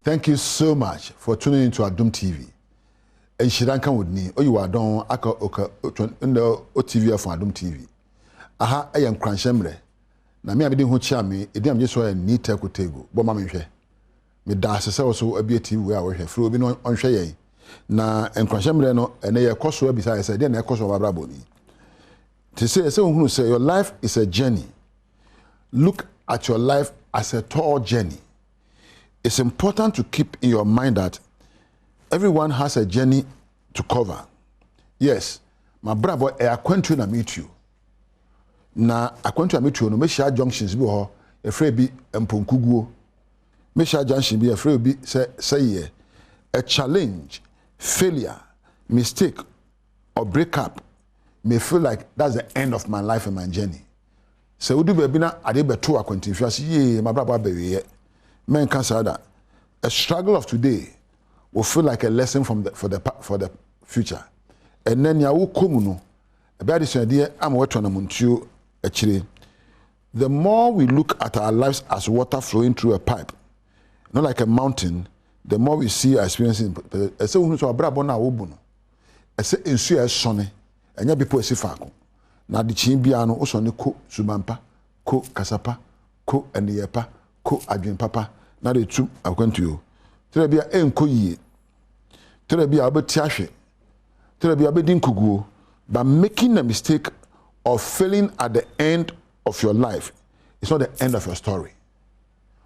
Thank you so much for tuning into Adom TV. And Shiranka would ni o you are don aka oka ndo TV for Adom TV. Aha I am cranshemre. Na me abedi ho chia me edi am jeso ni tekotego. Bo ma me hwe. Me da asese wo so abi TV we a wo hwe. Fro obi no onhwe yen. Na enkranshemre no ene ye koso abisa say dey na koso babrabo ni. To say your life is a journey. Look at your life as a tall journey. It's important to keep in your mind that everyone has a journey to cover. Yes, my brother, I acquaint you na meet you. Na acquaint you na meet you no me share junctions bi ho e free bi emponkuguo. Me share junction bi e free bi say a challenge, failure, mistake or breakup may feel like that's the end of my life and my journey. So we do baby na ade beto akwantimfia say ye my brother be men can say that a struggle of today will feel like a lesson for the future. And then ya wo komu no about this idea am weto na muntuo achire. The more we look at our lives as water flowing through a pipe, not like a mountain, the more we see our experiencing. I say we so abrabo na wo bu no. I say ensu e sone enya bipo esi faako. Na de chin bia no wo so ne ko subampa, ko kasapa, ko eniyepa, ko adwen papa. Na de tu akwantu yo tere bia enko yie tere bia obeti ahwe tere bia obedi nkuguo. But making a mistake or failing at the end of your life is not the end of your story.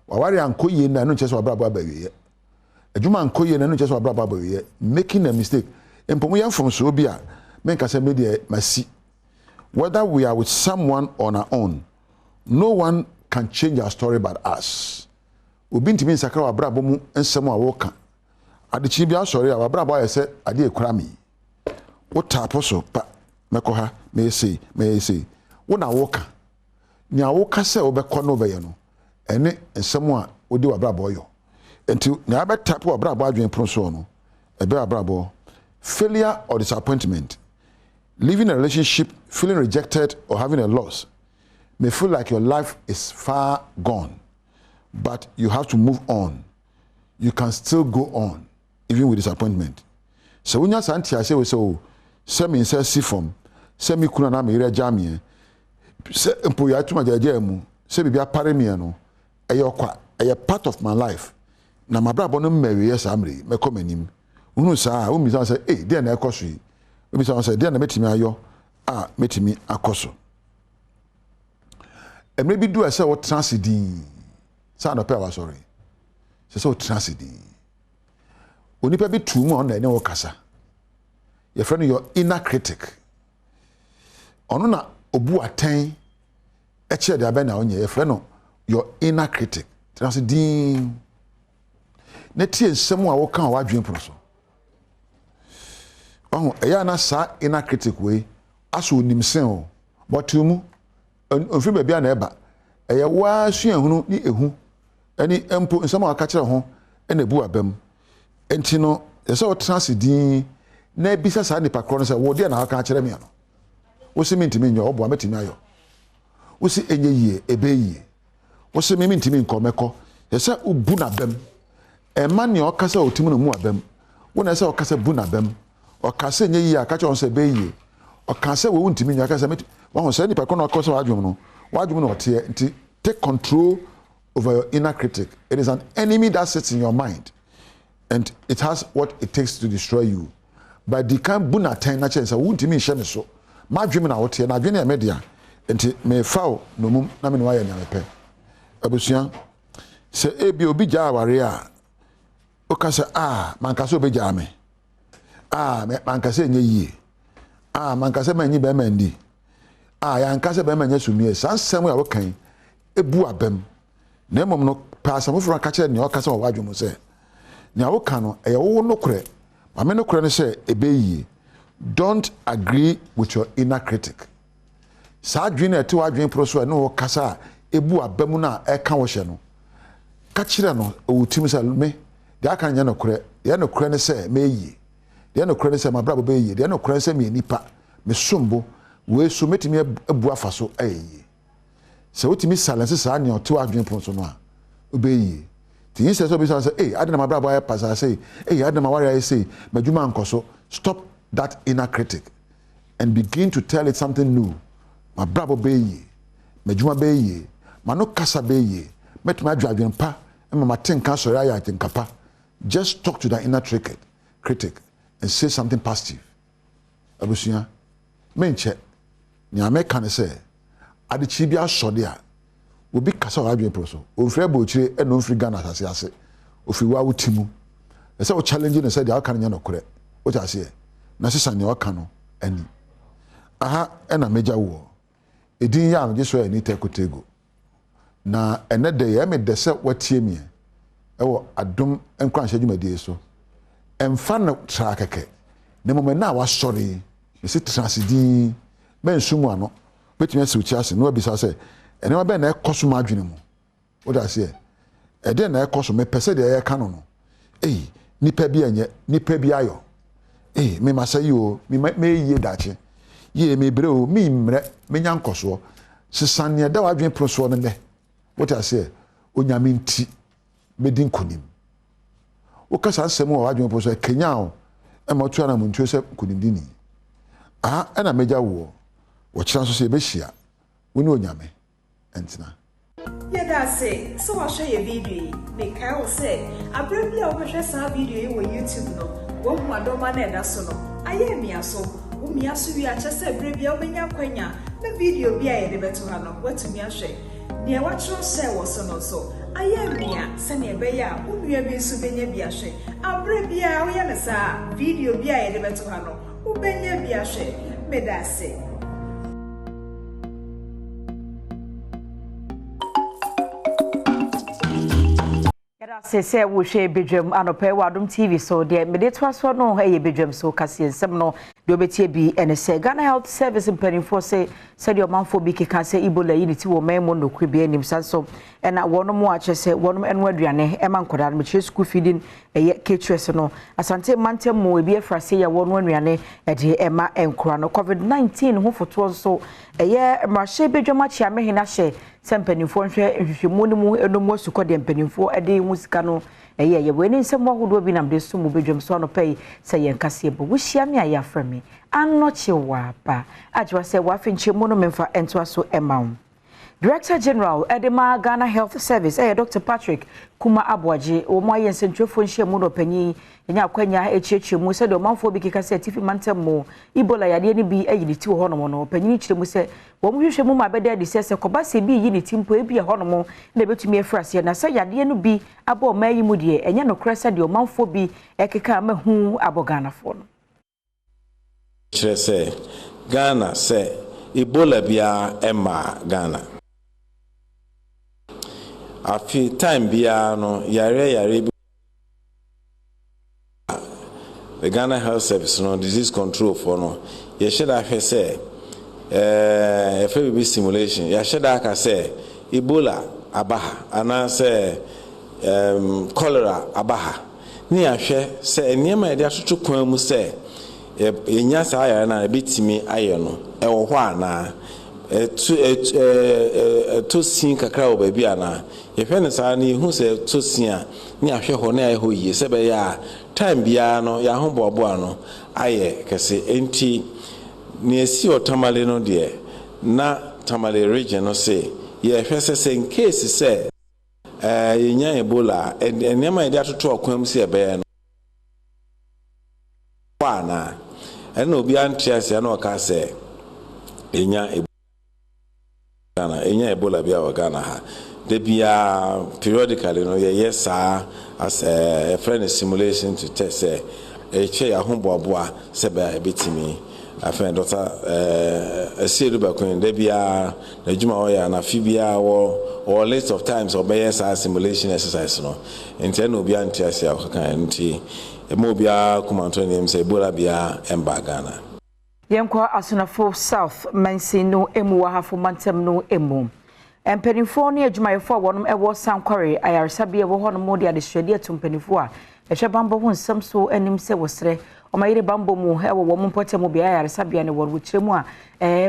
Wawari anko yie na no chese wabrabo abawie adwuma anko yie na no chese wabrabo abawie. Making a mistake empomo ya from so bia menka se media masi. Whether we are with someone on our own, no one can change our story but us. Obi ntimi nsakra wa brabo mu ensem a wo ka adechi bia sori a wa brabo ayese ade ekura mi wo tapo so pa meko ha me say wo na wo ka nya wo ka se wo be ko no be ye no ene ensem a odi wa brabo yo enti na be tapo wa brabo adwen pro so no e be wa brabo. Failure or disappointment, leaving a relationship, feeling rejected or having a loss may feel like your life is far gone. But you have to move on. You can still go on, even with disappointment. So when you say, I say, so send me say sifom, send me kuna na me rejamie, say empo ya tuma jajemu, say bibi apare me no, a part of my life. Na mabrabo no mewe yes amri, me come anim. Unu sa, umi say, eh, dey na ekoso yi. Umi say, dey na metimi ayo, metimi akoso. E maybe do I say what transidin. Sa no pe wa sorry. Se so transidin. Onipa bi tu mu on na ene wo kasa. Your friend your inner critic. Ono na obu aten e che de abe na onye your friend no your inner critic. Transidin. Na tie nsem a wo kan wa dwen pro so. Oh, eya na sa inner critic we aso onimsen o. But mu onfi ba bia na eba. Eya wa suahunu ni ehu. Ani empo nsem aka kire ho ena bu abam enti no yesa wo transidin na bisa sa nipa kro no se wo de na aka kire me no wo se mentimi nyo obo ametimi ayo wo se enye yie ebe yie wo se mentimi nkomeko yesa ubu na bam ema ne okasa otimi no mu abam wo na yesa okasa bu na bam okasa enye yie aka kire se ebe yie okasa wo ntimi nyo akasa meti wo se nipa kro no okasa wadwum no ote enti take control over your inner critic. It is an enemy that sits in your mind and it has what it takes to destroy you. But the can buna ten na chance won't me share so. My dream na what here na dream media enti me foul no mum na me no aye na mepe. Abusuan se ebi obi ja aware a o ka se man ka se obi ja me. Man ka se enye yie. Man ka se manyi be mandi. Ya nka se be manya sumie. Sansem ya wo kan ebu abem. Na mom no pass am for catch ne o kasa o wadwum se ne awo ka no e wo no kure ma me no kure ne se ebeyi. Don't agree with your inner critic. Sa adwene ete wadwen pro so ne o kasa ebu abamu na e ka wo hye no ka kire no o tim se me de aka nya no kure ye no kure ne se meyi de no kure ne se ma brabo beyi de no kure se me nipa me sombo we so metimi ebu afaso ayi. Se utimi silence sa anya otu adwen pon so no a obeyi Tin say so be say hey Adom my brother pass I say hey Adom my warrior say medjuma nkoso. Stop that inner critic and begin to tell it something new. My brother be ye medjuma be ye mano kasa be ye met my adwadwen pa e ma tin kan so ya tin kapa. Just talk to that inner critic and say something positive. Abusia menche ni ameka ne say adichi bia sode a obi kasa o adwen proso o frɛ bochire e no free Ghana asase ase o fi wa wutimu e say o challenge ne say dia aka nya no kore o ta se na sesa ne o ka no ani aha e na meja wo edin ya no jeso ani tekotego na ene de ye me de se watie mi e wo Adom enkwanhye dwumadie so emfa no tra keke ne mo na wa sori e se transidi men sumu ano betime se uchi ase no abisa se ene ma be na ekoso ma adwene mu o da se e de na ekoso me pese de ye ka no no nipa bi anye nipa bi ayo me masayi o me yie dache ye me bre o me mre me nyankoso sesane da wadwen proso no ne o da se onyame nti medin konim o kasa asem o wadwen proso Kenya o e mo tuana mu ntuo se konim dini ena meja wo kira so se be hia woni onyame entina yeah that's it so I'll show you a video make I will say abrabia o hwehwe sa video yi wo YouTube no wo hu Adom na eda so no aye mia so wo mia so wi a chese abrabia o benya kwanya na video bi aye de beto ha no watumi ahwe ne watro se wo so no so aye mia se ne be ya wo nua bi so benya bi ahwe abrabia wo ye ne sa video bi aye de beto ha no wo benya bi ahwe me da se Say we share Badwam anope Adom TV so de medetwa so no eye Badwam so kase nsem no de obetie bi ene say Ghana Health Service mpanimfo say de omanfo bi keka say Ebola unity wo memo no kwe bi anim sanso ena wono mo ache say wono eno aduane e man koda no che school feeding eye caterers no asante mantem mo e bi afrase ya wono anuane e de ema enkora no COVID-19 ho foto so eye mrahye Badwam achi amehina hye sempanimfo nhwe nhwehwemu ne mu enomo sukode mpanimfo ede hu sika no eye ye weni nsem ahodo bi nam de so mu Badwam so no pay say yen kase bo wo hia me aya frame anoche wa ba ajwa say wa finche mu no memfa ento so emaw Director General Edema Ghana Health Service Dr. Patrick Kuma Abwaji o mo ayen sentwefo nhia mu no panyi nya akwanya echiechie mu se de omanfo bi keka se tifi mantem mo Ebola yade ne bi ayiniti wo hono mo no panyi chire mu se wo mo hwehwe mu mabeda de se koba se bi yiniti mpo e bi hono mo na betumi afrase na se yade no bi abo mayi mu de enye no kresa de omanfo bi ekeka mahu abogana fo no chire se Ghana se Ebola bia ema Ghana afi time bia no yare the Ghana Health Service no disease control for no ye should have say FBB stimulation ye should have say Ebola abaha ana say cholera abaha ni ahwe say enema ye de atoto kwan mu say enya sa ayare na betimi aye no e wo ho ana to sin kakra wo ba bia na ye hwe ne sa na hu se to sin a ni ahwe ho na ye ho yi se be ya time bia no ya ho bobo ano aye kese enti ni esi otamale no de na tamale region no se ye hwe se in case se yenya Ebola enema ide atoto akwam se be no na ena obi antiase na oka se enya Ebola bia wa Ghana ha de bia periodically no yes as a friend simulation to test say che ya ho boaboa se ba betimi afen doctor asiedu ba kun de bia na juma o ya na fibia or list of times or yes simulation exercise no enti na obi antiase ya kan enti mo bia kumanto ni say Ebola bia emba Ghana Yenkwa Asunafo South Mansi no emu wahafo mantem no emu. Empenifo ne adwumayefo wonom ewo sankware ayaresabe ewo hono mo de adehwede atumpenifo a ehwe bambo ho nsam so anim se wosre omayire bambo mu ewo wo mpote mo bia ayaresabe ne wo kiremu a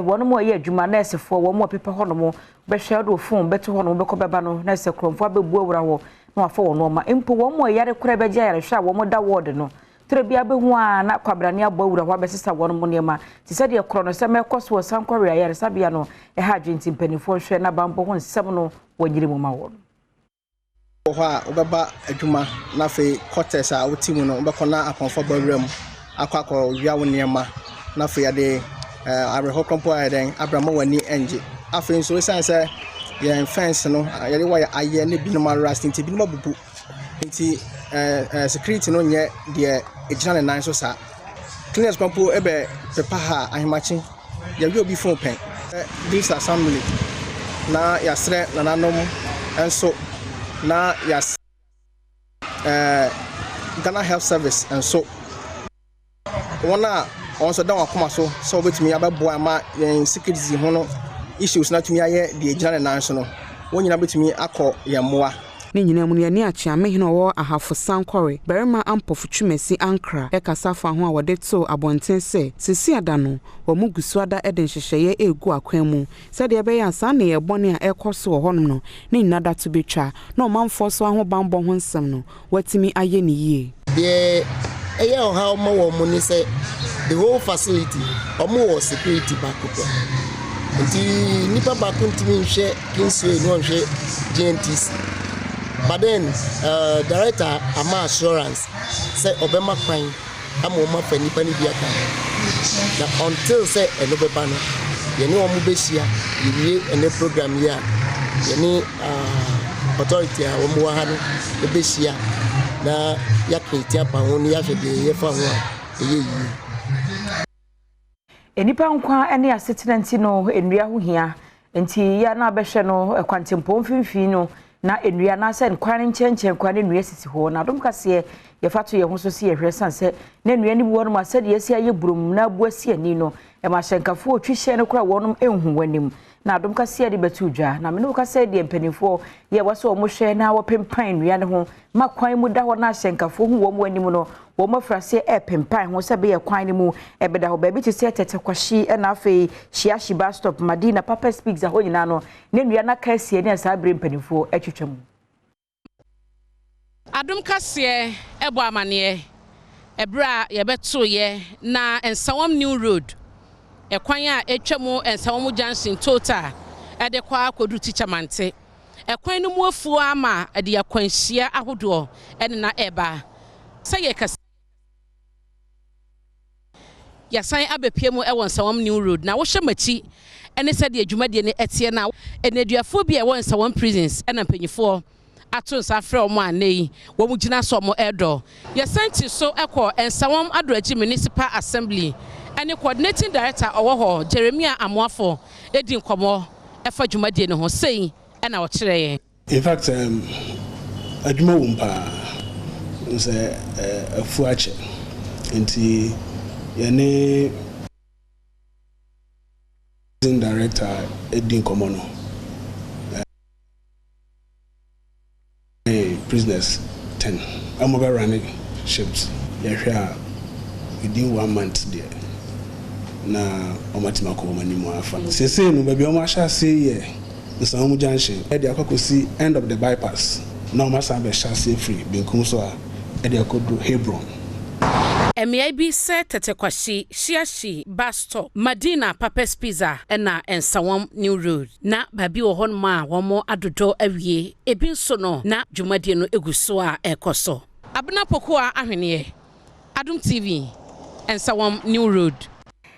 wonom aye adwuma nursefo wo mo pepe hono mo behwe do phone beto hono bekọ beba no nurse kromfo abebu awura ho no afa wo no ma empo wo mo yare kura be gya yare hwa wo mo da ward no tere bia be hu a na kwabrane abawura ho abesesa wo no mo nema ti se de kro no se mekoso sankore yare sabia no ha adwenti mpanifo hwe na bambo ho nsem no wanyire mu ma wo ho a obeba adwuma na fe quarters a woti mu no obekọ na akonfo bawuram akwa wia wo nema na fe ade areho kompo aden abramo wani enje afe nso sanse ye fence no yare wa aye ne binum arrest nti binum bubu nti security no nye de ejina ne nan so sa cleaners kompo ebe pepa ha ahimachi ya wi obi phone pen this assembly na yasre nananom enso na yas Ghana Health Service enso wona also down akoma so betumi abeboa ma security ho no issues na tumi aye de ejina ne nan so no wonyina betumi akọ yemoa ne nyina mu ne achiame hene wo ahafo sankore berima ampofu twumasi ankra e kasafa ho a wode to abonten se sisi ada no wo mugusu ada eden hyehyeye egu akwan mu se de be yansa na ye bone a ekoso wo honom no ne nyina da to betwa na omanfo so aho bambo ho nsem no watimi aye ne yie de eye o ha mo wo mu ni se the whole facility omo wo security backup nti nipa baako ntimi nhwe kinswe no nhwe GNTC. But then, director ama assurance say obema kwan ama o ma fani pani biaka na until say enobeba no ye ne omo behia ye ene program ya ye ne authority a omo wa ha no behia na ya kretia pa ho ni ya fede ye fa ho a ye yi enipa nkwa ene asetena nti no enua ho hia nti ya na behwe no kwantempo mfimfini no na enua na se nkwan nchenchen kwa enua sisi ho na dom kase ye fato ye ho so se ye hwesan se na enua ni buwo no ma se de yesi aye burum na buasi ani no e ma hyenkafo otwihye no kra wonom enhu wanim na dom kase de betu dwa na me no kase de mpanifo ye wase o mo hwe na wo pempan enua ne ho ma kwan mu da ho na hyenkafo hu wo mo anim no wo mo frase e pempan ho se be ye kwan ne mu e beda ho ba bi ti se tete kwashi e na afei hia bus stop Madina Papa Speaks a ho nyina no ne enua na kase ne asa bre mpanifo atwitwam Adom kase ebo amane ebra ye beto ye na ensawam New Road ekwan a etwam ensawam junction total e de kwa akodu teacher mante ekwan no mu afu ama e de yakwanhia ahodo ene na eba saye kase yasan abepiemu e won ensawam New Road na wo hye machi ene se de adwumade ne etie na eneduafo bi e won ensawam prisons ena mpanyifo ato safre omo anei wo mu gina so omo edo ye senti so ekọ ensawam adoraji municipal assembly ene coordinating director owo ho Jeremia Amoafo edi nkomo efa dwumade ne ho sei ena wo kire ye in fact adwuma wumpa nse afu ache nti ye ne director edi nkomo no prisoners 10 I'm over running ships here within 1 month there na omatima ko mani mo afa sese no baby o ma sha say ye nsamu junction e dey akokosi end of the bypass na o ma sa be sha say free benkum so a e dey akodu Hebron MIB se tete kwashi shiashi bus stop Madina Papa Pizza na ensawam New Road na babi wo hon ma wo mo adodo awie ebi nso no na dwumade no eguso a ekoso abna poko a ahwene Adom TV ensawam New Road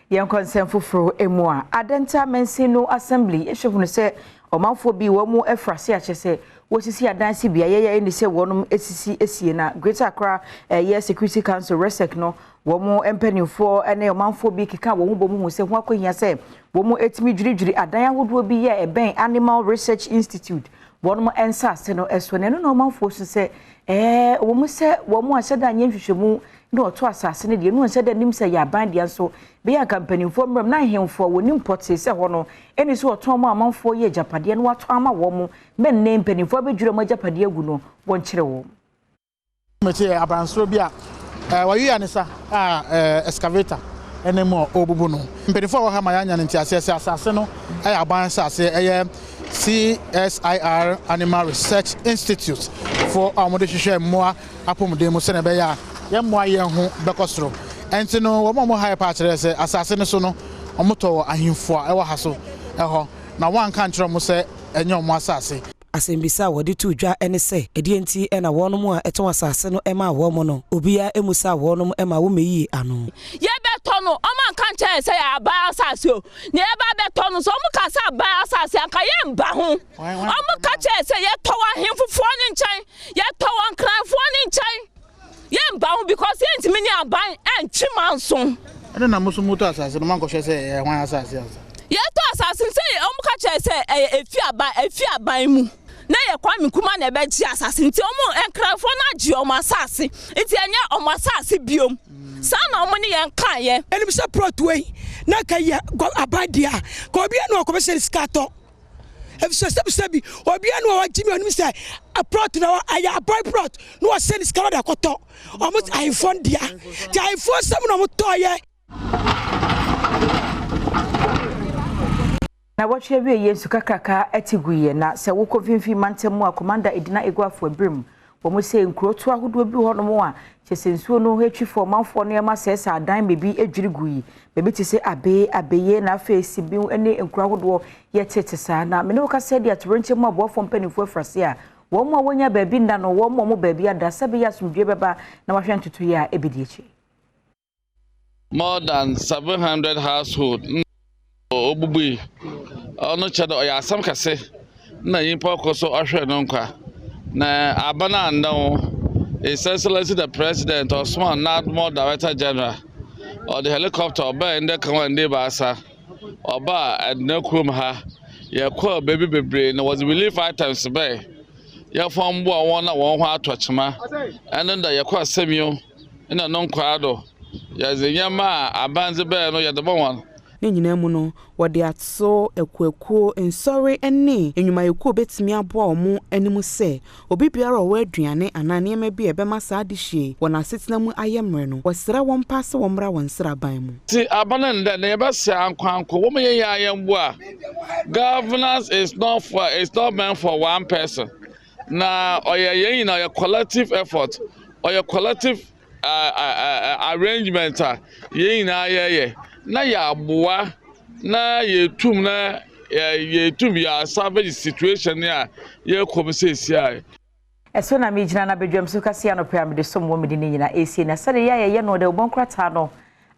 yen konsen foforo emu a adenta mensino assembly ehwehunu se omanfo bi wo mu efrase achese wosisi adansi bia ye ni se wonum esisi esie na Greater Accra ye Security Council resec no wo mu empanifo ene omanfo bi keka wo mu bomu hu se ho akohia se wo mu etimi dwiridwiri adan ahodo bi ye eben Animal Research Institute wonum ensase no eso ne no omanfo so se wo mu se wo mu aseda anye nhwehwemu no to asase ne de no se de nim se ya ban de so be ya company fo mram na hemfo woni importe se ho no eni so oton mo amanfo ye japade no wato ama wo mu men ne mpanifo bedwure mo japade agu no won kire wo mete abansoro bi a wayi anisa excavator enemo obubu no mpanifo wo ha ma ya nya nti asase no aban asase CSIR Animal Research Institute for amode hwehwe mmoa apomde mu se na be ya ye mmoa ye ho bekosoro enti no wo mo hype a kire se asase ne so no omoto ahemfo a ewo ha so eho na wan kan kire mo se enye omo asase asembisa wodi tu dwa ene se edienti ena wonom a eton asase no ema wo mo no obia emusa wonom ema wo meyi ano ye beto no o man kan che se ya ba asase o ne ba beto no so mo ka sa ba asase anka ye mba ho o mo ka che se ye to wa hemfofo ni nchan ye to wa nkranfo ni nchan ye mba ho because ye ntimi ni aban entwi manso ene na muso muto asase no man ko hwe se hwan asase ye to asase se o mo ka che se efi aban mu na ye kwami kuma na be ji asase nti omo enkrafo na ji omo asase nti enya omo asase biom sa na omo ne yen kan ye enim se protway na ka ye abadia ko obi anu ko be se skato e so sebi obi anu wa jimi onim se a prot na aya boy prot no wa se skalo da koto omo iPhone dia ti iPhone 7 no mo to ye na watche wie yesu kakaka atiguye na se wo kofinfi mantemu a commander edina egwafo abrim wo mo se nkroto ahodo bi ho no mo a chesensuo no hetwifo manfo no ema sesa adan bebi edwiriguyi bebi ti se abeye na face bi ene nkro ahodo ye tete sa na me no ka se dia toronche mo abofo mpanifo afrase a wo mo wonya bebi nda no wo mo bebi ada sabe ya sumdwe beba na wahwe ntutu ya ebediechi more than 700 households obubu ono chedo ya asam kase na yimpa koso ahwe no nkwa na abana ndawo essentially the president Osman Nadmo director general or the helicopter oba inde kan inde baasa oba adna krom ha ya kwa baby bebre na was relief items by ya fam bo won na won ho atochema and da ya kwa semio ina non kwa do ya zenyama abanze be no ya de bon ne nyina mu no wode atso ekuekuo ensori ene enwumayekuo betimi aboa omo animu se obi biara owa aduane anane ma bi ebema sa adihie wona setina mu ayemre no wasira won passe womra won sira ban mu ti abana nda ne yebasa ankwanko wo me ayembo a governance is not meant for one person na oyeyin na your collective effort or your collective arrangement yin na ayeye na ya boa na yetum na yetum ya savage situation ya ye komsesi ai eso na mijina na bedwam so kase ya no pyramid so mo medi ni nyina esi na sare ya ye no de obonkrata no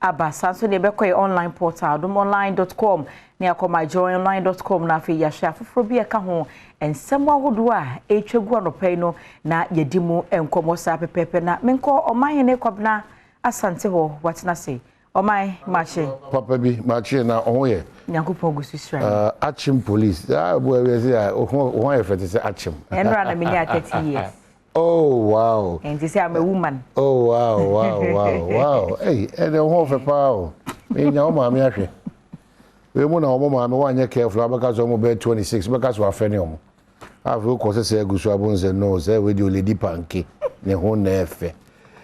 aba sanso ne bekoy online portal adomonline.com ne akoma joinonline.com na afi ya sha foforo bi eka ho ensem ahodo a etwagu anopai no na yedimu enkomo sa pepepe na menko oman ne kwabna asante ho watina se omai mache papa bi mache na ohoye nyankopon gusu sra achim police bo we say oho ye fete say achim enra na menya 30 years oh wow and you say I'm a woman oh wow hey and oho fe pa o me nya o ma me ahwe we mu na o ma me wanye careful abaka so mo be 26 baka so afeni o afu ko se gusu abunze no say we di lady panke ne ho na efe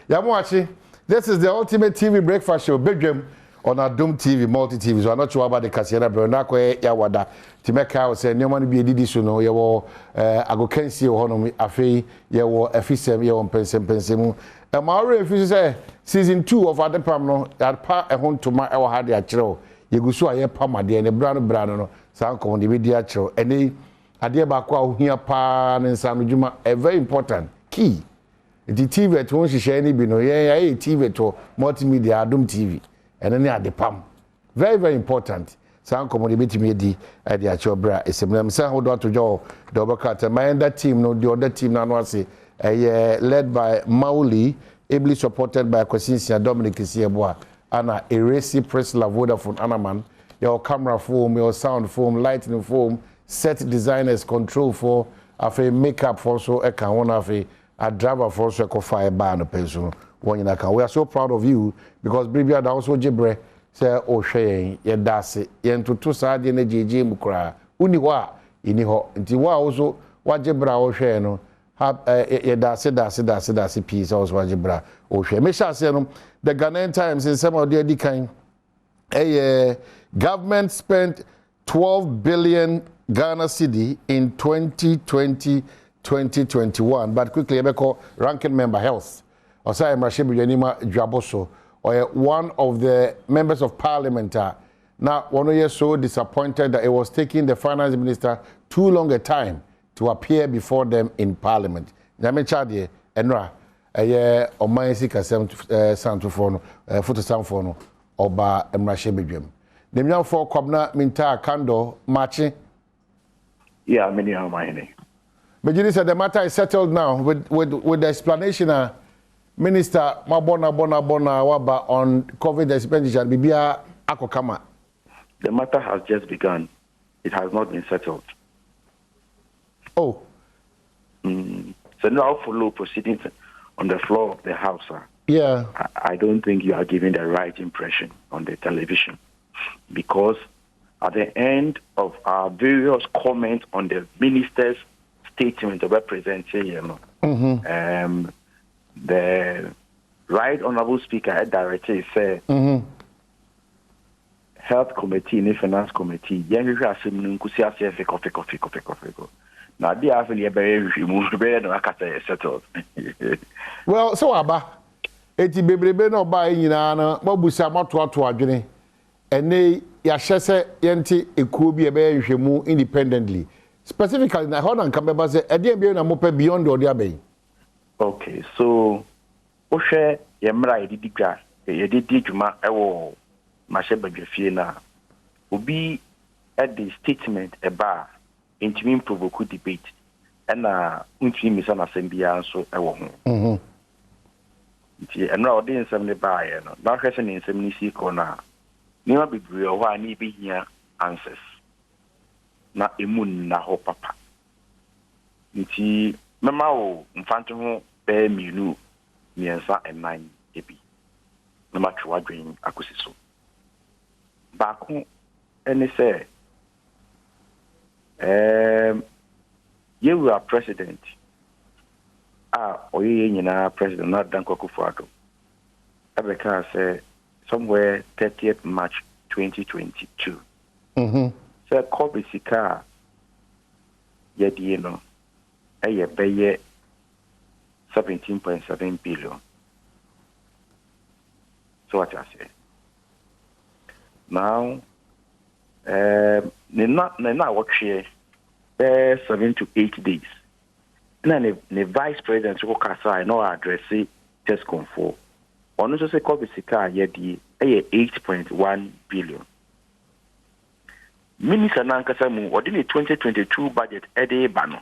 ya mo achi. This is the ultimate TV breakfast show, Badwam on Adom TV, multi TV. So I'm not sure about the Kasiana Bernako Yawada. Timeka say no man be didi so no yawo ago kensi hono afei yawo afisem yawo pensem. E ma ore fi say season 2 of Adepam no that pa e hon to ma e wo ha de akere yegusu aye pamade ne brano no san ko de be di akere ene ade ba ko ahia pa ne nsanu djuma very important key. The TV at one share any bino, TV to multimedia Adom TV, and then Adepam. Very, very important. Sound community media at the Achobra is a name. Hold on to Joe Dobbercat. My other team, no, the other team now was led by Mauli, ably supported by Kwesincia Dominic Sieboa, Anna Eresi Press La Vodafone Anaman, your camera foam, your sound foam, lighting foam, set designers, control for a makeup for so a can one a driver for so a fire ban person. We are so proud of you because Bribia da also Jibre say o hwe ye dase ye ntutu saade na jeje mukra uni wa ini ho nti wa also wa Jibra o hwe no ye dase peace also wa Jibra o hwe me sha say no the Ghanaian Times in some of the edikan government spent 12 billion Ghana cedi in 2020 2021. But quickly, Ebeko, ranking member health. Osai Mrashe Bijanima Dwaboso, or one of the members of parliament. Now, one year so disappointed that it was taking the finance minister too long a time to appear before them in parliament. Nyame Chadie, Enra, Omaisi Kasem Santofono, Photo Sanfono, Oba Mrashe Bijanima. The meal for Kobna Minta Kando marching. Yeah, many are my. But you said the matter is settled now with the explanation. Minister Mabona Waba on COVID expenditure. Bibia Akokama. The matter has just begun. It has not been settled. Oh. So now follow proceedings on the floor of the House. Yeah. I don't think you are giving the right impression on the television. Because at the end of our various comments on the minister's statement of representation, the Right Honorable Speaker directly said, Health Committee and Finance Committee, now they are very settled. Well, so Abba, eti bebrebe no ba nyina na mabusa mato adwene ene ya hyese yenti ekuo bi ebe nhwemu independently specifically na how na nkamba say ede bi na mopa beyond the other. Okay, so ohwe yemra edidikwa yedidi dwuma ewo mahye badwafie na obi at the statement eba intimi provoke debate na ntimi misa na sembia nso ewo ho nti enra odi nsem ne baaye no na hwese ne nsem ni si ko na ni ma bebre ho ani bi hia answers na emu na ho papa nti mema wo mfanto ho be mienu miensa enan ebi na ma twa dwen akosi so baako ene se you are president oye nyina president not Danko Kufuado Abeka say somewhere 30th March 2022 so COVID sika yedi no eye beye 17.7 billion. So what I say now nena watch here 7 to 8 days. And the vice president who kasa no address test control. On also say COVID sika yedi 8.1 billion. Minister nankasa mu within the 2022 budget ede bano.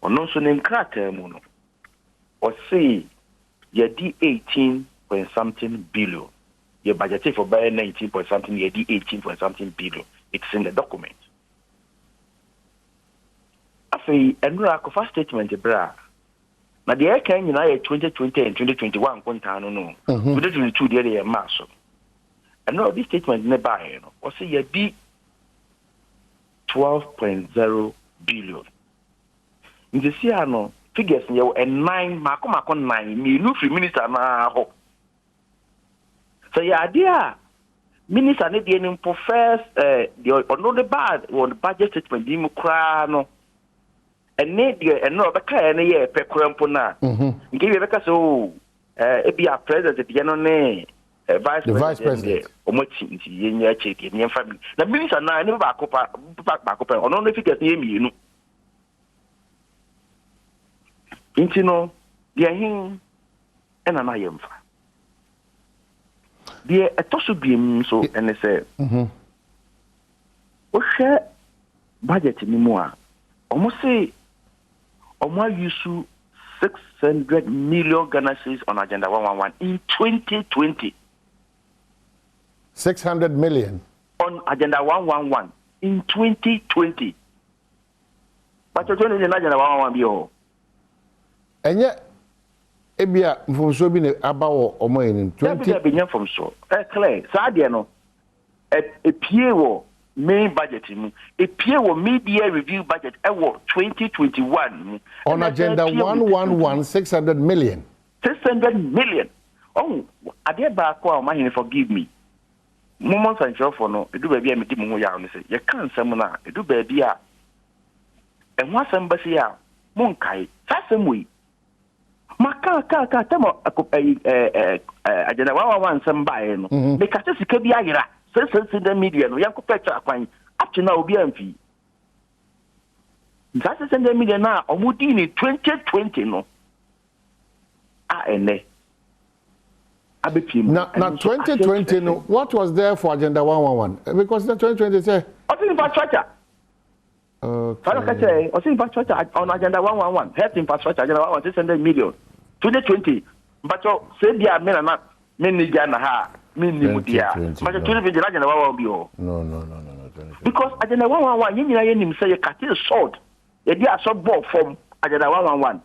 On also name krata mu no. Or say yedi 18 point something billion. Your budget for by 19 point something yedi 18 point something billion. It's in the document. Afi enura ko first statement bra na de kan nyina ye 2020 and 2021 konta no no 2022 de ye maso enura this statement ne buy no o say ye bi 12.0 billion in the year no figures ye 9 mako 9 mi no free minister na ho so ye idea minister ne de nim for first the no the bad on the budget statement di mu kra no and no beka ene ye pekrampo na ngi be beka so e bia president de no ne vice president omochi nti ye nya cheke ne family na minister na ne ba kopa ono no figures ye mienu nti no de hin ena na yemfa de etoso biem so ene se o hwe budget ni mu a omo se Omwa yusu 600 million Ghana cedis on Agenda 111 in 2020. 600 million? On Agenda 111 in 2020. But you're doing Agenda 111 bio. And yet, Ebia from so being about or more in 20. Ebia from so. Clear. Sadiano. A PO. Main budget a peer media review budget 2021 on Agenda 111 600 million. 600 million. Oh, I did back my forgive me. Moments and show for no, do baby, I meet him. You can't summon, do baby. and one somebody here, Monkai, Sassamwe. Maka, Tamo, agenda 111 some buy, because this could be Ira, since in the media, no young competitor, up to now, be empty. That's in the media now, or Mudini 2020, no. Now 2020, no, what was there for Agenda 111? Because the 2020 say. Infrastructure. Okay. Infrastructure on Agenda 111. Health infrastructure, Agenda 111, 600 million. 2020. But say they are men and not many Ghana, many Mudia. But 2020, Agenda 111. No. Because Agenda 111, you say you cut it short. You did a short ball from Agenda 111.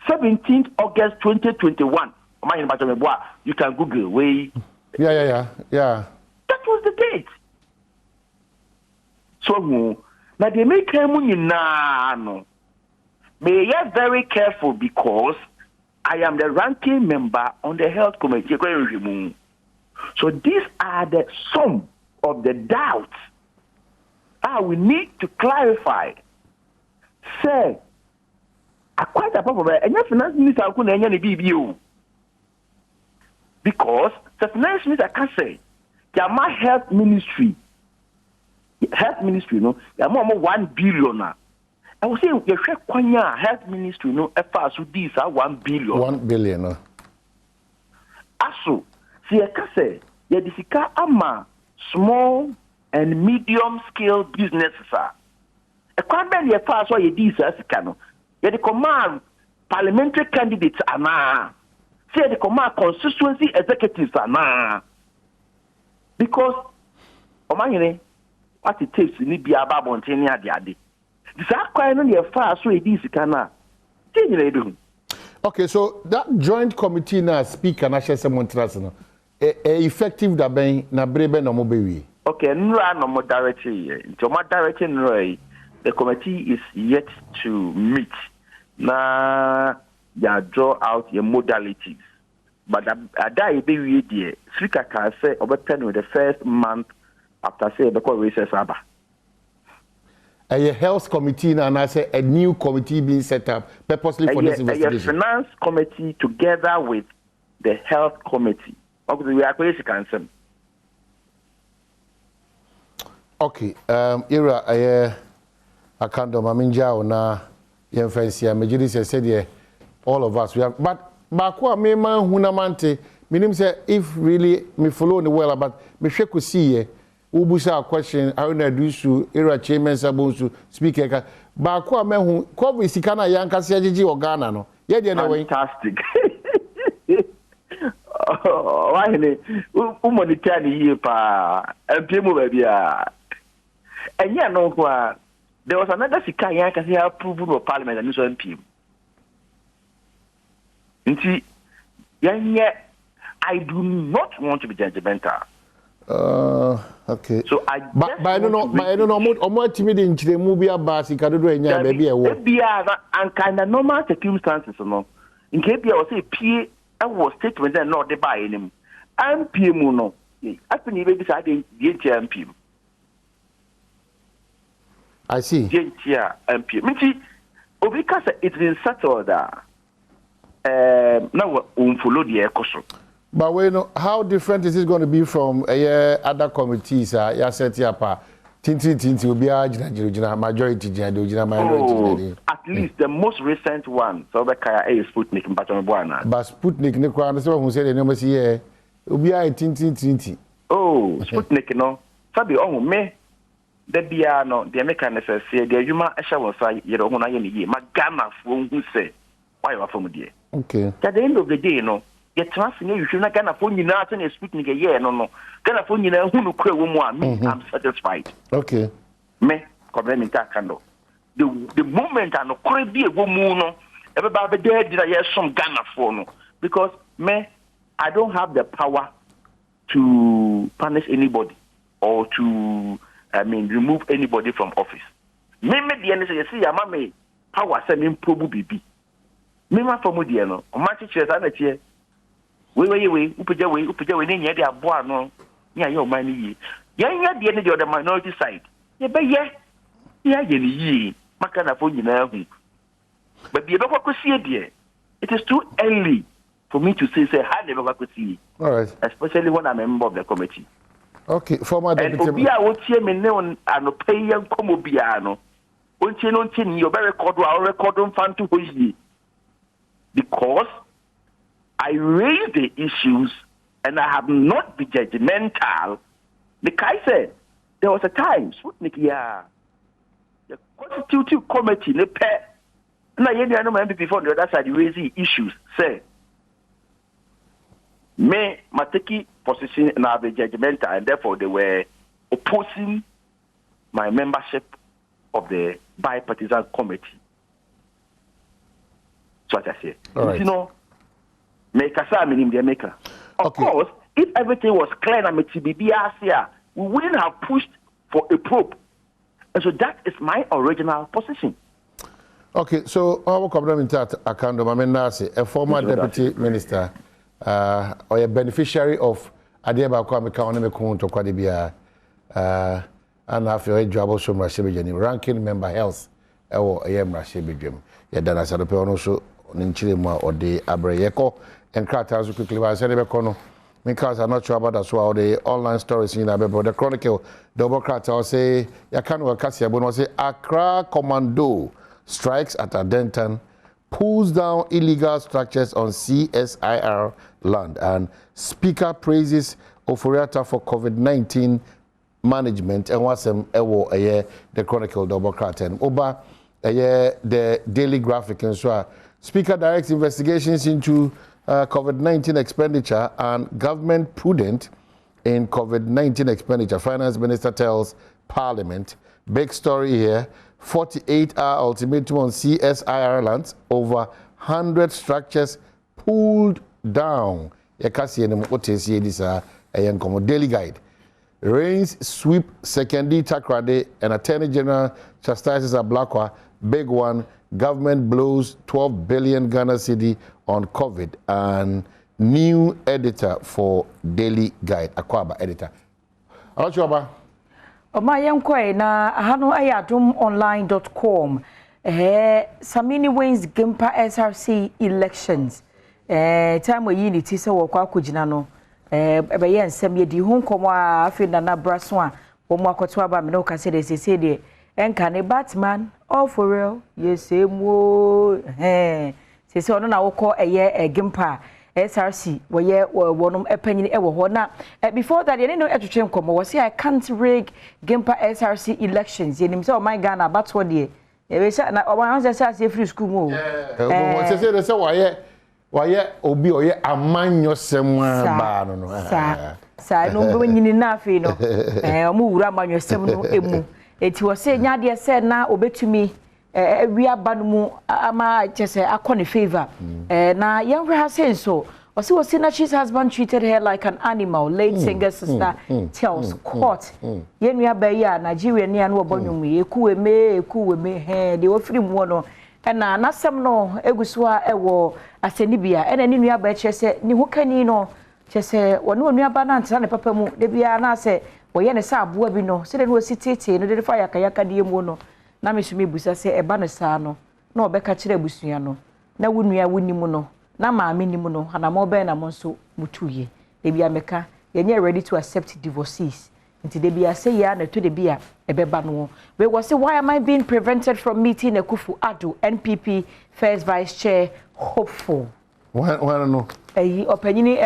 17th August 2021. You can Google way. Yeah. That was the date. So now they make no. Be very careful because I am the ranking member on the health committee. So these are the some of the doubts. We need to clarify. Say, quite a problem. And your finance minister could any BBU. Because the finance minister can say, my health ministry, no, more 1 billion. I was saying, you check health ministry, no, as far as these are 1 billion. 1 billion. Also, see, I can say, Yadisika ama small and medium scale businesses are. A quite as far as what you do, Sasicano. Yet the command parliamentary candidates are now. Say the command constituency executives are now. Because, what it takes to be a Babontinia the other. This are quite only as far as it is, can okay, so that joint committee now speak and actually someone transno. Effective da ben na brebe no mobewi. Okay, no more directly. Into my direction, the committee is yet to meet. Now, they draw out your modalities. But that be the speaker can say over 10 with the first month after say because recess aba. A health committee and I say a new committee being set up purposely for this investigation. A finance committee together with the health committee. We are going to cancel. Okay, Ira, I can't do my minja na yen fancy. Majority said all of us we have, but Bakwa me man hunamante. Meaning say if really me follow the well, but me she could see ubusa question. I will do so. Ira chairman sabonsu speaker. Bakwa me hu. Kobe sikana yanka siajiji Ghana no. Fantastic. Why ne? Umonitani ye pa. Mpemu baby ah. And yeah, no, there was another Sika Yanka here approval of Parliament and so MP. I do not want to be judgmental. Okay. So I don't know. More timid in the movie about Sika do enya baby a wo. Be and kind of normal circumstances no. In case I was say PA I was statement and not the buy him. MP mu no. Happen you be say the MP. I see. MP. Because it's been settled that now we follow the ecoso. But we know how different is it going to be from other committees? Ya set up tinti will be a majority minority. At least the most recent one, so the Kaya is Sputnik in Patambuana. But Sputnik, Nico, who said the number here will be a tinti. Oh, Sputnik, no. Sabi, oh, me. The Biano, the Americans say, the Yuma Asha was you don't want any Magama phone who say, why are from dear? Okay. At the end of the day, no, you're transferring you should not gonna phone you not and Sputnik a year, no. Gonna phone you know who quit me, I'm satisfied. Okay. Me, Cobremita candle. The moment I know could be a woman, everybody there did I hear some Ghana phone because me, I don't have the power to punish anybody or to remove anybody from office. Maybe the NSA see a mammy power sending probu BB. Mima from Mudiano, or my teachers are not here. We Upaja, in yet a boano, near your money. Yeah, the end of the minority side. Yeah, but yeah, ye. makana for nyina hu but be ebe ko sie de it is too early for me to say how they ebe ko sie all right especially when I'm a member of the committee. Okay, former deputy. And Obia wotie me ne on anopai yan komo bia no. Ontie no ntie ni your record mfanto hoyi. Because I raised the issues and I have not been judgmental. The guy said there was a time the constitutive committee ne pe na yeni no MPP before the other side raising issues say me mateki position in our judgmental and therefore they were opposing my membership of the bipartisan committee. So what I say. Right. You know, make us maker. Of course, if everything was clear and we wouldn't have pushed for a probe. And so that is my original position. Okay, so our community Akando Mamenase, a former deputy minister, or a beneficiary of Adeba Kwameka Onemekun to Kwadibia, and after a job also Mrashebijani, ranking member health, or a Mrashebijim. Yadana Sadapeono so Ninchilima or the Abreyeko, and Kratas quickly was Senebekono. Because I'm not sure about that, so the online stories in the Chronicle, double Kratas say, Yakanu Akasia Bono say, Accra Commando strikes at Adenton, pulls down illegal structures on CSIR land, and Speaker praises Oforiata for COVID-19 management. And what's the Chronicle double Kraten. Oba the Daily Graphic and so Speaker directs investigations into COVID-19 expenditure and government prudent in COVID-19 expenditure. Finance Minister tells Parliament. Big story here. 48-hour ultimatum on CSIR lands. Over 100 structures pulled down. Daily Guide. Rains sweep secondary Takrade and Attorney General chastises Ablakwa. Big one. Government blows 12 billion Ghana cedi on COVID, and new editor for Daily Guide, Akwaba editor. Achoba. Oma yenkoi na hano ayadomonline.com. Samini wins Gimpa SRC elections. Time we unity so wakwa kujina no. Ebe ye nsem ye di hu nkomo afi na braso a wo mu akoto aba me no ka se de sese de enka ne Batman all for real yes mo sese ono na wokọ eye Gimpa SRC woye wonom epanyini e wo ho na before that ye no etwetwe nkomo wo say I can't rig Gimpa SRC elections ye nim say oh my Ghana batwo de e be say na oban say say free school mo wo say de say waye obi oye amanyo semwa ba no sa no bo nyini na afi no omo wura amanyo sem no emu eti wo say nya de say na obetumi wi aba no mu ama chese akone favor na yenhwe ha say so wo say na she's husband treated her like an animal late singer sister tells court yenu aba ya Nigeria ni anu obonwum ekuwe de wo firi mu no na nasem no eguso a ewo asenibia ena ni nua ba chese ni hokani no chese wonu aba na ntana ne papa mu de bia na se wo ye ne sa aboa bi no se de no sitete no de fa yakayaka de mu no na mesumi busa se eba no sa no na obeka kire busua no na wonua wonimu no na maame nimu no ana mo be na mo so mutuye de bia meka ye nye ready to accept divorcees nti de bia say ya na to de bia ebeba no we was say why am I being prevented from meeting Akufu Addo NPP first vice chair hopeful why no opanyini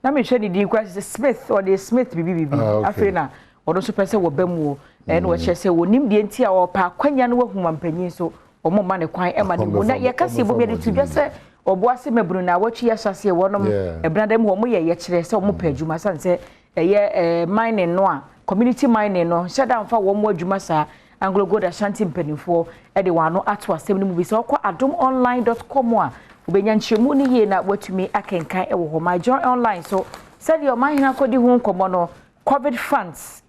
na me hwe di kwase Smith or the Smith bibi afena odo so pese wo bamu e no che se wonim de nti a wo pa kwanya no wahuma mpanyin so omo ma ne kwan e ma ne mu na ye kase bo bi de tu se obo ase mabunu na wachi ya sase wonom ebradam wo mo ye kire se omo pa adwuma sanse ye mining no a community mining no shada mfa wo mo adwuma sa Anglo Gold Ashanti mpanifo e de wano ato asem no mu bi se okwa adomonline.com a obenya nchemu ni ye na watumi akenkan e wo ho my join online so said your man na kodi hu nkomo no COVID funds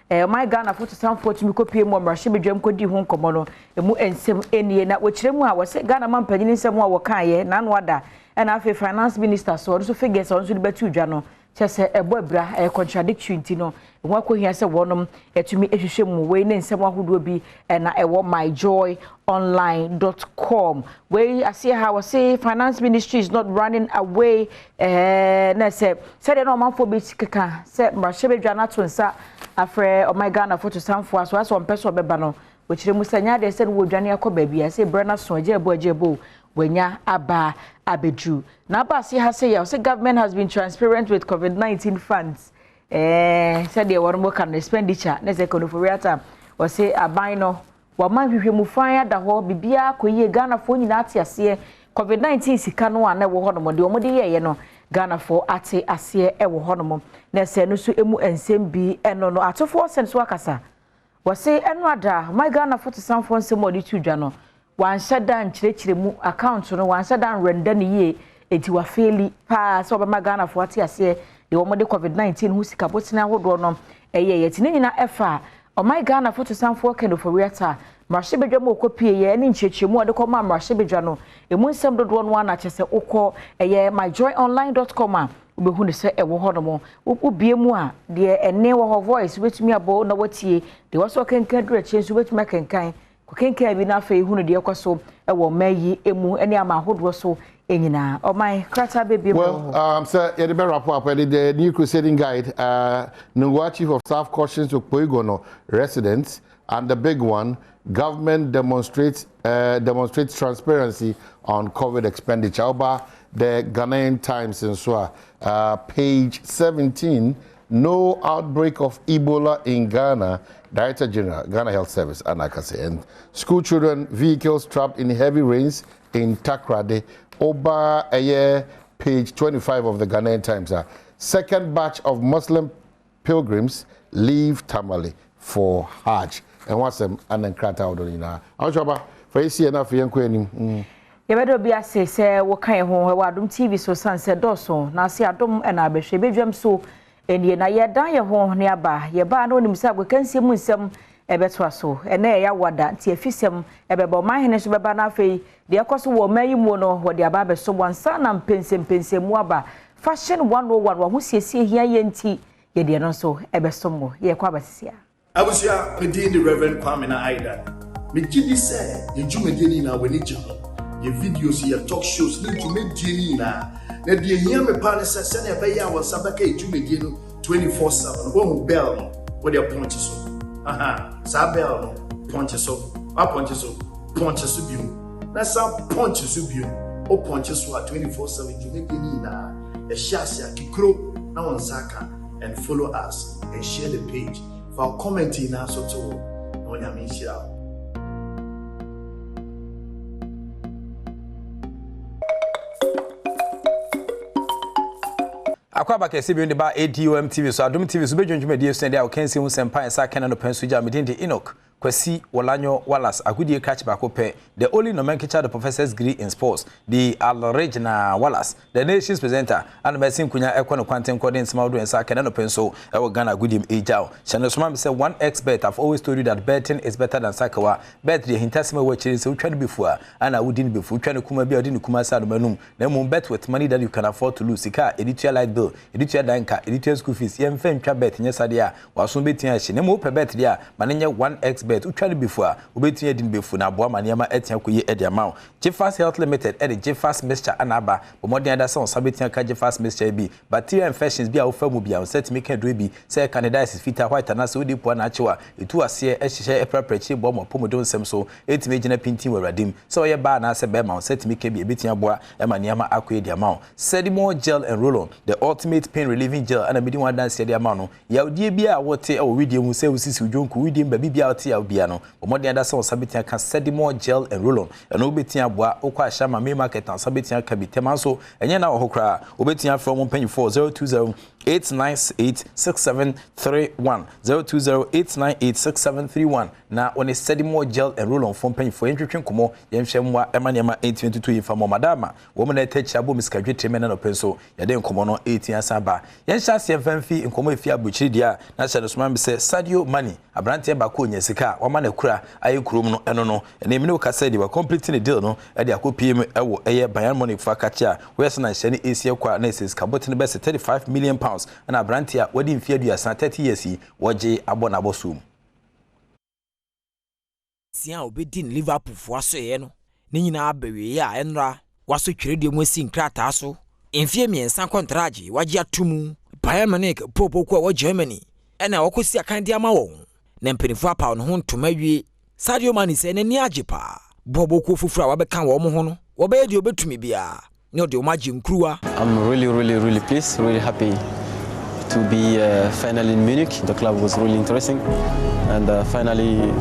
my Ghana for Sanford to me copy mo mrahye bedwam kodi hu nkomo no emu ensem enie na wachire mu a wose Ghana man panyini nsem a wo kan ye na no ada na afi finance minister so so figures on so de betu dwa no chese ebobra contradictory ntino won akohia se wonom etumi ehwehwe mu we ne nsem ahodo bi na ewo myjoyonline.com we ase ha we say finance ministry is not running away na se de no manfo be sikeka se mrahye na to nsa afre o my Ghana photo samfo aso aso mpeso beba no we kire mu sanya de se wo dwane akoba bia se brana so ajebo wenya aba abedu na ba se ha say say government has been transparent with COVID-19 funds said the one can expenditure na se kono for real time we say aban no wa man hwehwe mu fan da ho bibia koye Ghana fo nyina ate ase COVID-19 sika no ana wo ho no de omode ye no Ghana fo ate ase wo ho no na se no so emu ensem bi eno no atofo senso akasa we say eno ada my Ghana fo to sanfo nsem odi tudwa no wan shada nchirechire mu account no wan shada renda ne ye enti wa faili pa so ba my Ghana fo ate ase de omode COVID-19 hu sika botina hodo no ye tini nyina efa o my Ghana photo sanfo kendo for reata mrahye bedwa mo kopie ye ni nchechemu ode ko ma mrahye bedwa no emu nsem dodo no ana chese ukọ myjoyonline.com a obehu ne se ewo ho no mo ubie mu a de ene wo voice wetumi abo na watie de waso kenkan dure chensu wetumi kenkan kenkan bi na fa ehunu de ekoso ewo mayi emu ene ama hodo so enyina o my krata baby. Well, sir, you better wrap up the new crusading guide. Nungwa chief of staff cautions to Poigono residents, and the big one, government demonstrates transparency on COVID expenditure. Over the Ghanaian Times and so page 17. No outbreak of Ebola in Ghana. Director General, Ghana Health Service, Anakase, and school children vehicles trapped in heavy rains in Takrade. Over a year, page 25 of the Ghanaian Times. Second batch of Muslim pilgrims leave Tamale for Hajj. And what's them? And then Krata Odolina. I'll drop for you see enough young queen. You better be a say, what kind of home Adom TV so sunset doso. Now see Adom and Abesh, Bedram so, and ye na ye die your home nearby. Ye bar no himself, we can see Muslim. Ebetwa so ene ya wada ti afisem ebebo mahene so beba na fei de akoso wo mayi mu no wo de aba be so wansa na mpensem mu aba fashion 101 wo hu siesie hia ye nti ye de no so ebeso mo ye kwa basisia abusia pedi the Reverend Kwame na Aida me gidi say ye jumedeni na wani jihon ye videos ye talk shows ni jumedeni na de hia me pa ne se na be ya wo sabaka ye jumedeni no 24/7 wo bell no wo de point so Sabel punches so, punches biu. That's how punches biu. O punches so 24/7. You make any na a shasia kikro na on Zaka and follow us and share the page for commenting na so to on your mission. Akwaba kese bi ndeba Adom TV so Adom TV so bedwonjuma die so dia o kansi hu sempa ensa kana no pansu ja medinde Enoch Kwasi Wolanyo Wallace agudie catch back up the only nomenclature the professor's degree in sports the Al-Regina Wallace the nation's presenter and Messin Kunya Equano Quantum Coding Small and Sakana no Penso our Ghana Gudim Ejao Channel Smam said one expert I've always told you that betting is better than Sakawa bet the hintasima watching so trying before and I wouldn't before trying to kuma be odin kuma sad manum then bet with money that you can afford to lose sika editor light bill editor danka editor school fees yemfa ntwa bet nyesadia waso betin ahye nemo pe bet dia manenya 1x bet utwale before obetin edin before na aboa maniama etia koye ediamao Jeffas Health Limited e Jeffas Mixture anaba bomodin ada son sabetin ka Jeffas Mixture bi bacteria infections bi a wofa mu bia set make do bi say candidiasis fita white na so di po na achewa etu ase ehye epraprechi bo mo pomodon sem so etime gina pintin waradim so ye ba na se be ma set make bi ebetin aboa e maniama akoye ediamao Sedimo gel and roll-on the ultimate pain relieving gel and a one dance ediamao no ya odie bia a wote e video mu se usisi udwonku video ba bibia wote ya bia no bomodin ada son sabetin ka Sedimo gel and roll-on and obetin aboa okwa ashama me market and sabetin ka bitema so enye na ohokra obetin from 020 8986731 020898671 na on a Sedimo gel and roll-on from penny for entry komo yemhwemwa emanema 822 infamo madama woman attach abo miskadwe tremena no penso yade nkomo no 18 asaba yenhya se mfamfi nkomo efi abuchiri dia na Shadow Smam se Sadio Mane abrante ba ko nyesika wama na kura ayekurom no eno no ene mene okasa di wa completing the deal no e de akopiem ewo eye Bayern Munich fa kacha we se na hyene Asia kwa na sesika botene be 35 million pounds pounds na brantia wadi mfie aduasa 30 years woje abona bosum sia obedin Liverpool fo asoye no ne nyina abewe ya enra waso twere mu asi nkrata so mfie miensa kontraje waje atumu Bayern Munich popo kwa Germany ena wakosi akande ama won na mpenifo apa no ho ntomawie Sadio Mane se ne ni ajepa bobo ko fufura wabeka wo mo ho no wobe di obetumi bia ne ode o maji nkruwa. I'm really pleased, really happy to be finally in Munich. The club was really interesting and finally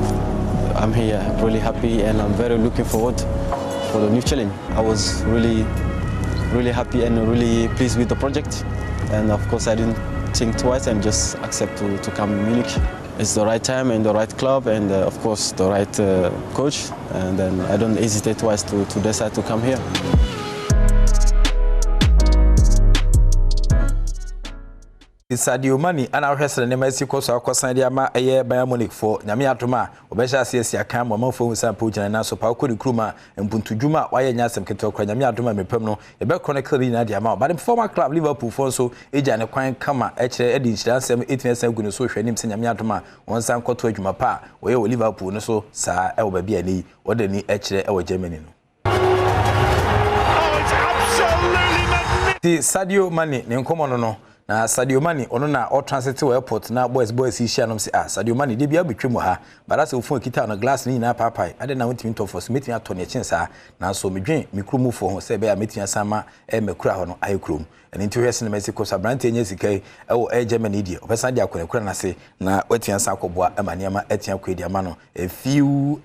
I'm here, really happy and I'm very looking forward for the new challenge. I was really happy and really pleased with the project and of course I didn't think twice and just accept to come to Munich. It's the right time and the right club and of course the right coach and then I don't hesitate twice to decide to come here. Sadio Mane ana hwesere ne masi koso akosan dia ma eye Bayern Munich for nyame atoma obehya ase akan mamafo husan po gina na so pa ko dikruma mpuntudwuma waye nyasem keto kra nyame atoma mepem no ye be chronicle na dia ma but former club Liverpool for so eja ne kwan kama ekire edi nchiransem 18 gu no so hwanim se nyame atoma wonsan koto adwuma pa waye o Liverpool no so sa e wo ba bia ni wodani ekire e wo Germany no. Oh, it's absolutely magnificent. Sadio Mane ne nkomo no na Sadio Mane ono na o transit to airport na boys hia no se Sadio Mane de bia betwemu ha barasa wo fon kita no glass ni na papai ade na wotimi to for meeting ato ne chensa na so medwen mikrumu fo ho se be a meeting asama e mekura ho no ayekrum ene nti hwese ne Mexico sabrante enya sikai e wo Germany die obesa de akora na se na wati ansa akoboa e maniama etia kwedi ama no a few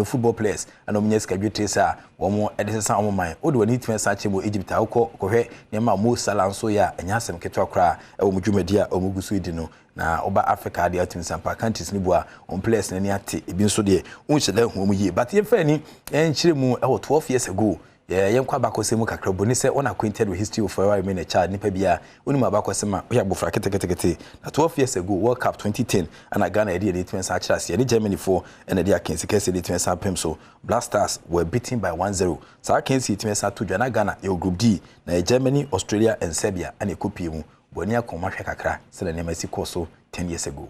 football players and omunya sika dwetesa wo mo edesesa omoman odi wani timi ansa chemo Egypt akọ kohwe ne ma Mo Salah so ya enya asem keto akora e wo mudwumadi a omugusu idi no na oba Africa de atim sampa countries ni bua on players na ni ate ebi nso de unchele hu mu yi but ye fa ni enchire mu e 12 years ago yenkwa bakosemu kakrabo ni se on acquainted with history of our men child nipa bia onima bakosema ya bofra ketekete na 12 years ago World Cup 2010 ana Ghana e dey twins achras ye Germany for and dey akensi kese dey twins apem so Black Stars were beaten by 1-0 so akensi twins atudwa na Ghana e group D na Germany, Australia and Serbia and e kopie mu boni akoma hwe kakra se na nemasi koso 10 years ago.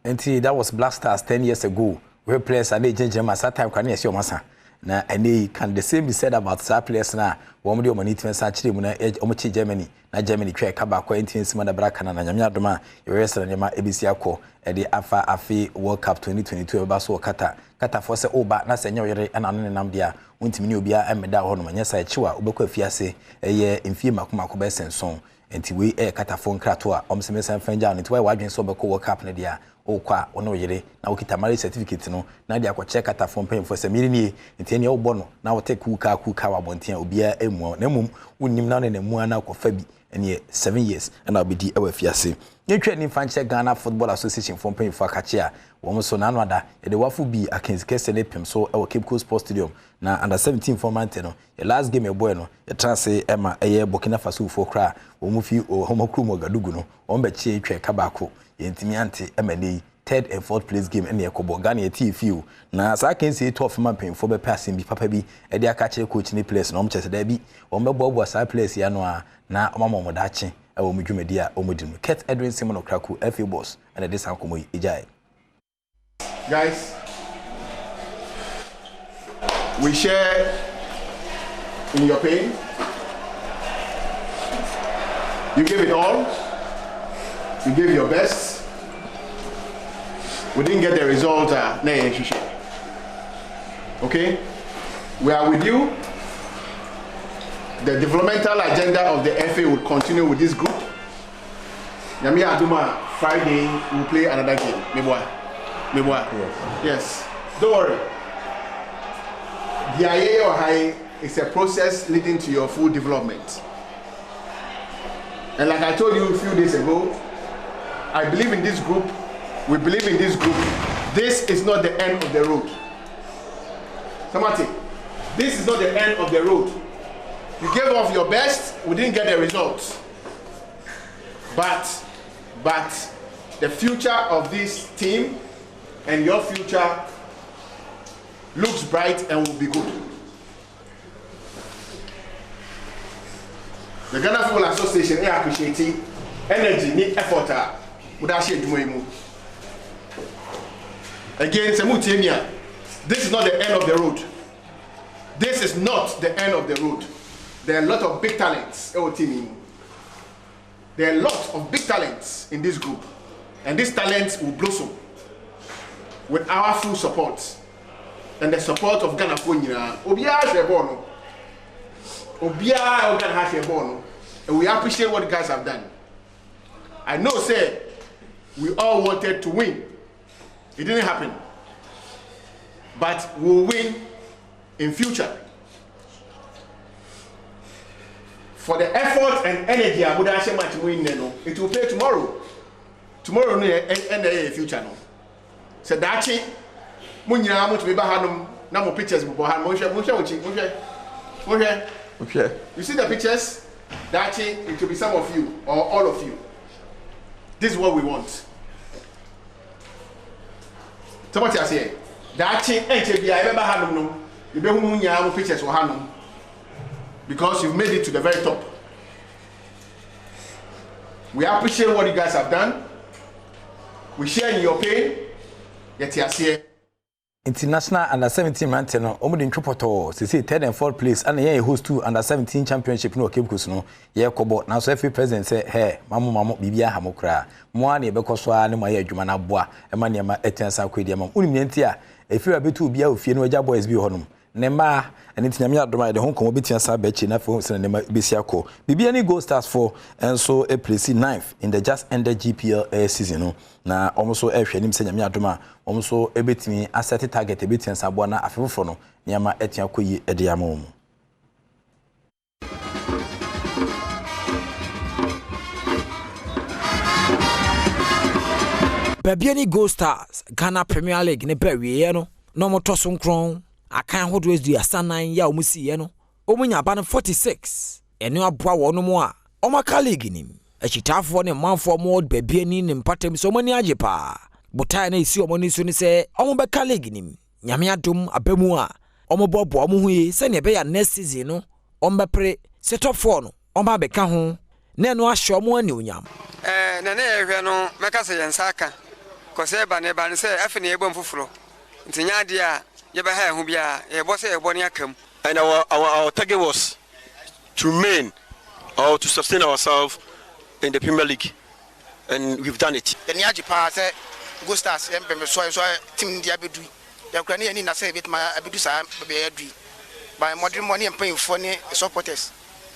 And that was Black Stars 10 years ago. We players and they change at that time can you see masa na and can the same be said about some players na wo mo money to search mu na omochi Germany na Germany twa kaba kwa intins ma da braka na nyamya doma e wrestle ne ma ebisi akọ e de afi World Cup 2022 e ba so kata for se oba na se nyoyere na no nam dia wontimi ni obia emeda ho no manya sa chiwa obekwa fiase eye mfie makomako be senson enti we kata for nkrato a omsemesa fanja no nti wadwen so obekwa World Cup na dia okwa ono yere na okita marriage certificate no na dia kwa check kata for pen for se miri ni enti ene obo no na wote kuka wa bontia obia emu na mum wonnim na ne mu ana kwa bi ene 7 years and obedi ewa fiase netwa ni fanche Ghana Football Association for pen for kachia wo so na anwada e de wafu bi akensikese ne pem so e Cape Coast Sports Stadium na under 17 format no the last game e boy no e transfer ema eye Burkina Faso for kra wo mu fi Homokru Mogadugu no on be chie twa kabako yentimi ante emani third and fourth place game ene ekobo Ghana e TFU na sa kan say 12 man pen for be passing bi papa bi e de aka che coach ni place no mchese da bi o mebo sa place ya no a na omamo da che e wo mudwumadi a omudi no Ket Edwin Simon Okraku FA boss and this ankomo ijai. Guys, we share in your pain. You gave it all. You gave your best. We didn't get the result. Okay? We are with you. The developmental agenda of the FA will continue with this group. Yami Aduma, Friday, we'll play another game. Yes. Don't worry. The IA or high is a process leading to your full development. And like I told you a few days ago, I believe in this group. We believe in this group. This is not the end of the road. Samati, this is not the end of the road. You gave off your best, we didn't get the results. But the future of this team and your future looks bright and will be good. The Ghana Football Association is appreciating energy, need effort. Again, this is not the end of the road. This is not the end of the road. There are a lot of big talents. There are a lot of big talents in this group. And these talents will blossom with our full support and the support of Ghana Football. And we appreciate what the guys have done. I know, say, we all wanted to win. It didn't happen. But we'll win in future. For the effort and energy I would actually much win, it will pay tomorrow. Tomorrow and the future. So that's it. Munya much be bahanum. Now pictures okay. You see the pictures? That's it. It will be some of you or all of you. This is what we want. So what you say? That's it. You be munya pictures or hanum. Because you've made it to the very top. We appreciate what you guys have done. We share in your pain. Yet you see. International under 17 ranking no omo de ntwopoto say third and fourth place and ye host two under 17 championship no Cape no ye kobo na so every president say hey mamo bibia ha mokra mo an ye bekoso a ne mo ye adwuma na boa e ma ne ma etiansa kwedi ma unim nti a efira betu obia ofie no agya boys bi honom ne ma ene tinyame adoma de honkom obetiansa ba chi na fo se ne ma besi akọ bibia ni Gold Stars for and so a place 9th in the just ended GPL season no na almost ehwe nim se nyame adoma almost ebetimi asset target ebetiansa boa na afefofo no nyama etia koyi ede amom Babiani Gold Stars Ghana Premier League ne bawie no no moto so nkron akan hodwes du asanan ya omusi ye no omunya ba no 46 eno aboa wono mo a omaka league nim achitafo ne manfo mo babiani ne mpatem so mani ajepa botai na isi omoni so ne se omobeka league nim nyame adom abamu a omobobo omohuye se ne be ya next season no ombepre se top 4 no omba beka ho na eno ahye omo ani onyam na ehwe no meka se yensaka kose ba ne se afi ne ebom fufuro ntinya de a yebeha hu bia ebo se ebo ne akam. And our target was to remain or to sustain ourselves in the Premier League, and we've done it. The Niajipa say Gold Stars so team dia bedu ya krani ni na say bit ma abedu sa be adu by modern money and paying for the supporters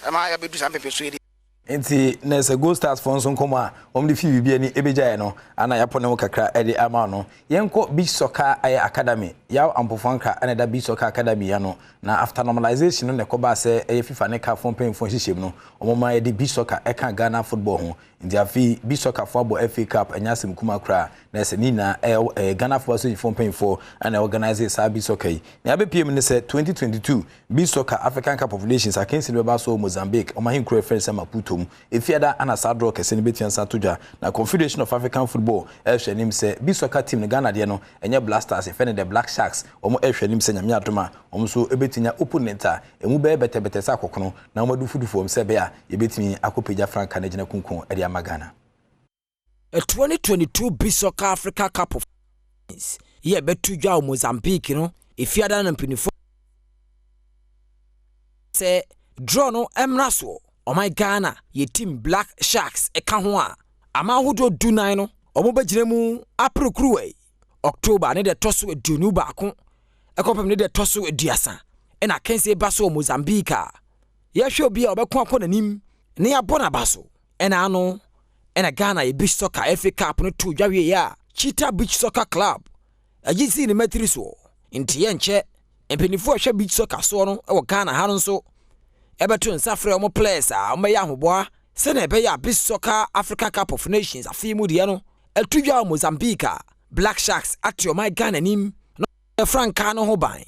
ama ya bedu sa pepe so Enti nese Gold Stars for nso nkomo a omde fi bibia ni ebejae no ana yapo ne kakra ede ama no yenko beach soccer academy ya ampofanka ana da beach soccer academy ya no na after normalization no ne koba se FIFA ne ka fon pen fon hihiem no omoma ye di beach soccer eka Ghana football ho ndi afi beach soccer football FA Cup anyasem kuma kra nese ni na Ghana football so fon pen for ana organize sa beach soccer na abepiem ne se 2022 beach soccer African Cup of Nations akensi be ba so Mozambique omahin kro reference Maputo Efiada ana sadro kese ne betiansa toja na Confederation of African Football ehwenim se bi soccer team ne Ghana de no enye Blasters efene the Black Sharks omo ehwenim se nyame adoma omo so ebetinya opponent a emu be betebete sa kokono na omo dufudufo mse be a yebetimi akopeja franka na gina kunkun ede amagana. A 2022 Beach Soccer Africa Cup of Nations ye betujwa Mozambique no efiada na mpinifo se draw no emraso. Oh my Ghana, ye team Black Sharks eka ho a ama hodo dunan no omo bagire mu April kruwe October ne de toso edunu baako ekopem ne de toso eduasa ena kense baso Mozambique ye hwe obi a obekon akọ nanim ne ya bona baso ena ano ena Ghana ye Beach Soccer FA Cup no to dwawe ya Cheetah Beach Soccer Club agisi ne matriso nti ye nche empenifu hwe Beach Soccer so no e wo Ghana ha no so Everton safre omo players a omo ya hoboa se na ebe ya Beach Soccer Africa Cup of Nations afimu de no etudwa Mozambique Black Sharks atio my Ghana nim no Franca no ho ban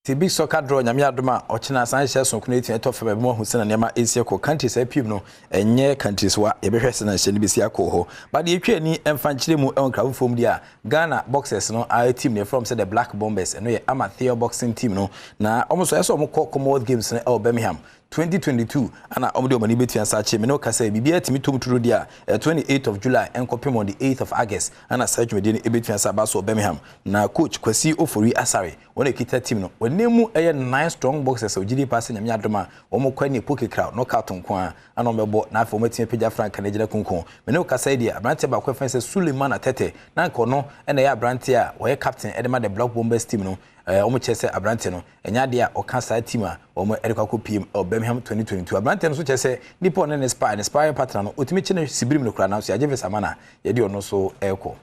The big soccer draw nyamia adoma ochina san hye so kono etia to fa mo hu sena nema esie ko countries apim no enye countries wa ye behwe sena hye ne besi akọ but ye twa ni emfa nkyire mu en krafo fom dia Ghana boxers no a team ne from say the Black Bombers no ye amateur boxing team no na omoso yeso omko Commonwealth Games no Birmingham 2022 ana omde omani betua sa che me no kasa bibia timi tomturo dia 28th of July enkopem on the 8th of August ana search medie ne betua sa ba so Birmingham na coach Kwasi Ofori Asare wona kita team no wonemu eye 9 strong boxers ogidi pass nyame adoma omokwa ni poke crowd no carton kwa ana omebo na afọ matia peja frank na gira kunkun me no kasa dia brante ba kwa fense Suleiman Atete na nkono ena ya brante a wo captain edema the Black Bombers team no omo chese abrante no enya de a okansa team a omo erikako PM Birmingham 2022 abrante no so chese nipo ne spy partner no otimi chene sibirim no kra na so ageve samana ye de ono so eko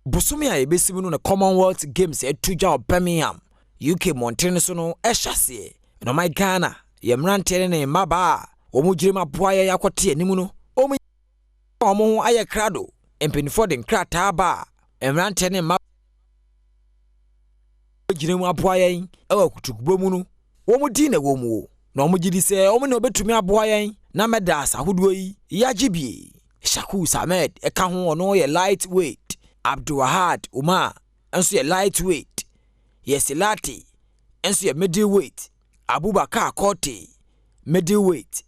Busumi a ebesimu no Commonwealth Games etuja Birmingham UK Montreal so no ehwase no my Ghana ye mrante ne maba omo girema boaya yakote animu no omo aye krado empenifo de nkrata ba mrante ne maba giremu aboayen ewa kutukubro mu no womu di na womu na omu gidi se omu na obetumi aboayen na medas ahodo yi yagibie Shaku Samed eka ho ono ye lightweight Abdulwahad Umar enso ye lightweight Yesilati enso ye middleweight Abubakar Kote middleweight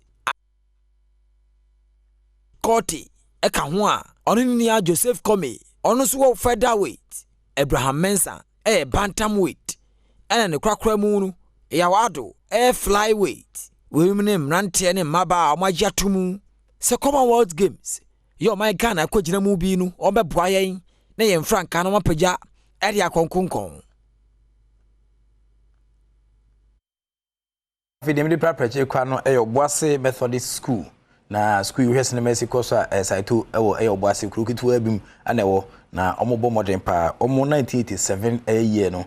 Kote eka ho a ono ni a Joseph Kome ono so wo featherweight Abraham Mensah bantamweight ene ne kwakra mu no ya wado flyweight we mne mrante ne maba amagya tumu se Commonwealth Games yo my Ghana akogina mu bi no obeboa yen na ye franka no mapagya ere akonkonkon Fidemde prapreche kwa no Boase Methodist School na school you hese ne Mexico so site ewo Boase krukitu abim ana ewo na omobo modern pa omo 1987 year no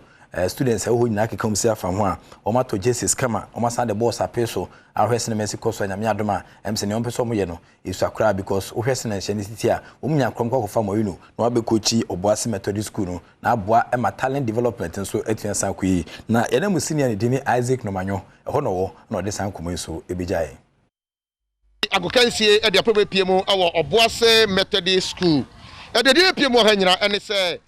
students ho nyina ke come see afam ho a omato Jesus kama omasa the boss apeso ahwese ne Mexico so nyame adoma emse ne ompeso mo ye no isu akra because ohwese ne hye ne titi a omunya kromkwa ko fam oyi no na wabekochi Oboase Methodist School no na aboa ema talent development nso etua san kwi na yena mu senior ne dini Isaac Nomanyo ho no wo na ode san komo so ebejae agokansie e de aprobe piemu awo Oboase Methodist School e de de piemu ha nyina ene se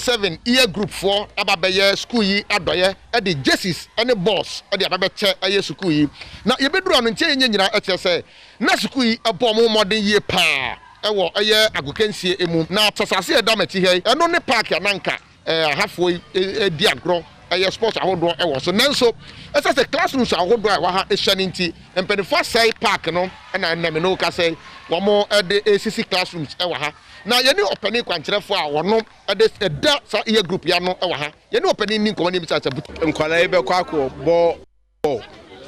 7 year group 4 ababeye school yi adoye e de Jesus ene boss e de ababeche aye school yi na ye beduru anu nche yenye nyina e se na school yi ebo mo modern ye pa e wo aye agokansie emu na tsasase e damati he eno ne park ananka ahafo di agro aye sports ahodo e wo so nanso e se classrooms ahodo a wa ha e hye nti empedifo sai park no na me no ka say wo mo e de ACC classrooms e wa ha na yeni openi kwankyerefo a wono e da sa year group ya no e wa ha yeni openi ni nkomani bi sa nkwala ebe kwa akọ bo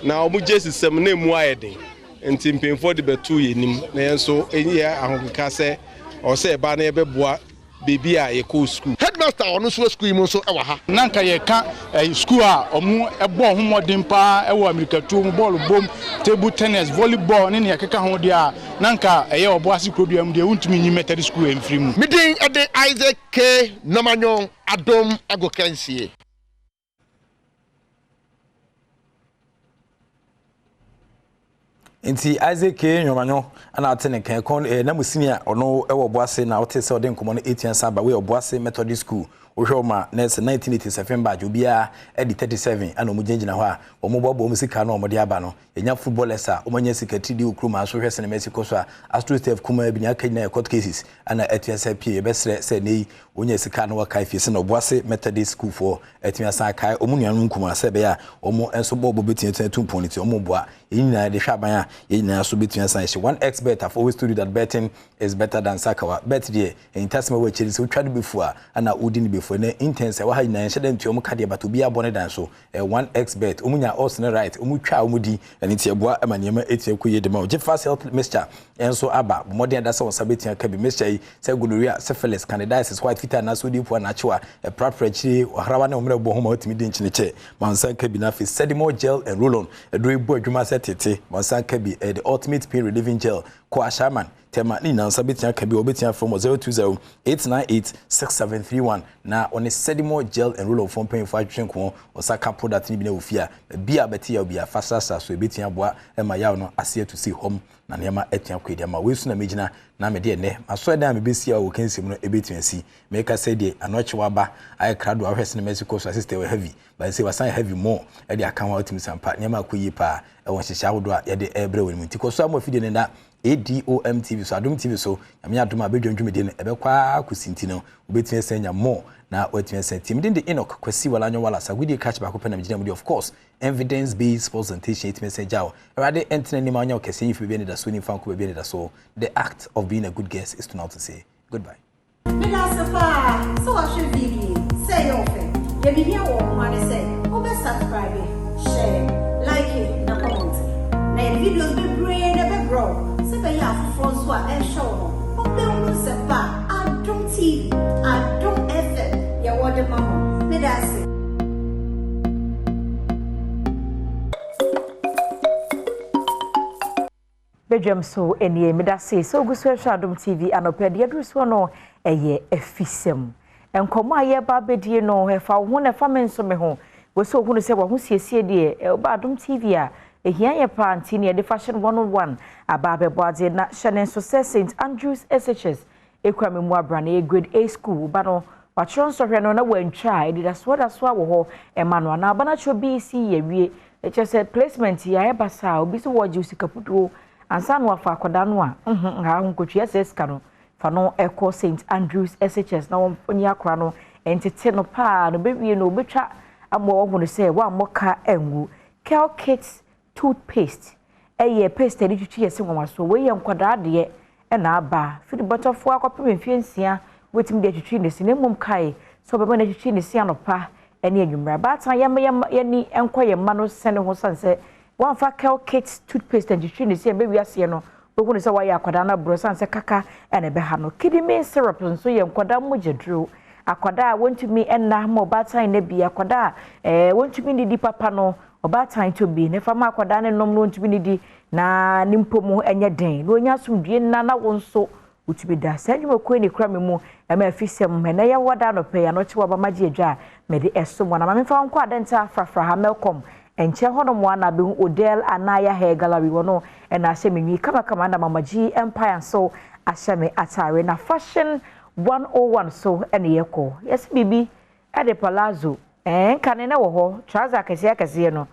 na omu Jesus sem na emu ayede nti mpemfo de betu yenim na yenso enyi ya ahokeka se o se ba na ebe boa baby a yeko school headmaster onu so school mu so e wa ha nanka ye ka school a omu ebo homodin pa e wo America tu ball bom table tennis volleyball ne ne keka ho dia nanka ye Oboase Krodua mu dia untumi nyi Methodist School emfiri mu midin e de Isaac K Nomanyo Adom agokansie Inti Isaac K Nomanyo ana atene kan kon na musinia ono ewo Boase na wote se ode nkomo no 8 years aba we Oboase Methodist School ohwoma na 1987 badge obia edi 37 ana omugyengyina ho a omobobo omusika na omode aba no enya footballers a omanya sikati di okruma so hwese na Mexico so a Astro Steve kuma bi nya kanya court cases ana atuasa pie besre se nei onya sika na wakai fie se na Oboase Methodist School for atuasa kai omunuanu nkuma se be ya omo enso bobo betin 2.0 omo boa yina de hwaban a yina so betin san she one expert have always told you that betting is better than sakawa bet there in tasma we chiri so twade before ana udini for na intense wa ha nyina hyɛ dem tuo mu kade ba to bia bɔ ne dan so 1xbet omunya odds ne right omutwa omudi ani tie boa amaniema etie koye de ma o Jeffas health mixture enso aba modern da se wosabetia ka bi mixture yi se gonorrhea syphilis candidiasis white fever na so dipo na chewa preparatory harawa na omre bɔ ho ma otimi de nchine che mansan ka bi na fi sedimo gel and roll on edro ibo adwuma se tete mansan ka bi the ultimate pain relieving gel ko ashaman tema ni nansa betia ka bi obetia from 020-898-6731 na on Sedimo gel and roll of phone paying for atwenko osaka product ni bi na ofia bia betia obi afasa so betia boa e ma yaw no ase to see home na nema etia kwedi ma wesu na megina na me de ne aso da me besia wo kansim no ebetia si make say de anoche waba ai krado ahwese na Mexico so assist we heavy but say wasan heavy more e de aka wa otimi sampa nema akoyi pa e won hihya wodo a ye de ebre we mu ntiko so amofide ne na Adom TV so Adom TV so nyame adom abedwondwum de ne ebekwa akusinti no obetia senya more na wetin team the Enoch kwesi walanyo wala sagudi catch back open na of course evidence based presentation it message out already entene ni manya okese if be da so ni fan ko be da so the act of being a good guest is to now to say goodbye so I should video say your friend you be here one say subscribe share like it na comment na videos be brain be grow so be ya for so and show no se pa Adom TV Adom FM ya wode mama me da se Badwam so enie me da se so gusu Adom TV anopede adruso no eye efisem enkomo aye ba bedie no hefa ho na fa menso me ho wo so hu no se wo ho siesie de ba Adom TV a ehia ye panti ne de fashion 101 aba beboade na Shannon so St Andrews SHS ekwame mu abrana grade A school ba no watron so hwe no na wantwa edida so da so wo ho emmanuel na abana cho BC ye wie echese placement ya e basa obi so wo ji sikaputuo ansa no afa akoda no a ha hunkotwe SS ka no fa no eko St Andrews SHS na woni akora no entete no pa no bewie no obetwa amo wo no se wa moka engu Kel Kits toothpaste eye paste ni twitwi yesi nwaso we ye nkwada de na aba fidi botofo akopem fiansia wetim de twitwi ne sine mum kai so beba na twitwi ne sia no pa ene anwumra ba tan ye ni enkoye ma no sene ho sanse one fa Kel Kits toothpaste and twitwi ne sia be wiase no bohu ne se wa ye akwada na bro sanse kaka ene be ha no kidney syrup so ye nkwada mojedru akwada wontumi enna mo ba tan na bi akwada wontumi ni di papa no oba time to be ne fama akwada ne nom no ntumi di na nimpomu enye den no nya sumdue na wonso utubi da sanjuma ko ni kra memu e ma afisem me na ye woda no pe ya no che woba maji adwa me de esom na ma memfa nko adenta frafra ha melcom enche hono mo na be odel anaya hair gallery wono e na ahye menwi kama na mamaji empire so ahye me atare na fashion 101 so ene yeko yes bibi e de palazzo kane na wo ho trouser kase no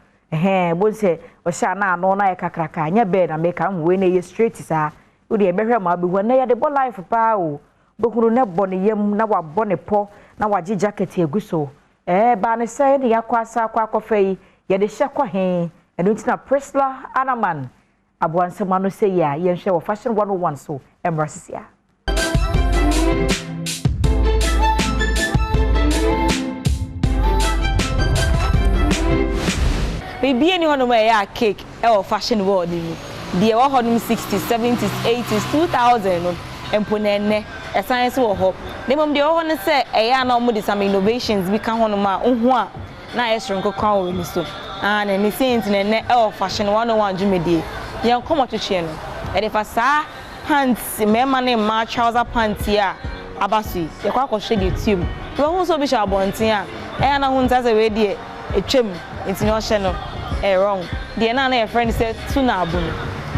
bonse o sha na ano na kakraka anya be na make am we na ye straight sa wo de behwe ma be ho na ye de bo life pa o behuru ne bo ne yam na wa bo ne po na wa ji jacket eguso ba ne say ne yakwasa akwafa yi ye de hye kwa he eno ntina Priscilla Anaman aboansema no say ya ye hwe wo fashion 101 so emrasisia Baby any one of my cake or fashion world ni the 160s 70s 80s 2000 and punene a science wo ho dem de ho ne say eya na omo de some innovations bi ka hono ma ohu a na esron kokwan we ni so na ni saint ne or fashion 101 jumedie ye komo twetwe no e de fa sa pants me ma ne ma trouser pants ya abasu ye kwa kwhwe de tium we hu so bi sha bonten a eya na hu ntaze we de etwem intini o hye no wrong the na na friend said tuna abunu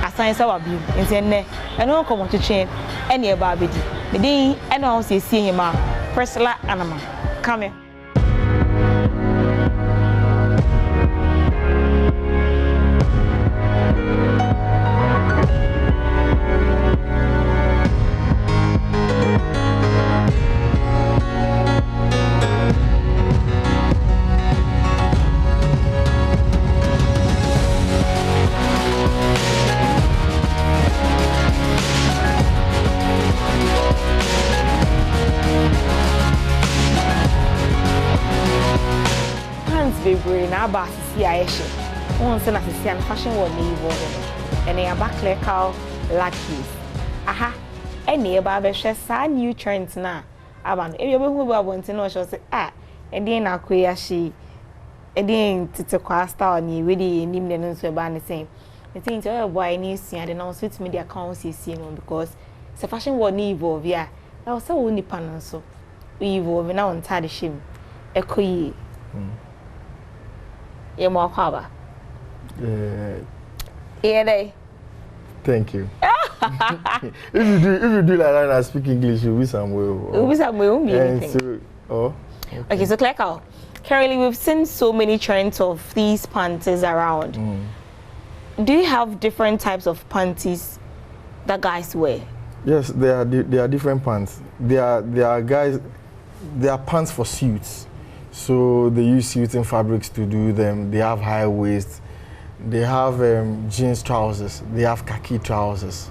asan sa wabi nti enne eno komo twetwe ene e ba bedi me din ene ho se sie yema Priscilla Anaman come here na ba sisi ayeshe won se na sisi an fashion world ni wo and e aba clerical lackeys aha ene e ba be hwe sa new trends na aba no e be hu ba bonti no hwe se edin na koya shi edin tete kwa star ni we di nim ne no so ba ne sen the thing to boy ni sua de na so to media account sisi no because the fashion world ni evolve yeah. Now say we ni pan so. We evolve now on tade shim. Ekoyi. Ye mo kwaba. Yeah. Thank you. if you do like that and speak English, you'll be somewhere. You'll be somewhere, won't be anything. So, okay, so Claire, currently we've seen so many trends of these panties around. Do you have different types of panties that guys wear? Yes, there are different pants. There are guys. There are pants for suits, so they use suiting fabrics to do them. They have high waist. They have jeans trousers. They have khaki trousers.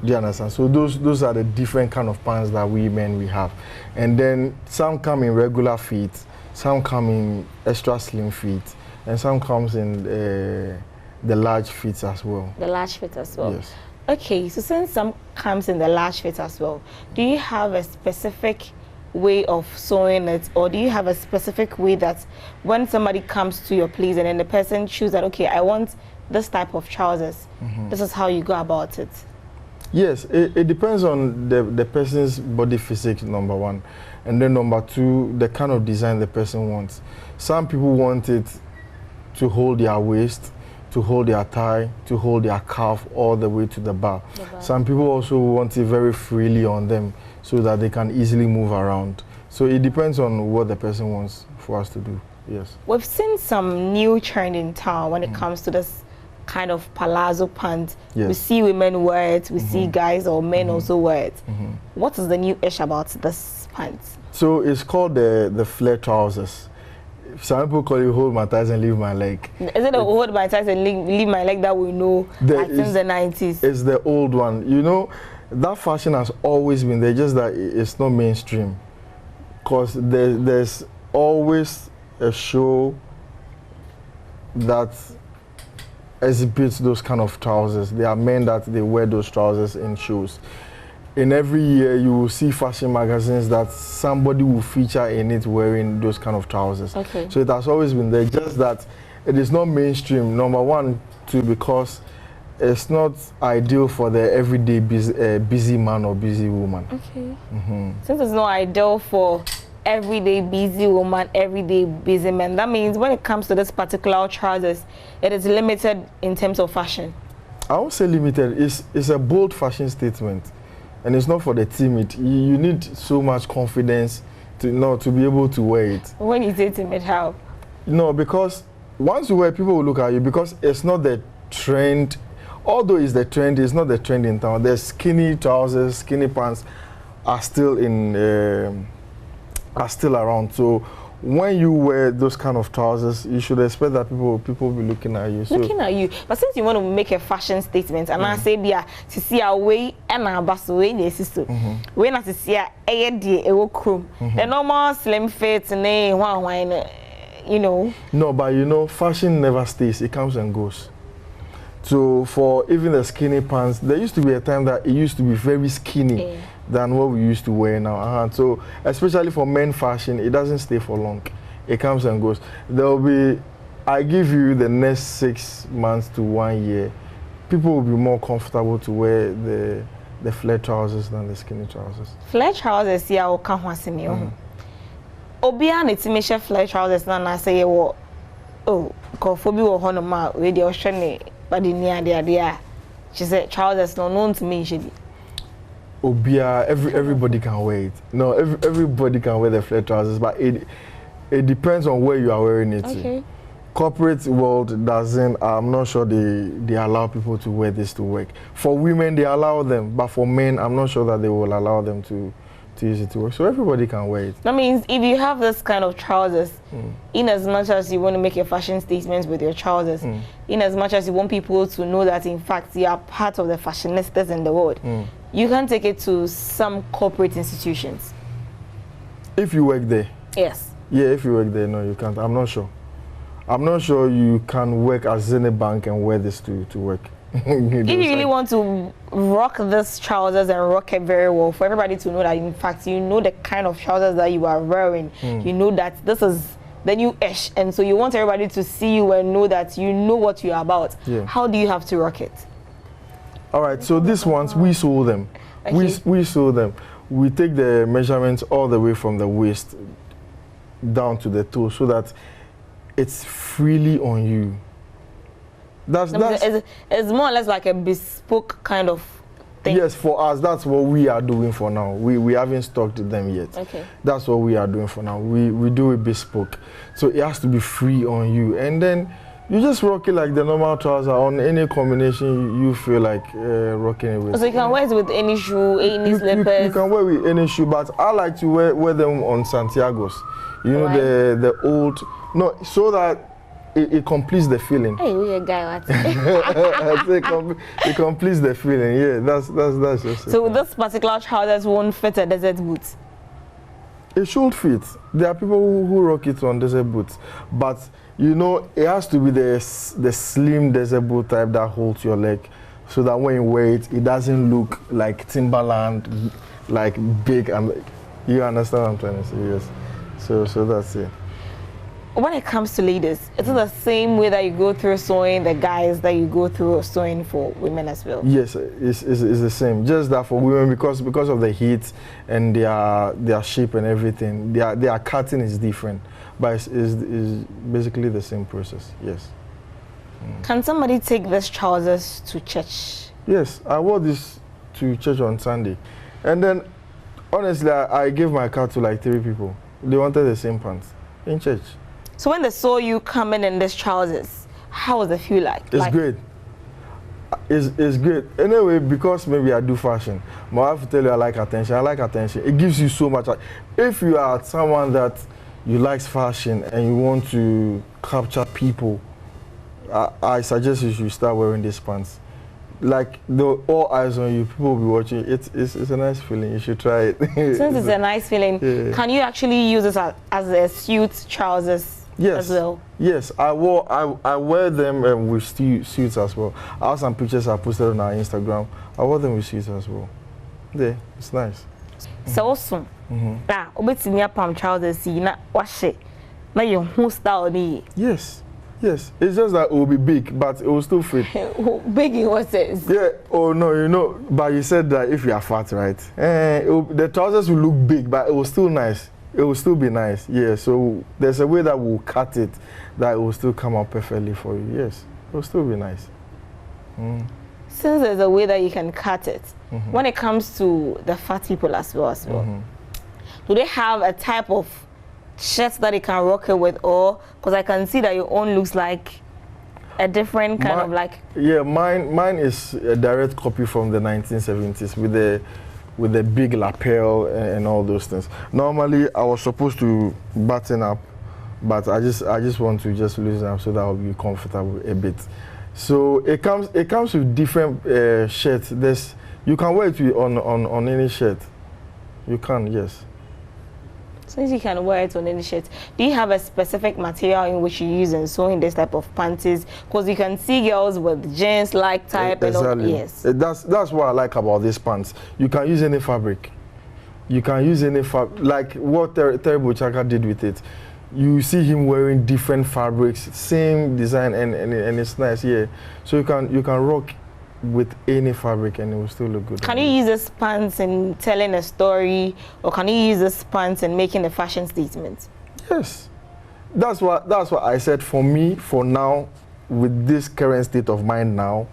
Do you understand? So those are the different kind of pants that we have. And then some come in regular feet, some come in extra slim feet, and some comes in the large feet as well. The large fit as well. Yes. Okay, so since some comes in the large fit as well, do you have a specific way of sewing it, or do you have a specific way that when somebody comes to your place and then the person chooses that, okay, I want this type of trousers, this is how you go about it? Yes, it depends on the person's body physique, number one, and then number two, the kind of design the person wants. Some people want it to hold their waist, to hold their thigh, to hold their calf all the way to the bar. Some people also want it very freely on them, so that they can easily move around. So it depends on what the person wants for us to do. Yes. We've seen some new trend in town when it comes to this kind of palazzo pants. Yes. We see women wear it, we see guys or men also wear it. What is the new ish about this pants? So it's called the flare trousers. Some people call it hold my thighs and leave my leg. Is it a hold my thighs and leave my leg that we know since the 90s? It's the old one. You know, that fashion has always been there, just that it's not mainstream. Because there's always a show that exhibits those kind of trousers. There are men that they wear those trousers in shows. In every year, you will see fashion magazines that somebody will feature in it wearing those kind of trousers. Okay. So it has always been there, just that it is not mainstream. Number one, too, because it's not ideal for the everyday busy man or busy woman. Okay. Since it's not ideal for everyday busy woman, everyday busy man, that means when it comes to this particular trousers, it is limited in terms of fashion. I won't say limited. It's a bold fashion statement, and it's not for the timid. You need so much confidence to be able to wear it. When you say timid, how? No, because once you wear, people will look at you, because it's not the trend. Although it's the trend, it's not the trend in town. The skinny trousers, skinny pants are still around. So when you wear those kind of trousers, you should expect that people will be looking at you. Looking at you. But since you want to make a fashion statement, and I say, to see our way and our bus way, when I see a crew, the normal slim fit, you know. No, but you know, fashion never stays. It comes and goes. So for even the skinny pants, there used to be a time that it used to be very skinny than what we used to wear now. So especially for men fashion, it doesn't stay for long. It comes and goes. There will be, I give you the next 6 months to 1 year, people will be more comfortable to wear the flare trousers than the skinny trousers. Flare trousers, yeah, or can't want to Obian, it's me flare trousers, and I say, oh, Kofobi or Honoma, radio shiny. But in the idea, she said trousers not known to me. Obia, everybody can wear it. No, everybody can wear the flare trousers, but it depends on where you are wearing it. Okay. Corporate world doesn't. I'm not sure they allow people to wear this to work. For women, they allow them, but for men, I'm not sure that they will allow them to use it to work. So everybody can wear it. That means if you have this kind of trousers, in as much as you want to make your fashion statements with your trousers, in as much as you want people to know that in fact you are part of the fashionistas in the world, you can take it to some corporate institutions. If you work there? Yes. Yeah, if you work there, no, you can't. I'm not sure. I'm not sure you can work as in a bank and wear this to work. If you really want to rock this trousers and rock it very well, for everybody to know that in fact you know the kind of trousers that you are wearing, you know that this is the new ish, and so you want everybody to see you and know that you know what you're about. How do you have to rock it? All right, so these ones we sew them. Okay. We sew them. We take the measurements all the way from the waist down to the toe so that it's freely on you. It's more or less like a bespoke kind of thing. Yes, for us, that's what we are doing for now. We haven't stocked them yet. Okay. That's what we are doing for now. We do it bespoke. So it has to be free on you. And then you just rock it like the normal trouser on any combination you feel like rocking it with. So you can wear it with any shoe, any slippers? You can wear with any shoe, but I like to wear them on Santiago's. You know, the old, no, so that it completes the feeling. Hey, we a guy, what? It completes the feeling, yeah, that's just it. So with this particular trousers won't fit a desert boot? It should fit. There are people who rock it on desert boots, but you know, it has to be the slim desert boot type that holds your leg, so that when you wear it, it doesn't look like Timberland, like big, and you understand what I'm trying to say, yes. So that's it. When it comes to ladies, is it the same way that you go through sewing the guys that you go through sewing for women as well? Yes, it's the same. Just that for women, because of the heat and their shape and everything, their cutting is different, but it's basically the same process. Yes. Can somebody take these trousers to church? Yes, I wore this to church on Sunday, and then honestly, I gave my car to like 3 people. They wanted the same pants in church. So when they saw you coming in these trousers, how was it feel like? It's great. It's great. Anyway, because maybe I do fashion, but I have to tell you I like attention. I like attention. It gives you so much. If you are someone that you likes fashion and you want to capture people, I suggest you should start wearing these pants. Like all eyes on you, people will be watching. It's a nice feeling. You should try it. Since it's a nice feeling, yeah. Can you actually use this as a suit trousers? Yes. As well? Yes, I wear them with suits as well. I have some pictures I posted on our Instagram. I wear them with suits as well. Yeah, it's nice. So awesome. Now, obetini palm trousers na wash it. Na your whole style ni. Yes. Yes, it's just that it will be big, but it will still fit. Big in what sense? Yeah, oh no, you know, but you said that if you are fat, right? The trousers will look big, but it will still nice. It will still be nice, yeah. So there's a way that we'll cut it that it will still come out perfectly for you. Yes, it will still be nice. Since there's a way that you can cut it, when it comes to the fat people as well, do they have a type of shirts that you can rock it with, or because I can see that your own looks like a different kind of like? Yeah, mine is a direct copy from the 1970s with the big lapel and all those things. Normally I was supposed to button up, but I just want to just loosen up so that I'll be comfortable a bit. So it comes with different shirts. You can wear it on any shirt. You can, yes. Since you can wear it on any shirt, do you have a specific material in which you use in sewing this type of panties? Because you can see girls with jeans-like type. Exactly. And all. Yes. That's what I like about these pants. You can use any fabric. You can use any fabric. Like what Terrible Chaka did with it. You see him wearing different fabrics, same design, and it's nice. Yeah. So you can rock with any fabric and it will still look good. Can you use this pants in telling a story, or can you use this pants in making a fashion statement? Yes, that's what I said. For me, for now, with this current state of mind now,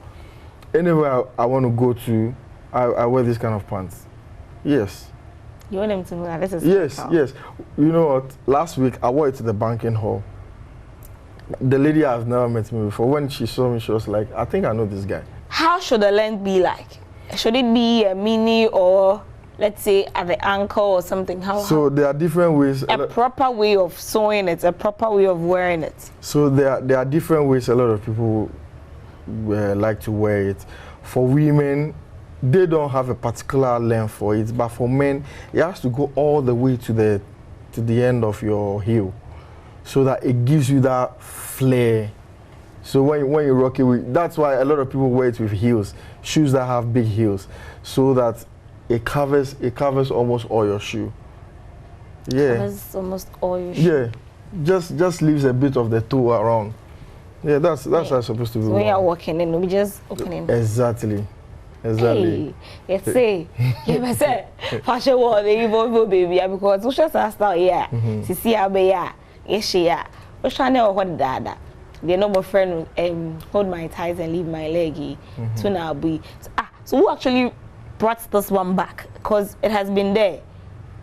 anywhere I want to go to, I wear this kind of pants. Yes. You want them to know that this is yes. You know what? Last week I wore it to the banking hall. The lady has never met me before. When she saw me, she was like, "I think I know this guy." How should the length be like? Should it be a mini, or let's say at the ankle or something? So there are different ways. A proper way of sewing it, a proper way of wearing it. So there are different ways a lot of people like to wear it. For women, they don't have a particular length for it, but for men, it has to go all the way to the end of your heel, so that it gives you that flare. So when you rock it, that's why a lot of people wear it with heels, shoes that have big heels, so that it covers almost all your shoe. Yeah. Covers almost all your shoe. Yeah, just leaves a bit of the toe around. Yeah, that's how it's supposed to be. So when you're walking, then we just opening. Exactly. Exactly. Hey, say, you say, fashion world, evolve baby, because we just start here. See, I be ya, we trying to what dada. The normal friend hold my ties and leave my leggy to now be. So who actually brought this one back? Because it has been there,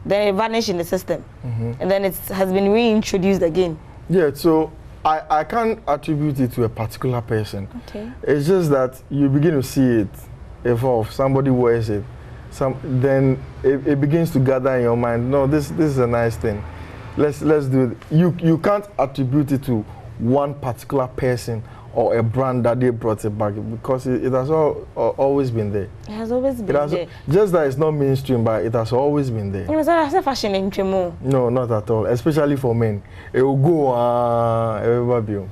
then it vanished in the system, and then it has been reintroduced again. Yeah, so I can't attribute it to a particular person. Okay. It's just that you begin to see it evolve. Somebody wears it, then it begins to gather in your mind. No, this is a nice thing. Let's do it. You can't attribute it to one particular person or a brand that they brought it back, because it has always been there. It has always been there. Just that it's not mainstream, but it has always been there. It was a fashion in Tremo. No, not at all. Especially for men. It will go everybody.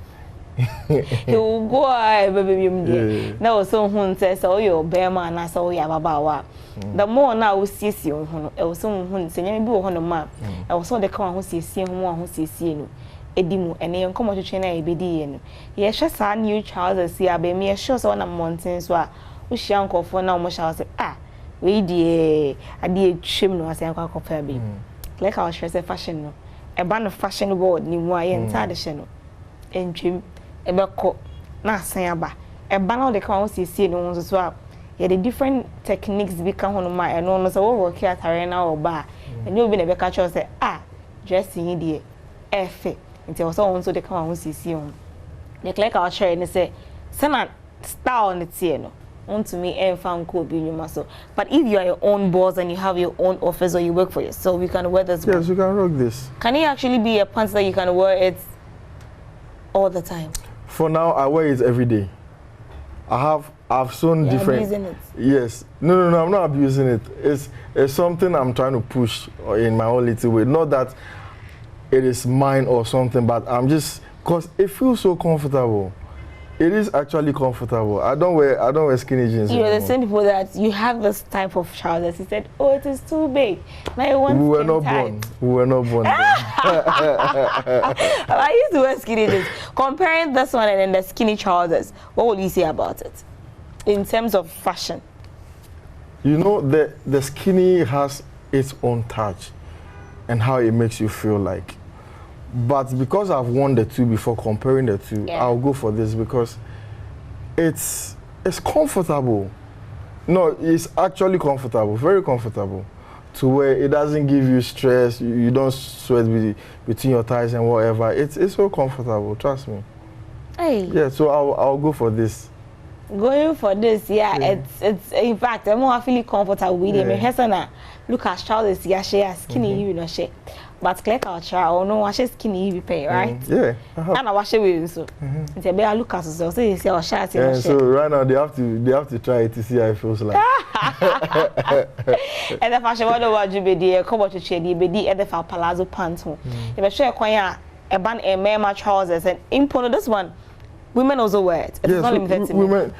It will go everybody. Now so who says oh your bear man I saw ya baba. The more now we see you, it was some who say maybe on the map. I was so the come who see who see no. Edimu and then come to China ABD. Yes, just a new trousers see a baby, sure so on a mountain so we shank for now. Much I say, we dear, I did trim no as I can't compare baby. Like our dress a fashion no, a band of fashion board, new why and traditional. And trim a back na say about a band of the council see no one's swap. Yeah, the different techniques become on my and almost all work at arena or bar. And you've been a back say, dressing idiot, F. Until also they come and see on. They like our chair and they say, send a star on the tier. On to me and found cool being your muscle. But if you are your own boss and you have your own office or you work for yourself, you can wear this. Yes, you can rock this. Can it actually be a pants that you can wear it all the time? For now, I wear it every day. I've sewn different. Abusing it? Yes. No, I'm not abusing it. It's something I'm trying to push in my own little way. Not that it is mine or something, but I'm just, because it feels so comfortable. It is actually comfortable. I don't wear skinny jeans. You're the same people that you have this type of trousers. He said, oh, it is too big. Now you want We were not born then. I used to wear skinny jeans. Comparing this one and then the skinny trousers, what would you say about it in terms of fashion? You know, the skinny has its own touch and how it makes you feel like. But because I've worn the two before, comparing the two, I'll go for this because it's comfortable. No, it's actually comfortable, very comfortable, to where it doesn't give you stress. You don't sweat between your thighs and whatever. It's so comfortable, trust me. Hey. Yeah, so I'll go for this. Going for this, it's in fact I'm more feeling comfortable with it. Yeah. Look at trousers, she skinny, you know she. But click our child, no, I skinny you pay, right? Yeah. And I wash it so. It's a better look at us. So you see our shirt. So right now they have to try it to see how it feels like. And the fashion what about you be come to trade be at the palazzo pants. If I share a band a mema trousers and import this one, women also wear it. It's not limited to women.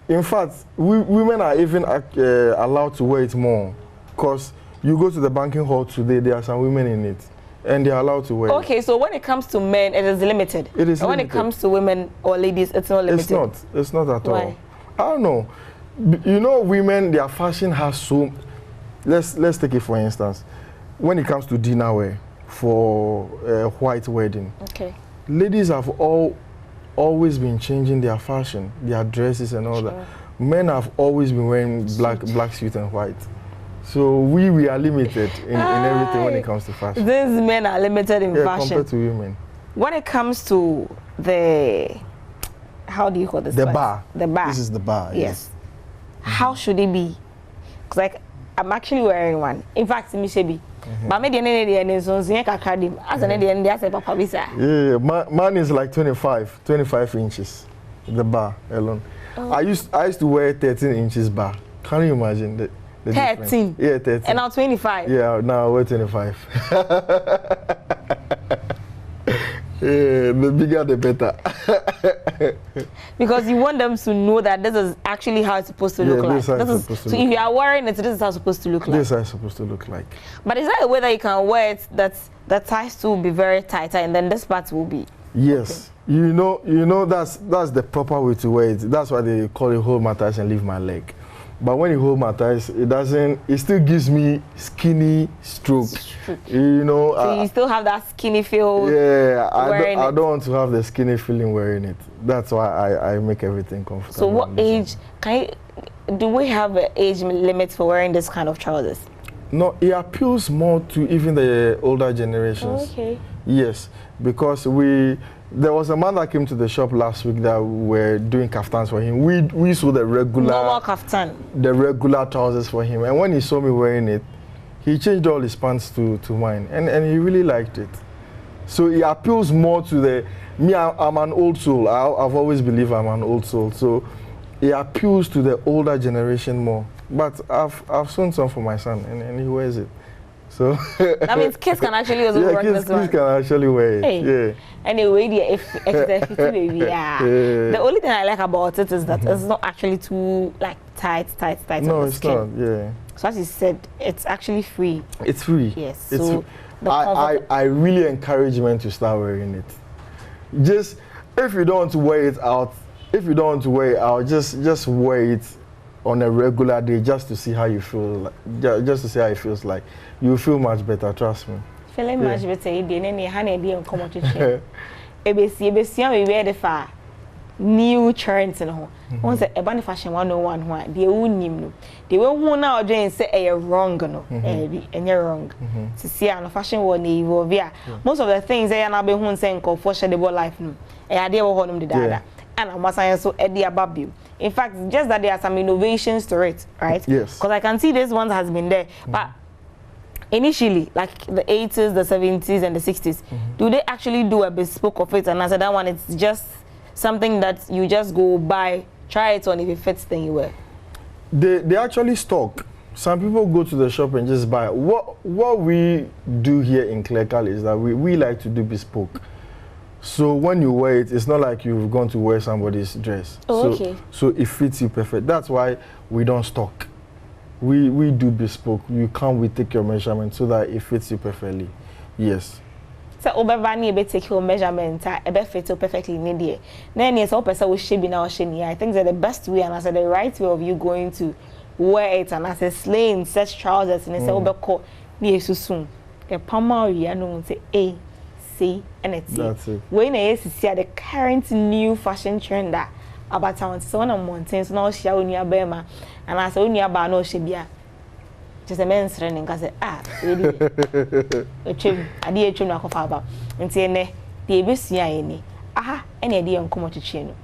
In fact, women are even allowed to wear it more, because you go to the banking hall today, there are some women in it, and they are allowed to wear it. Okay, so when it comes to men, it is limited. It is limited. When it comes to women or ladies, it's not limited. It's not at Why? all. I don't know. You know, women, their fashion has so. Let's take it for instance. When it comes to dinner wear for a white wedding, okay, ladies have always been changing their fashion, their dresses and all that. Men have always been wearing black suit and white. So we are limited in everything when it comes to fashion. These men are limited in fashion compared to women. When it comes to the, how do you call this? The bar. The bar. This is the bar. Yes. How should it be? Because like I'm actually wearing one. In fact, me should be. But me the so as an say papa bisa. Yeah, mine is like 25 inches. The bar alone. Oh. I used to wear 13 inches bar. Can you imagine that? 13. Yeah, 13. And now 25. Yeah, now we're 25. Yeah, the bigger the better. Because you want them to know that this is actually how it's supposed to look like. So if you are wearing it, this is how it's supposed to look like. This is how it's supposed to look like. But is there a way that you can wear it that the ties will be very tighter and then this part will be? Yes. Okay. You know that's the proper way to wear it. That's why they call it hold my thighs and leave my leg. But when you hold my thighs, it still gives me skinny stroke. You know. So you still have that skinny feel? Yeah, I don't want to have the skinny feeling wearing it. That's why I make everything comfortable. So what age, do we have an age limit for wearing this kind of trousers? No, it appeals more to even the older generations. Okay. Yes, because there was a man that came to the shop last week that we were doing kaftans for him. We saw the regular normal kaftan, the regular trousers for him, and when he saw me wearing it, he changed all his pants to mine, and he really liked it. So it appeals more to the me. I'm an old soul. I've always believed I'm an old soul. So it appeals to the older generation more. But I've sewn some for my son, and he wears it. So that means kids can actually also work this one. Kids can actually wear it. Hey. Yeah. Anyway, the only thing I like about it is that it's not actually too like tight. No, on the it's skin. not. Yeah. So as you said, it's actually free. It's free. Yes. It's so I really encourage men to start wearing it. Just if you don't want to wear it out, just wear it on a regular day just to see how you feel, just to see how it feels like. You feel much better, trust me. Feeling much better. You didn't have any come out to change. ABC, we wear the far new trends and home. Once a band fashion 101 one, they won't know. They won't now doing say a wrong no, and you're wrong. To see an fashion one via most of the things they are now being saying for shadable life no. I did what them the data. And I'm saying so Eddie above you. In fact, just that there are some innovations to it, right? Yes. Because I can see this one has been there, but initially, like the 80s, the 70s, and the 60s, do they actually do a bespoke of it? And as that one, it's just something that you just go buy, try it on, if it fits, then you wear. They actually stock. Some people go to the shop and just buy. What we do here in Clercal is that we like to do bespoke. So when you wear it, it's not like you've gone to wear somebody's dress. Oh, okay. So it fits you perfect. That's why we don't stock. We do bespoke. We take your measurement so that it fits you perfectly. Yes. So obevani be take your measurement, ebe fit you perfectly needed. Then yes, all person will shape in our shiny. I think that the best way and I said the right way of you going to wear it and as a slaying such trousers and say obe call near so soon. The palma we no say A. And it's when I see the current new fashion trend that about town so on mountains now she only Bema and I say only about no she be just a men's training I say really a trim I did a trim like about and say ne the ABC any any idea on come to channel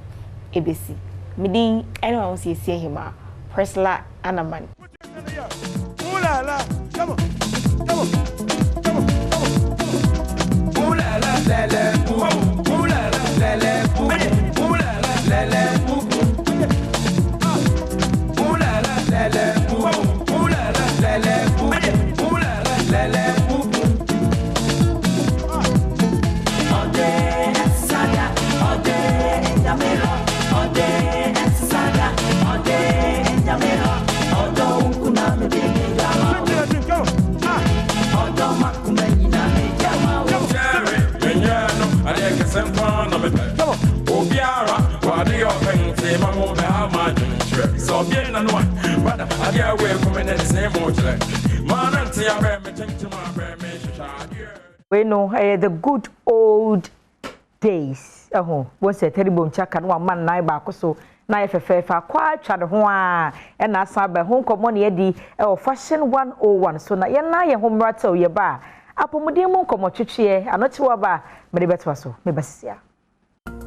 ABC meeting anyone see him Priscilla and a man. Come on. La la ooh la la ooh la la ooh la la ooh la la all day saga all day in the mirror all day saga all day in the mirror although kuna me go although makuna ina me jama I didn't get some fun of it. Obiara, what do you think? Say, my mother, how much? So, being and one, but I get away from the same motor. Man, and see, I bear me to my bear me. We know the good old days. What's a terrible check and 1 man, 9 back so. Na FFF quite chat ho a na asabe ho nkomo ne di e fashion 101 so na ye na ye ho mrata o ye ba apomodin mu nkomo twetwe anoche wa ba me betwa so me basia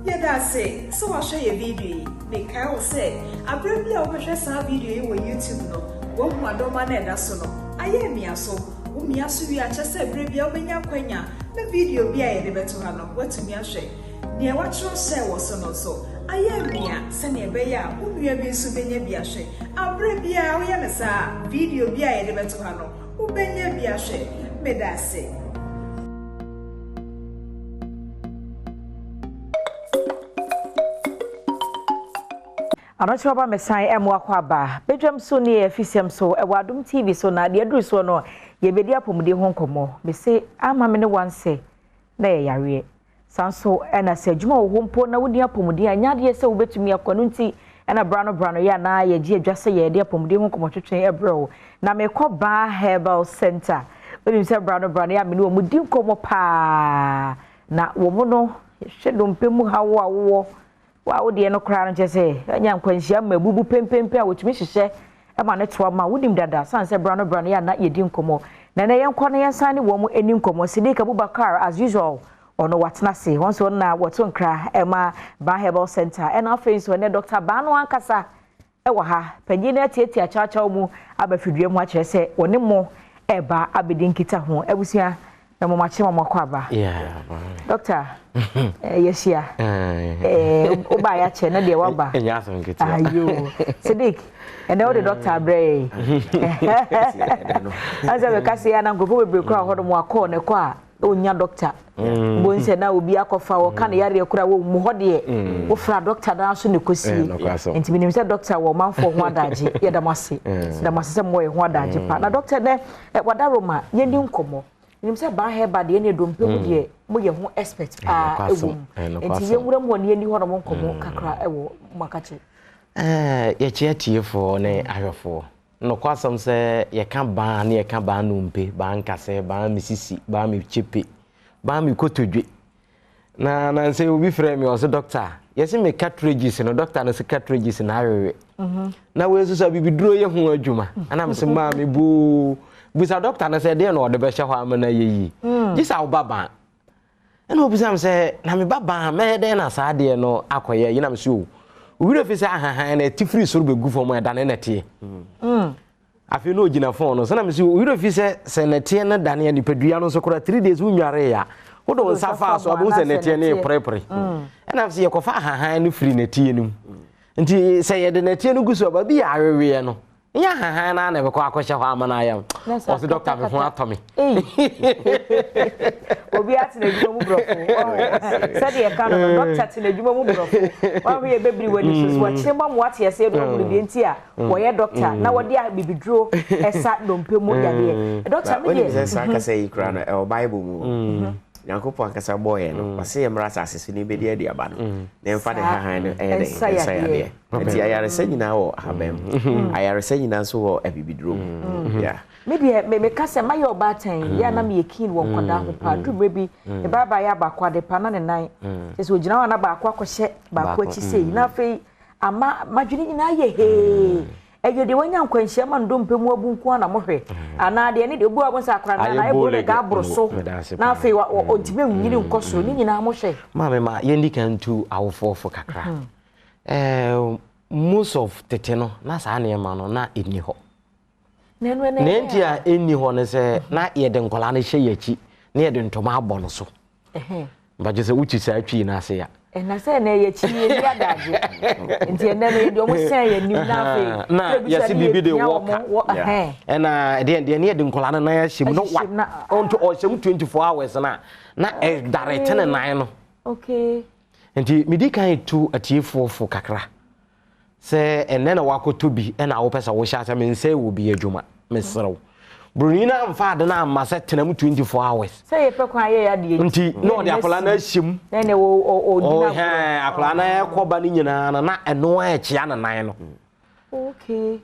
ye da say so wa share your video me kai wo say abrebi a wo hwe sa video yi wo YouTube no wo hu adoma na da so no aye mia so wo mia so wi a che say abrebi a wo benya kwanya na video bi a ye de beto ha no watumi ahwe ne wa tro say wo so no so aye mia se ne be ya wo nua bi so benya bi ahwe abrebi a wo ye me sa video bi a ye de beto ha no wo benya bi ahwe me da say Anoche ba mesan emu akwa ba bedwam so ne afisiam so e Adom TV so na de aduru so no ye bedi apomde ho nkomo me se ama me ne wanse na ye yare sanso ena se adwuma wo mpo na wodi apomde anya de se wo betumi akwanu nti ena brano ya na ye ji adwase ye de apomde ho komotwetwe ebro na me kɔ ba herbal center onim se brano ya me no mu di nkomo pa na wo mu no hwedompe mu hawo awo wa wo de no kra no kyese anya nkwanhia mabubu pempempe a wotumi hyehyɛ ema ne toa ma wonim dada sanse brano ya na ye di nkomo na na yenkɔ na yensan ne wo mu eni nkomo Sidika Abubakar as usual ono watna se won so na woto nkra ema ba herbal center ena face when Dr. Bano ankasa ewa ha panyi na tietia chacha mu abafidue mu akere se woni mo eba abedi nkita ho abusua na mo mache mo akwa ba doctor yesia oba ya che na de waba enya so nkita ayo Sidik ene o de doctor bre aza be kasi ya na ngofo bebre kra ho do mo akọ ne kwa onya doctor bonse na obi akofa wo kan yare kura wo mu hode wo fra doctor da so ne kosie enti minim se doctor wo manfo ho adaje ye da mase se mo ye ho adaje pa na doctor ne wada roma ye ni nkomo minim se ba he ba de ne dompe mu de mo ye ho expert ewo enti ye nwura mo ne ni ho no mo nkomo kakra ewo makache ye chetie fo ne ahwefo no kwasam se ye ka ba ne ye ka ba no mpe ba nkase ba misisi ba mi chepe ba mi kotodwe na se obi frame o se doctor yesi me cartridges no doctor no se cartridges na awewe na we so bibiduro ye ho adwuma ana me se ma me bu sa doctor na se de no de be hye ho amana yeyi gisa wo baba ena obi sam se na me baba me de na sa de no akoye yi na me se o we fi say ahahan na tifiri soro be gu fom da na tie afi no gina phone no so na me say we fi say se na tie na da na nipadua no so kora 3 days unware ya wo do safa so abu se na tie na prepare na say yekofa ahahan no free na tie no nti say ye de na tie no gu so ba bi awewe no nya ahahan na na be ko akɔhye ho amana ya o se doctor be ho atomi obi ati na djuma mu brofo sadi e kan no doctor ati na djuma mu brofo wa we bebri wani so wa chemba mu ati ese do mu bi enti a wo ye doctor na wo dia bibidro esa dompe mu ya de doctor me de se aka say ikra no e bible mu Yankopo ankasa boy no wase yemra asase ni bedi ade aba no na mfa de hahan no e de ensaya enti ayare sanyina wo habem ayare sanyina so wo abibidro yeah me kase maye obatan ya na me keen wo nkoda ho pa drum bi e baba ya ba kwade pa na ne nan ese ogina wa na ba kwa kohye ba kwa chi sei na fe ama madwini nyina ye he eyo de wanya nkwanhia ma ndompe mu abunku na mohwe ana de ne de obu abun sakra na e bole ga broso na fe ontime nyiri nkoso ni nyina mohwe mama ma yendi kan tu awofofo kakra most of teteno na sa na ma no na eni ho nenti a eni ho ne se na ye de nkola na hye yachi na ye de ntoma abɔ no so ba je se uchi sa atwi na se ya na se na ye chi ye ni adaje nti ene no de omo sen ye ni na fe na ya si bibi de work na de ne de nkola na ya hyem no wa onto o hyem 24 hours na e direct na nan no okay nti midi kan tu atiefo kakra se ene na wakoto bi na wo pesa wo hya asa me nse wo bi adwuma mesrew brunina amfa de na amase tenam 24 hours se ye pekwan ye ya de nti no de akola na hyem na ne o dina akola na yakoba ni nyina na eno a kyia na nan no okay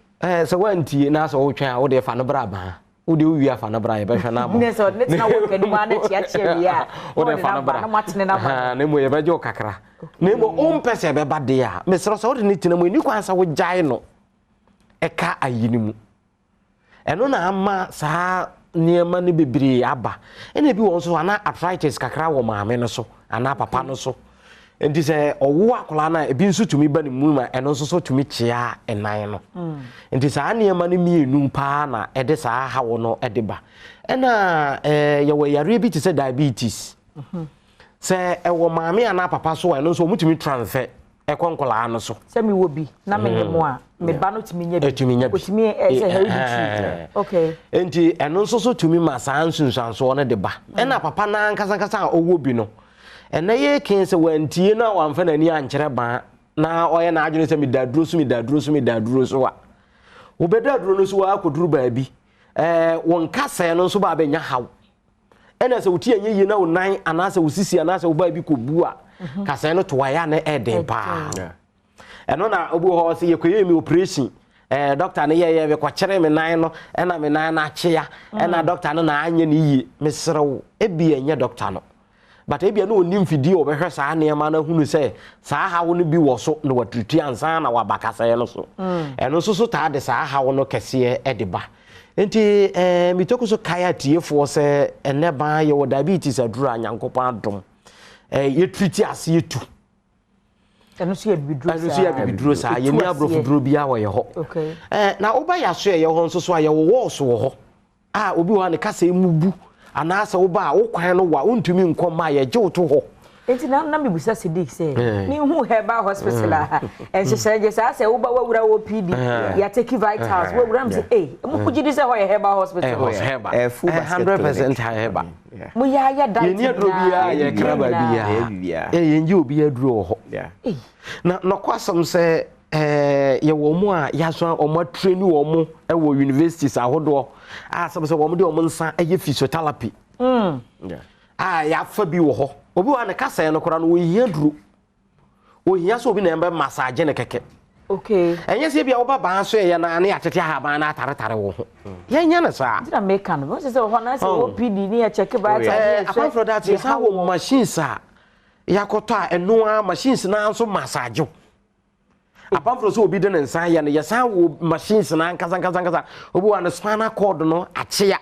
se wanti na so wo twan wo de fa no bra ba wo de wi afa no bra ye be hwa na bo ne so ne na wo kanu ma na kyia wi a wo de fa no bra na matene na ba na mo ye be jo kakra na mo ompese be ba de a mesro so wo de ni tinam ni kwansa wo jai no eka ayini mu eno na ama saa niema ne bebiri aba ene bi won so ana arthritis kakra wo maame no so ana papa no so enti se owo akola na ebi nso tumi ba ne mu ma eno so tumi chia enan no enti saa niema ne mienu pa na ede saa hawo no ede ba ena ye we yare bi ti se diabetes se ewo maame ana papa so eno so mutumi transfer ekonkola no so se mi wo bi na me mo a me ba no timi nya bi otimi se heredity okay enti eno nso so tumi ma saa nsunsanso no de ba ena papa na nkasa owo bi no ena ye ken se wantie na wamfa nani ankyere ba na oye na adwene se midaduro so wa wo bedaduro no so wa akoduru ba bi won kasa no so ba benya haw ena se wuti anye yi na wonan anase wusisi anase wo ba bi kobu a kasa no to waya na eden pa ɛno na obi ho se yekoye me operation doctor ne ye be kwakere me nan no na me nan na achia na doctor no na anye ne yi mesrew ebi enye doctor no but ebi na onim fidi obehwe saa ne ma na hunu se saa hawo no bi wo so na watriti ansa na wabakasa no so ɛno so ta de saa hawo no kese de ba enti mitoko so kaya tiefo se ene ba ye wo diabetes adura nyankopon adom ye triti ase yetu eno so ye bibiduro sa ye ni abrofo duro bia wo ye ho na oba ya so ye ho nso so ye wo so wo ho obi wa ne kasa emubu anasa oba wo kwan no wa untumi nkoma ye je to ho enti na bibusa Sidik say ni hu heba hospital ense je say oba wawura wo PD ya take vitals wawura say mu kujidi say ho heba hospital heba 100% heba mu ya diet ni aduro bia ye kraba bia ye nji obi aduro ho na kwasam say ye wo mu a ya so o ma train wo mu e wo universities ahodo some say wo mu de o mu nsa e physiotherapy ya fa bi wo ho obi wa ne kasa no kora no wo hia duro wo hia so obi na embe massage ne keke enye se bia wo baba so ye na ne atete ahaba na ataretare wo ho ye nya na sa did make am wo se ho na se wo PD ni ya check by time apart from that is how machines yakoto a eno a machines na so massage apart from so obi de nsa ye ne ye san wo machines na nkasa obi wa ne spinal cord no achia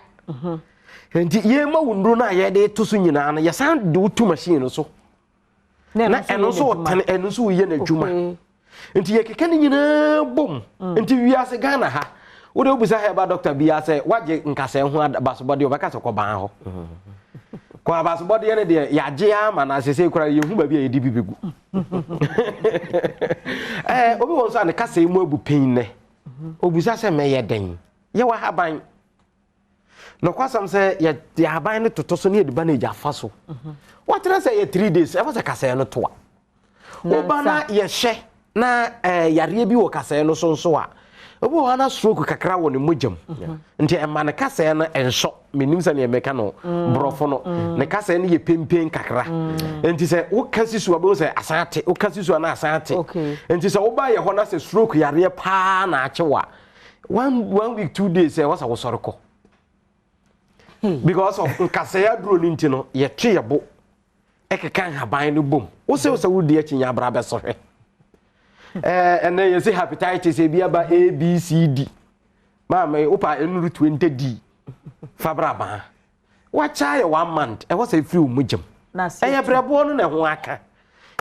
enti ye ma wundro na ye de to so nyina na ye san de utu machine so na eno so tan eno so ye na dwuma enti ye keke nyina bom enti wiase Ghana ha wo de obusa heba doctor bia se waje nkasa ho basobode obeka se ko ban ho kwa basobode ye ne de ya je ama na sese kura ye hu ba bia ye di bibegu obi won so ne kasa mu abu pain ne obusa se me ye den ye wa haban no kwasam say ye haban ne toto so ne ediba na eja fa so what say ye 3 days e was kasa no to a obana ye hye na yare bi wo kasa no so nso a obi wo na stroke kakra wo ne mojam nti e ma ne kasa no enso menim se ne meka no brofo no ne kasa no ye pempen kakra nti se wo kasi so abo se asante wo kasi so na asante nti se wo ba ye ho na se stroke yare pa na achewa 1 week 2 days e was a wo soroko because of kasa ya duro ni nti no ye twe ye bo ekekan haban no bom wo se wo di achi nya bra be so hwe and then you say hepatitis e bia ba A B C D mama opa enuru 20D fabra ba wa cha ye 1 month e was a free mujam na se e brebo no na ho aka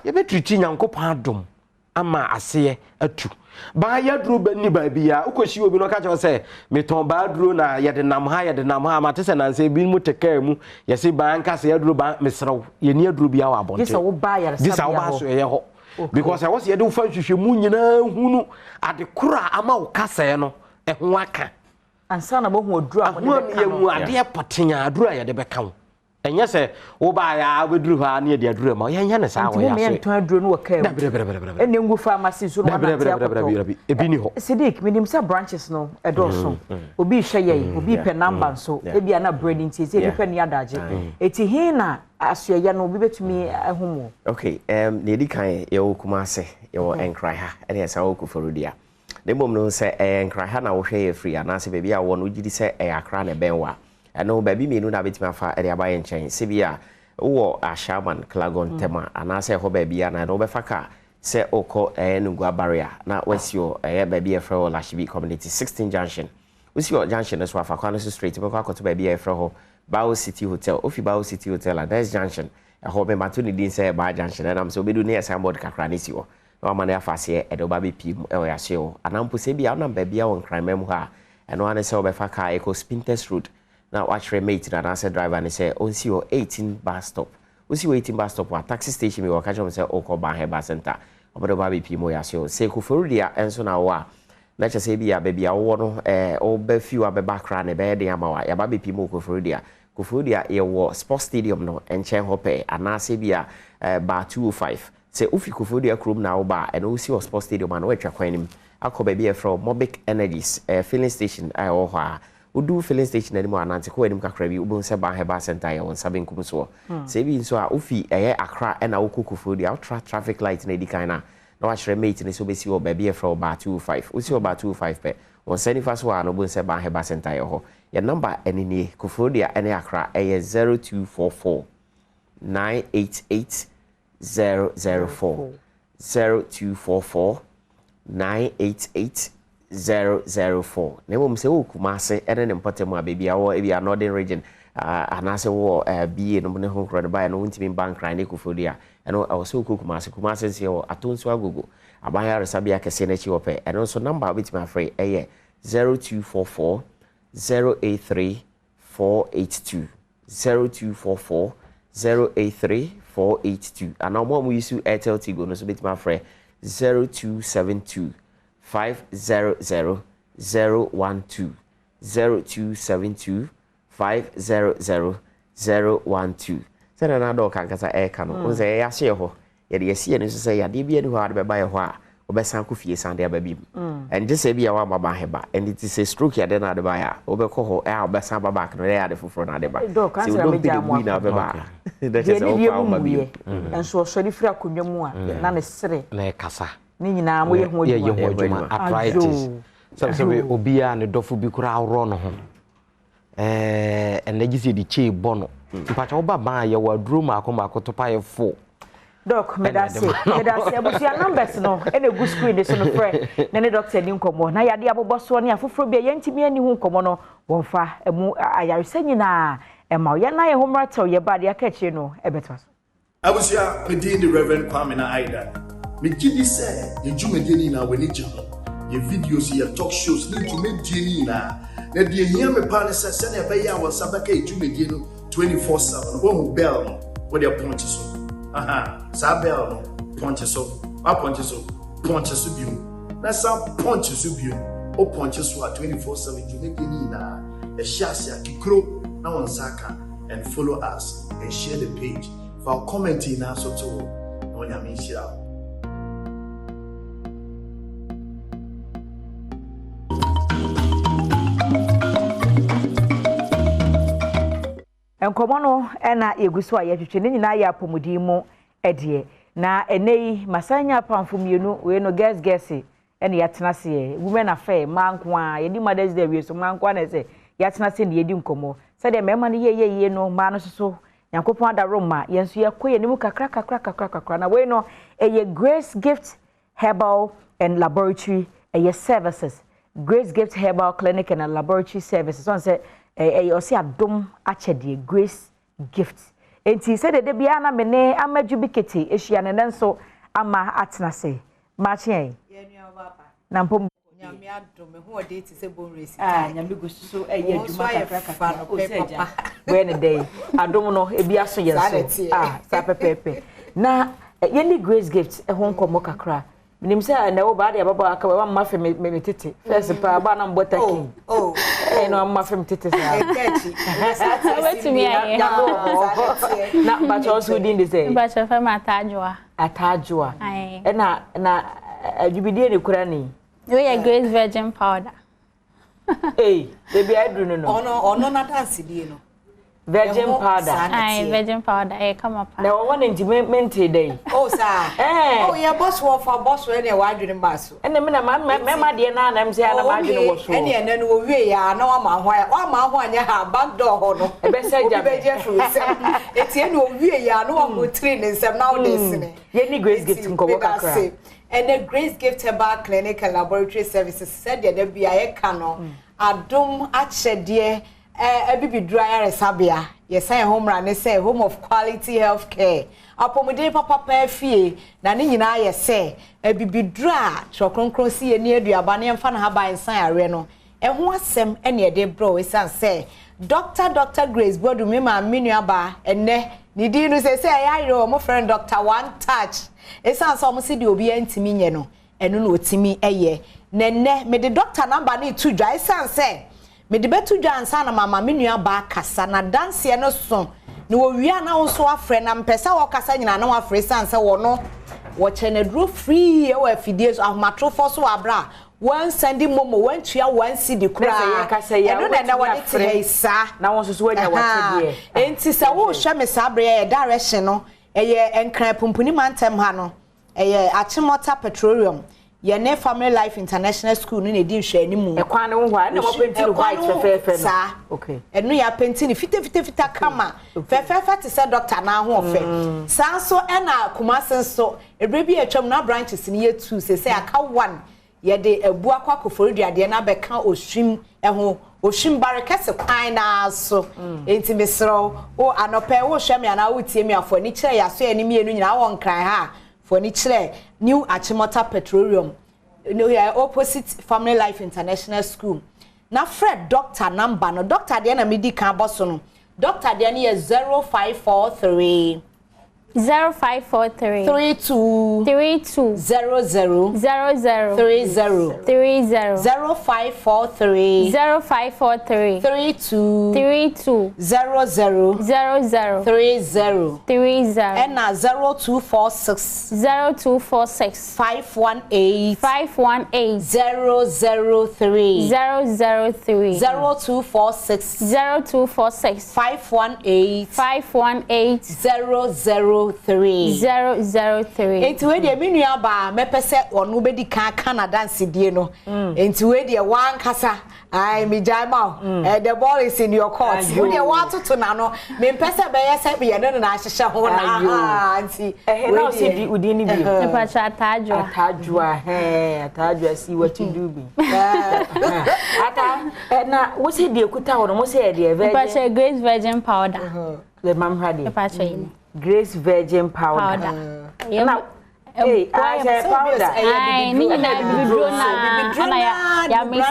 ye betriti nyankopon adom ama ase atu ba ya duro ba ni ba bia ukoshi obi no ka che say meton ba duro na ye de nam ha mate se na se bi mu teka mu ye se ba anka se ya duro ba mesrew ye ni aduro bia wa abonte this wo ba ya this wo ba so ye ho because I was here do fan hwehwe mu nyina hunu ade kura ama wo kasa no e ho aka ansa na bo hu oduru a mo de mu ade potenya aduru a ye de beka wo enye se wo ba ya beduru ha na ye de aduru ma ye nya ne sa wo ya so me nton aduru no wo ka ene ngu pharmacy so no na tia ebi ni ho Sidik minim se branches no edoso obi hwe ye obi pe number so ebi ana breeding tie se ebi pe ni adaje eti hin na asoye no obi betumi ahumo okay ne di kan ye wo kuma ase ye wo enkrai ha ene ya sa wo ku forudia ne bom no se enkrai ha na wo hwe ye free ana se bebi a wo no gidi se akra na benwa eno bebi mienu na betimi afa ere aba ye nchen se bia wo ashaman klagon tema ana se ho bebi ana no be faka se oko nungwa barrier na wasio bebi e fro Lashibi community 16 junction usio junction so afa kwa no straight be kwa to bebi e fro ho Bao City Hotel, Ofi Bao City Hotel at Dice Junction. I hope my matuni didn't say Bar Junction, and I'm so be doing a soundboard Cacranisio. No man ever say at the baby pim, or show. And I'm Pusebi, I'm baby on crime memoir. And one is over Faka Echo Spinters Route. Now watch remate and answer driver and say, on see your 18 bus stop. We see 18 bus stop or taxi station, we will catch on say Oko Bar Center. Over the baby pim, or show. Say Kufuria, and so now. Let's just say be a baby, I want or be few a background, a bed, a baby pimo Kufuria, ye war sports stadium no, and Chen Hope, and Nasibia bar 205. Say Ufi Kufuria Krum now bar, and also sports stadium and which are him. I could be from Mobic Energies, filling station, I or who do filling station anymore, and Antico and Macrabi, Ubun Seba Heba Center, on Sabin Kumso. Saving so Ufi, a Accra, and Auku Kufuria, traffic light in Edikana. na wa hwere mate ne so be si o ba bia fra ba 25 o si o ba 25 pe on send fa so no bo se ba heba center ye ho your number enini Kofodia ene Accra 0244 988 004 0244 988 004 Nemo se wo Kumase ene ne mpotemu abebi awo ebi northern region anase wo BA no ne ho kro de ba no ntimi bank ran ne Kofodia eno also Kumase se wo atonso agogo abaya resabia kese na chi wope eno so number bit my free 0244 083 482 0244 083 482 and now more we use Airtel Tigo no so bit my free 0272 500 012 0272 500 012 Sena na do kan kasa e ka no say ya hye ho ye de yesi ne so say ya de bia ni ho ade be ba ye ho a obesan ko fie san de ba bi and just say bia wa baba heba and it is a stroke ya de na de ba ya obekọ ho e obesan baba ka no ya de foforo na de ba si do be jam na be ba that is all power ba bi and so so ni fira konwa mu a na ne sere na e kasa ni nyina mo ye ho adwuma arthritis so obia ne dofo bi kura awro no ho energy di che bono mpacha oba ban ye waduro mako to pa ye fo doc medase abusia numbers no ene gu screen de so no frɛ na ne doctor ni nkomo na yade aboboso ne afoforo bia yentimi ani hu nkomo no wonfa emu ayaresa nyina ema ye na ye homrato ye bade akachi no ebeto so abusia medin the Reverend Kwame na Aida me gidi say ye dwumadi ni na wani gye ho ye videos ye talk shows ni dwumadi ni na de hia me pa ne se na be ya won sabaka e dwumadi no 24/7 wo bell no wo de ponche so sa bell no ponche so ponche so biu na sa ponche so biu o ponche so 24/7 dwumadi ni na e share kikro na won saka and follow us and share the page for commenting na so to no nyame shira enkomo no na yeguso a yetwetwe ne nyina ya apomudi mu edie na enei masanya pamfomienu we no guess ene yatena se women affair manko a yedi mothers day we so manko na se yatena se ne yedi nkomo se de mema ne ye no ma no so yankopon adaroma yenso yekoye ne mu kakra na we no eye Grace Gift Herbal and Laboratory services Grace Gift Herbal Clinic and Laboratory Services on say osi Adom achede Grace Gift enti se de bia na mene amajubikete ehia ne nso ama atena se machi en na mpom nyame adom ho ode ti se bon resi nyame gususu adwuma kakra o seja when day Adom no ebia so yeso sa pepepe na yeni Grace Gift ho nkomo kakra minim say na wo ba de baba aka wa ma fe me tete first pa ba na mbota king no ma fe me tete sa wetumi aye na ba cho so din de say ba cho fe ma atajua na adwibidie ne kura ni we ya Grace virgin powder baby adru no ono na dance die no virgin powder virgin powder come up na wo want mente dey sir your boss wo for boss we na wadwene maso ene me na ma de na na mse na ma dwene wo so ene ene no wie ya na wa ma ho anya ha back door ho no e be se ja be je fu se etie no wie ya na wa mo tri ne nsem na wo de sine ye ni Grace Gift nko wo kakra and the Grace Gift Herbal Clinic and Laboratory Services said there be a kano Adom achede ebibidura ya sabia yes I home run say home of quality health care apomode papa fie na ne nyina ye say ebibidura chokronkron si eni aduaba ne mfa na haba ensan are no ho asem ene de bro we san say Dr. Grace Bodu me ma menuaba enne ni di no say ayiro mo friend Dr. One Touch esan so mo si di obi antimi nye no eno no otimi eye nenne me de doctor number ni tu dwa esan say me de betu dwa ansa na mama menuaba kasa na dance no so ni wo wia na wo so afre na mpesa wo kasa nyina na wo afre san say wo no wo chenedro free e wo afidie so ahmatro fo so abra one sending momo one tua one cedi kura eno na wo de te sa na won so wanya wate de enti sa wo hwe me sa abre ye direction no eye enkran pumpuni mantem ha no Achimota Petroleum ye ne Family Life International School ni di hwe animu e kwan wo hwa na mo penti white fefe sa okay enu ya penti ni fita kama fefe te se doctor na ho ofe sa so na Kumasi so ebre bi atwam na branches ni ye 2 se aka 1 ye de abu akwa koforidua de na beka oshim ho oshim barekese kwan na so enti mesro o anope wo hwe me na wo tie me afo ni kire ya so ani me enu nyina won kran ha for ni kire New Achimota Petroleum no here opposite Family Life International School na Fred doctor number no doctor de na me di kan boso no doctor de na 0543 0543 32 32 00 00 30 30 0543 0543 32 32 00 00 30 30 and 0246 0246 518 518 003 003 0246 0246 518 518 003 003 enti we de menua ba mepese onu bedi kan Canada nsidie no enti we de wan kasa ai mi jaima the ball is in your court we de wa tutu na no me pese be yese be yene na ahihye ho na enti na o se bi udi ni bi e pa cha atadwa si what you do bi ata na wo se de kuta ho no mo se de virgin pa cha Grace Virgin Powder le mam hade pa cha ini Grace Virgin Powder. Now, hey, I say powder. I need ya mix.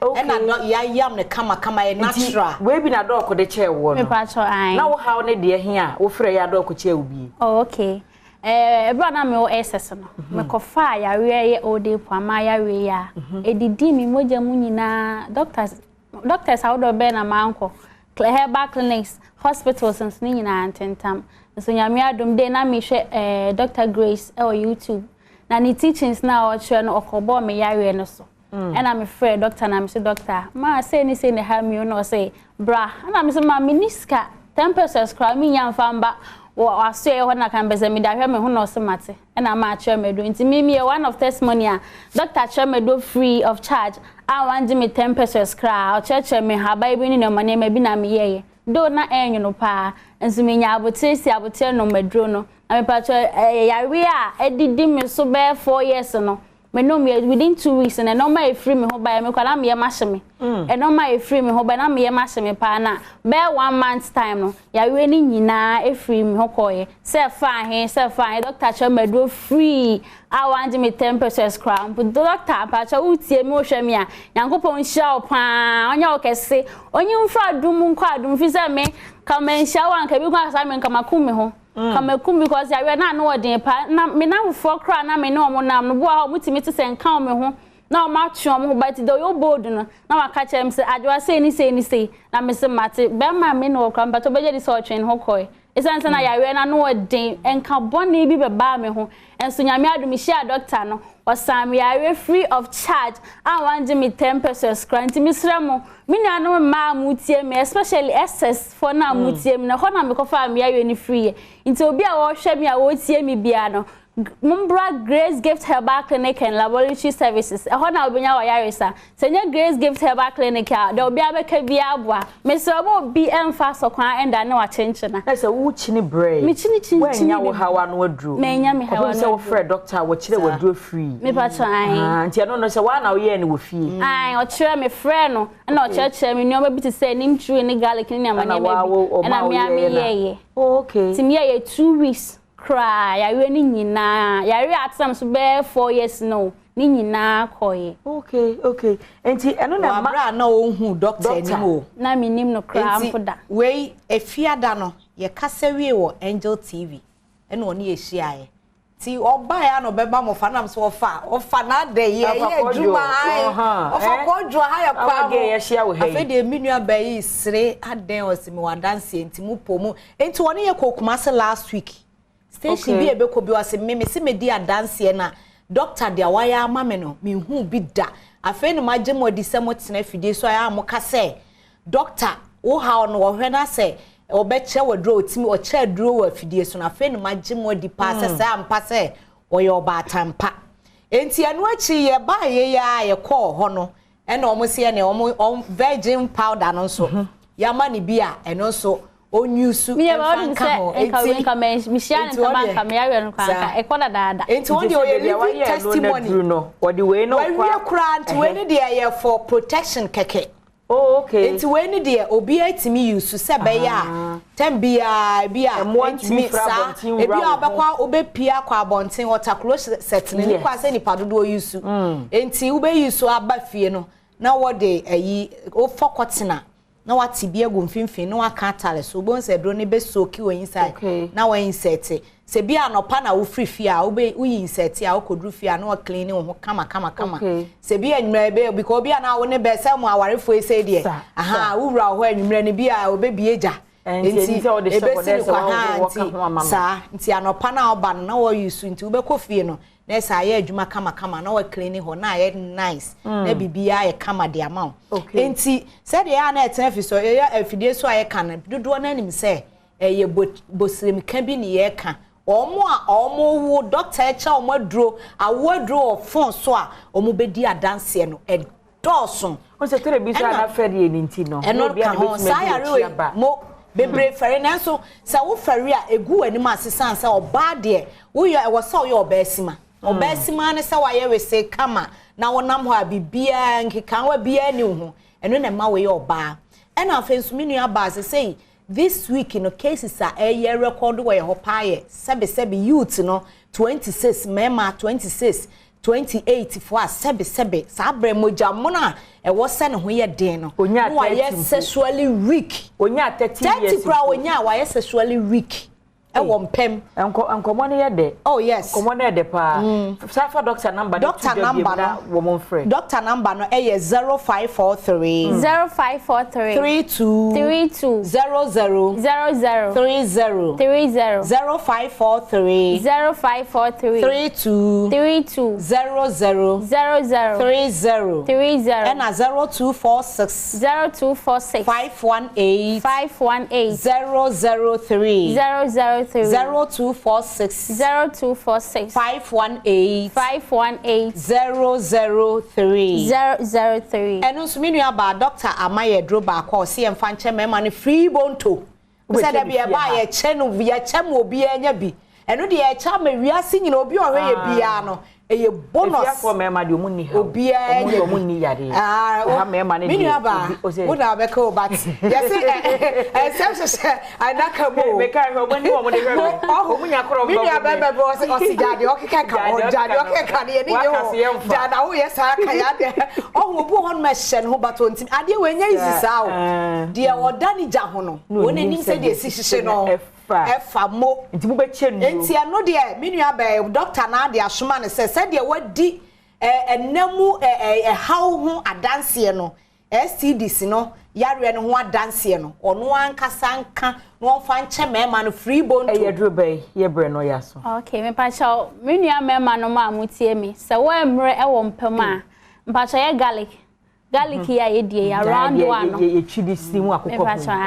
Okay. Na ya yam ne kama natural. We bi na dog de chair wo no. Me pa cho ai. Na wo how ne de hia, wo frɛ ya dog chair ubi. Oh, okay. Ebra na me o SS no. Me ko fa ya we ye ode pama ya we ya. Edidi mi moja mu nyina doctors how do be na manko. Herbal clinics, hospitals and ni nyina antentam. So nyame adom de na me hwe Dr. Grace on YouTube. Na ni teachings na o hwe no okobo me yare no so. And I'm afraid doctor na me say doctor, ma say ni say ne ha me no say bra. Na me say ma miniska 10% scrap me yan famba. Wa so e ho na kan beze me da hwe me ho no se mate. And I'm a chair me do. Nti me one of testimony a doctor chair me do free of charge. I want me 10% scrap. Church me ha Bible ni no money me bi na me ye. Do na enyo no pa. Nso me nya abote no medro no. Na me pa cho yare a edidi me so be 4 years no. Me no me within 2 weeks and no my free me ho ba me kwala me ma hye me. E no my free me ho ba na me ma hye me pa na be 1 month time no. Yare ni nyina e free me ho koye. Say fine doctor cho medro free. I want me 10% scram. But doctor pa cho utie me o hwe me a. Yankopon hia o pa. Onya o kese. Onyi mfa adum nkwa adum fi say me come and shower and can be going assignment come akumi ho. Come kum because ya we na no odin pa na me na fo kra na me no mo nam no bo a mutimi te sen kan me ho na o ma twa mo but do yo bold no na wa ka chem se adwa say ni na me se mate be ma me no kra but obeje di so twen ho koi esan se na ya we na no odin enka boni bi be ba me ho enso nyame adum share doctor no wasam ya we free of charge I want me 10% grant mi sramo mi na no ma mutie me especially SS for na mutie me na ho na me ko fa me ya we ni free nti obi a wo hwe me a wo tie me bia no Mumbra Grace Gift Herbal Clinic and Laboratory Services. A hona obinya wa yaresa. Senya Grace Gift Herbal Clinic a de obi abeka bia aboa. Me so obo bi emfa so kwan enda na wa chenchena. Na se wo chini brain. Me chini. Wenya wo hawa no adru. Me nya me hawa no. Se wo frɛ doctor wo chire wo adru free. Me pa cho ai. Nti no se wa na wo ye ne wo fie. Ai o chire me frɛ no. Na o chire me nyoma bi te say nim true ni garlic ni amanya me. Na me ye. Okay. Tim ye 2 weeks. Cry, I really nyina. Yari atsam so be 4 years no. Ni nyina koye. Okay. Enti eno na bra na ohun doctor ni mo. Na me nim no cry ampoda. We efiada no ye kasa wie wo Angel TV. Eno oni ehia ye. Ti oba ya no beba mo fa nam so ofa na de ye adwuma ai. Ofa kodwo ha ya kwa ge ye hia wo hei. Afede minua ba yi sire aden osimi wa dance enti mu pomu. Enti woni ye kokumase last week. Station bi ebe ko bi wase me se medi adanse na doctor dia waya ama me no me hu bi da afa ni magye mo di se mo tena fidie so ya mo ka se doctor wo ha no wo hwe na se obeche wadro otimi o che dro wa fidie so na afa ni magye mo di pa se ampa se oye obatampa enti anu achi ye ba ye ya ye call ho no e na omo se ne omo virgin powder no so yama ni bia eno so onyusu enka ho enti mishia ne tamanka me yawe no kwanka ekoda dada enti won de oye testimony no odi we no kwa kranti we ne de ye for protection keke. Oh, okay. Enti we ni de obi atimi use se be ya tambia bia enti sa ebi abakwa obepia kwa abonten water close set ni kwa se nipa dodo use enti ube use aba fie no na wo de ayi o fokotena na wati bia go mfimfin na waka tale so bon se dro ne be soki wo inside na wa insert se bia no pa na wo free fie a ube uyi insert a wo kodru fie a na wo clean wo kama se bia nwura be because bia na wo ne be se mo awarefo ese de aha wura ho anwura ne bia obebieja enti ebesi kwa ha nti sa nti anopa na oba na wo use nti ubekọ fie no na sa ya adwuma kama na wo clean ho na ya nice na bibia ya kama de amount enti se de ya na etefi so ya afidie so ya kan dodo na nim se ye bosrem ka bi ne ye ka omo wo doctor echa omo aduro awaduro of phone so a omo bedi adanse no e dawson o se tere bi so na fere ni nti no no bia na sa ya re mo bebre fere na so sa wo fere a egu anim asesan sa oba de wo yo e wo sa wo yo obasima obasima ne sa wa ye we se kama na wonam ho abibia nkeka wa bia ni ho eno na ma we yo oba e na afensu minu aba se say this week no cases are a year record where hopaye sebe youth no 26 mema 26 28 for sebe sabre moja mona e wo se ne ho ye den no wa ye sexually weak onya 30 years 30 kra onya wa ye sexually weak e wo mpem enkomo ne ye de oh yes enkomo ne de pa safa doctor number no wo mon free doctor number no e ye 0543 32 00 30 0543 32 00 30 and 0246 518 003 0246 518 003 enu so minu aba doctor amaye droba kwa si emfa nche mema ne free bonto se da bia ba ye che no ye che mo obi anya bi enu de ye cha ma wiase nyina obi ohwe ye bia no eye bonus for mema de omu ni ha obi anya omu ni yare ha mema ne minu aba wo na be ko but yes se anaka mo me kai ho bani wo mo de hwe omu nya kro minu aba be bo se jade okeka ka o jade okeka ne ni yo jada wo yes aka ya de ohu obu hon ma hye no but ontim ade we nya isi sao de odani ja ho no woni nim se de esi hye no efa mo nti mu be chenu enti ano de minu aba doctor na de asoma ne se de wadi enamu how hu adanse no STDs no yare no ho adanse no ono ankasa nka no fa nche mema no free bone to yedru bay ye bre no yaso okay me pa cha menu ya mema no ma mutie mi se wo emre e wo mpem a mpa cha ye garlic ya ye die ya round one no ye chidi simu akokko me pa cha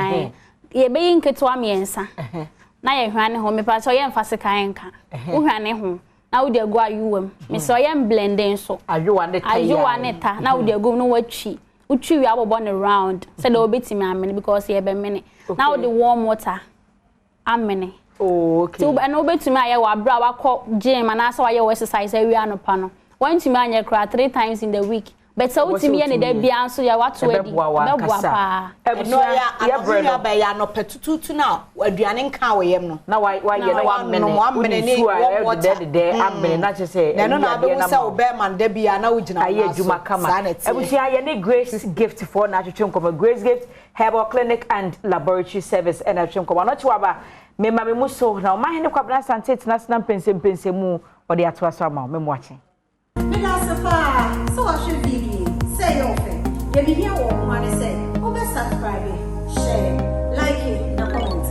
ye be yinketo amiensa na ye hwane ho me pa cha ye mfa se kan nka wo hwane ho na wo de go ayuwam me so ye blending so ayuwa ne ta na wo de go no wachi uchi wi abobo ne round say the obetimi amene because ye be mene na wo de warm water amene okay so na obetimi aye wa bra wa ko gym na so wa ye exercise wi anopa no want to anye kra 3 times in the week but so utimi ye ne da bia nso ya watu edi bebwa pa no ya bre ba ya no petututu na aduane nka woyem no na wa ye na wa mene ni de amene na che say na no na be wo say obe man da bia na wo gina aye adwuma kama ebusia ye ne Grace gift for na twetwem koma Grace gift herbal clinic and laboratory service and twetwem koma no chiwaba me ma me muso na o ma hene kwabna sante international pense mu o de ato aso ama me mo ache so watch your video, say your thing. You be here what I say. Subscribe, share, like it, and comment.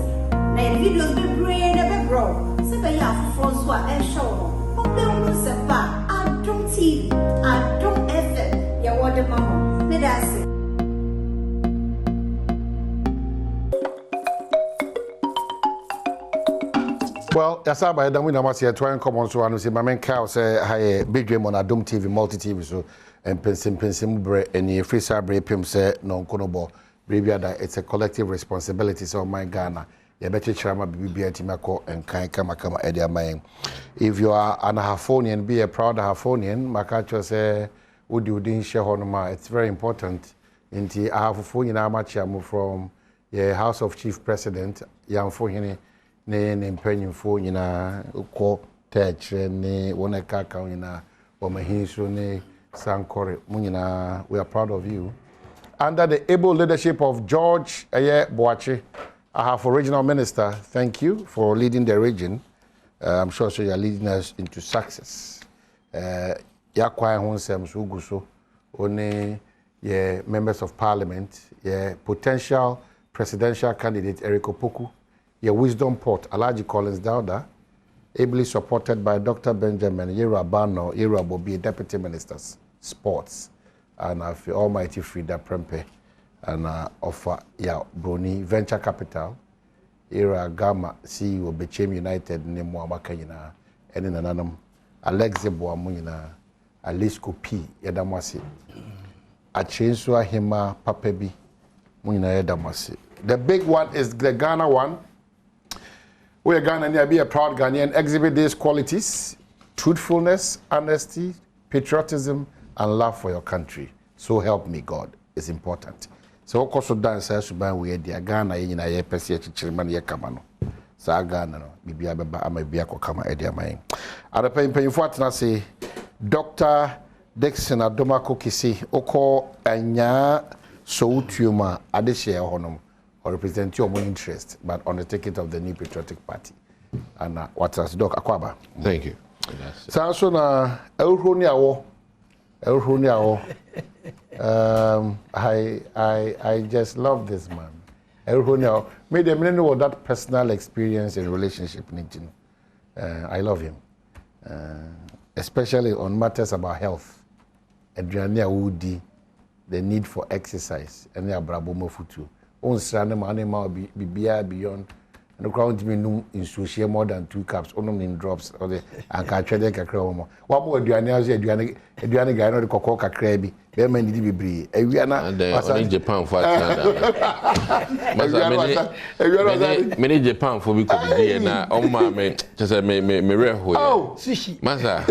Now the videos be brave, never grow. So be here for François and show. Adom TV, Adom FM. You want the mama? Me that's it. Well, that's how I don't know here. Trying come on so and say my main cow say hi Badwam on Adom TV, multi TV so and pensim bre any free sabre pim say no konobo. It's a collective responsibility. So my Ghana, you better chama BBB Timako and kama edia main. If you are an Hafonian, be a proud Hafonian. Makacho say would you didn't share honoma. It's very important. Inti Hafonian amachamu from the House of Chief President, Yang Fohini. Ne mpenyu fo nyina ko tech ne wona kaka nyina o mahinso ne sankore munyina. We are proud of you. Under the able leadership of George Boache, I have a regional minister. Thank you for leading the region. I'm sure you are leading us into success. Yakwai honsem suguso one ye members of parliament, ye potential presidential candidate Eric Opoku. Your wisdom port, Alaji Collins Dauda, ably supported by Dr. Benjamin Yera Bano, Yera Bobi, Deputy Ministers, Sports, and of Almighty Frida Prempe, and offer Bruni Venture Capital, Yera Gama, CEO Bechem United, Nemo Amakayina, and in ananum, Alexi Boamunina, Alisco P, Yadamasi, Achensua Hima Papebi, Munina Yadamasi. The big one is the Ghana one. We are Ghana, be a proud Ghanaian, exhibit these qualities: truthfulness, honesty, patriotism, and love for your country. So help me God is important. So of course dance as we are Ghana in a PCH Chirman Yakamano. Sa Ghana, Bibia Baba, Amabia Kokama Edia May. At the paying for say Dr. Dixon Adomako Kisi, Oko Anya Soutuma Adeshia Honum. Or represent your own interest, but on the ticket of the New Patriotic Party. And what's us, Doc Akwaba? Thank you. So na I just love this man. Elronia made them know that personal experience and relationship. I love him, especially on matters about health. Adriania Woody, the need for exercise, and the Abrabo Futu. On Saturday, animal be beyond, and the ground me no in social more than 2 cups, only in drops or the and can trade a crowd. What more do I know? Adriana guy, no the cocoa crabby, they may need to be bree. And Japan for many Japan for we could be and oh, my just a me oh, sushi, Massa,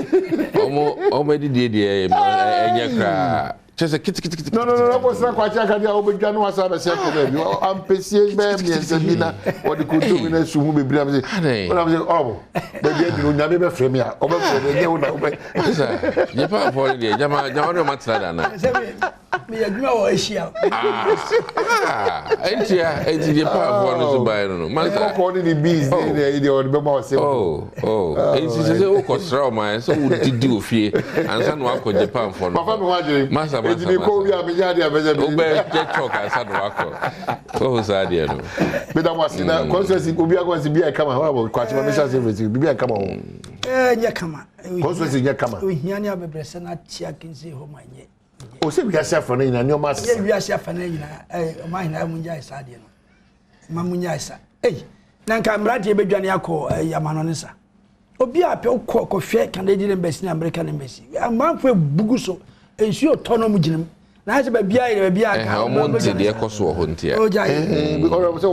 already did a just a kit. No, what's not quite like I open Jan was a second. I'm paying baby and Sabina, what you could do in a soon be blaming. When I was oh, the get you never frame me. Over Japan for the Jamaica Matsada. Me a grow Asia. Ain't Japan for buy no. Man, calling the bees, they or the mama say, oh, it's a orchestra, my so did do fear and some work with Japan for Master. It's the Korea, talk as I work. Oh, Sadia. But I was in a conference, it will be a come on, quite a mission, be a come on. Yeah, come on. Conference in your come on. We hear you have a person at Chiakin home. Oh, say we are suffering in your master. Yeah, we are suffering. Mine, Amunya Sadian. Mamunya. Hey, Nanka Mrati Bejaniako, Yamanonisa. Obia Pio Coco Fair, Canadian Embassy, American Embassy. A man for Buguso, and she autonomous gym. Now, a Bia, how much the Ecoso Huntia? Oh, Jay, because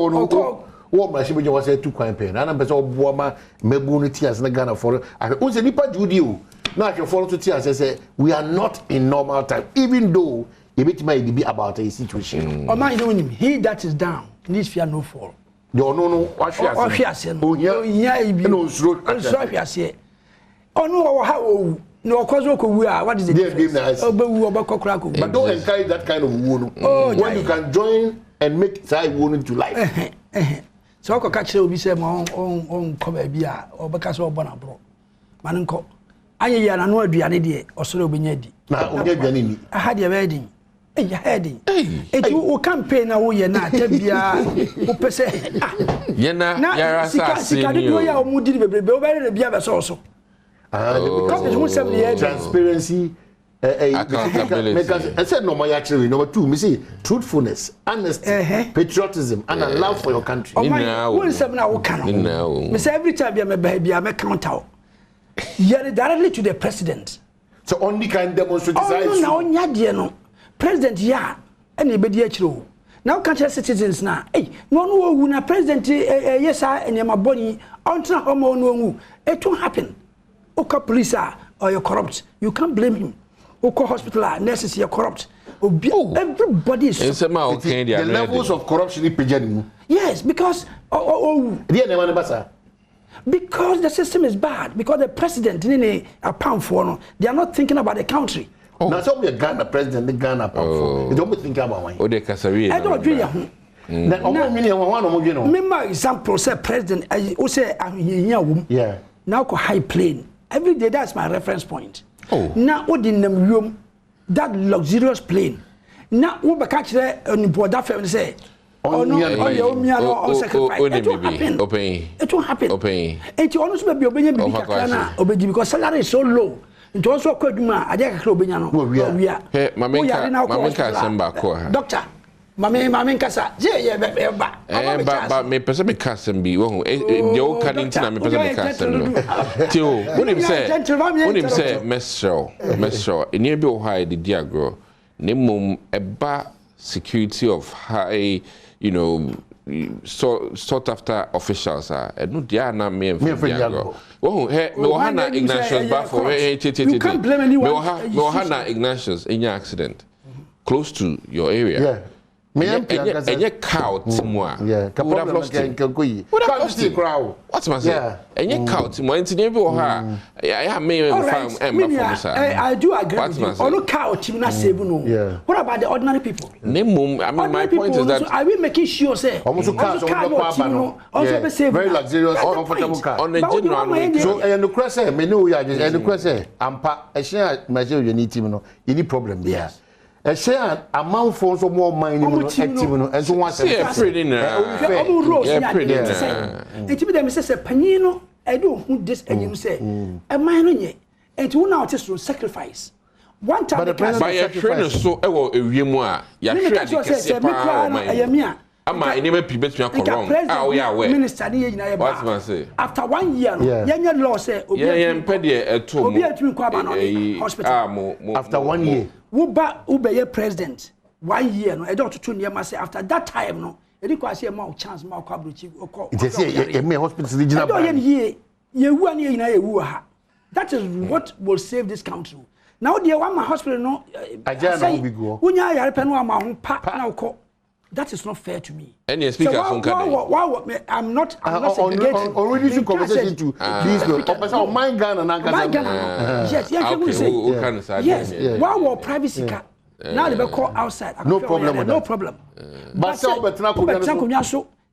what my ship was a 2 campaign, and I'm a Wama, Mebunity as Nagana for it. I was a Nipa Judio. Now, if you follow to tears, I say, we are not in normal time, even though it may be about a situation. Oh, my doing him, he that is down, needs fear no fall. No, what she has said. Oh, yeah, no, so I say. Oh, no, how, no, cause what is it? But don't encourage that kind of wound. Oh, when you can join and make side wound into life. So I could catch you, we say, my own cover beer or because of Bonabro. Manunco. I know a dianity or so be needy. Now, I had your wedding. Hey, your heading. If you campaign now, you're not. Who per se. Yena, Yara, Moody, the Biaba also. Transparency accountability. I said no more actually. Number 2, me see truthfulness, honesty, patriotism, and a love for your country. Oh my, what is something I will count? Me say every time you baby, I make count out. You're directly to the president. So only can demonstrate. Oh no, no, president, yeah, anybody actually. Now country citizens now. Hey, no, na president, yes, and you're my body. Until no, it won't happen. Oka police or you're corrupt. You can't blame him. Oka hospital nurses you're corrupt. Everybody is. The levels of corruption in Pidgin. Yes, because because the system is bad. Because the president in a pound for they are not thinking about the country. Now, so we Ghana president, the Ghana pound for. They don't think about why. I don't agree. Remember example say president I say yeah. Now ko high plane. Every day that's my reference point. Now what in them room that luxurious plane. Now we be catch there on board that family say oh no on sacrifice. It won't happen. It won't happen. And you also be obey because salary is so low. It also kwaduma ade kakra obenya no. We are. Hey, mamenka semba ko ha. Doctor Mame kasa je ba but me person me kasem bi wo de o kan ntina me person me kasem no ti o wonim say mesro eni bi o high the diagro ne mum eba security of high sought after officials no dia na me diagro wo he me wo na Ignatius ba for me na Ignatius in your accident close to your area. Yeah. And your cow, Timwa. Yeah, would have lost him. What's my say? And your cow, Timwa, and Tinebo, I have made I do agree. Or no cow, Timna Sebuno. Yeah. What about the ordinary people? Name, I mean, my point is that I will making sure, say, almost very luxurious, comfortable car. On the general, so, and the crescent, me know we are just, and the crescent, and I share my you need to know any problem there. A share amount for some more money and so on. Pretty now. And to them, says a panino, I do who this and you say, a minor, and to one artist will sacrifice. One time, but the trainer so a Ama enema pibet me akoron ah we are minister dey nyina what man say after 1 year no law say obi empede eto mo obi atumi kwa ba no hospital after 1 year wo ba ubeye president 1 year no e don tutu niam say after that time no e dey kwa say ma chance ma kwa brochi it say me hospital regional ban ye wu an ye nyina ye wu ha that is what will save this country now the one my hospital no aja na obi go wonya yare pe no ama ho pa na uko. That is not fair to me. Any speaker from Canada. I'm not segregating. Already this conversation to this. My Ghana and Ghana. Yes, yes. Wow, privacy car. Now they call outside. No problem. No problem. But so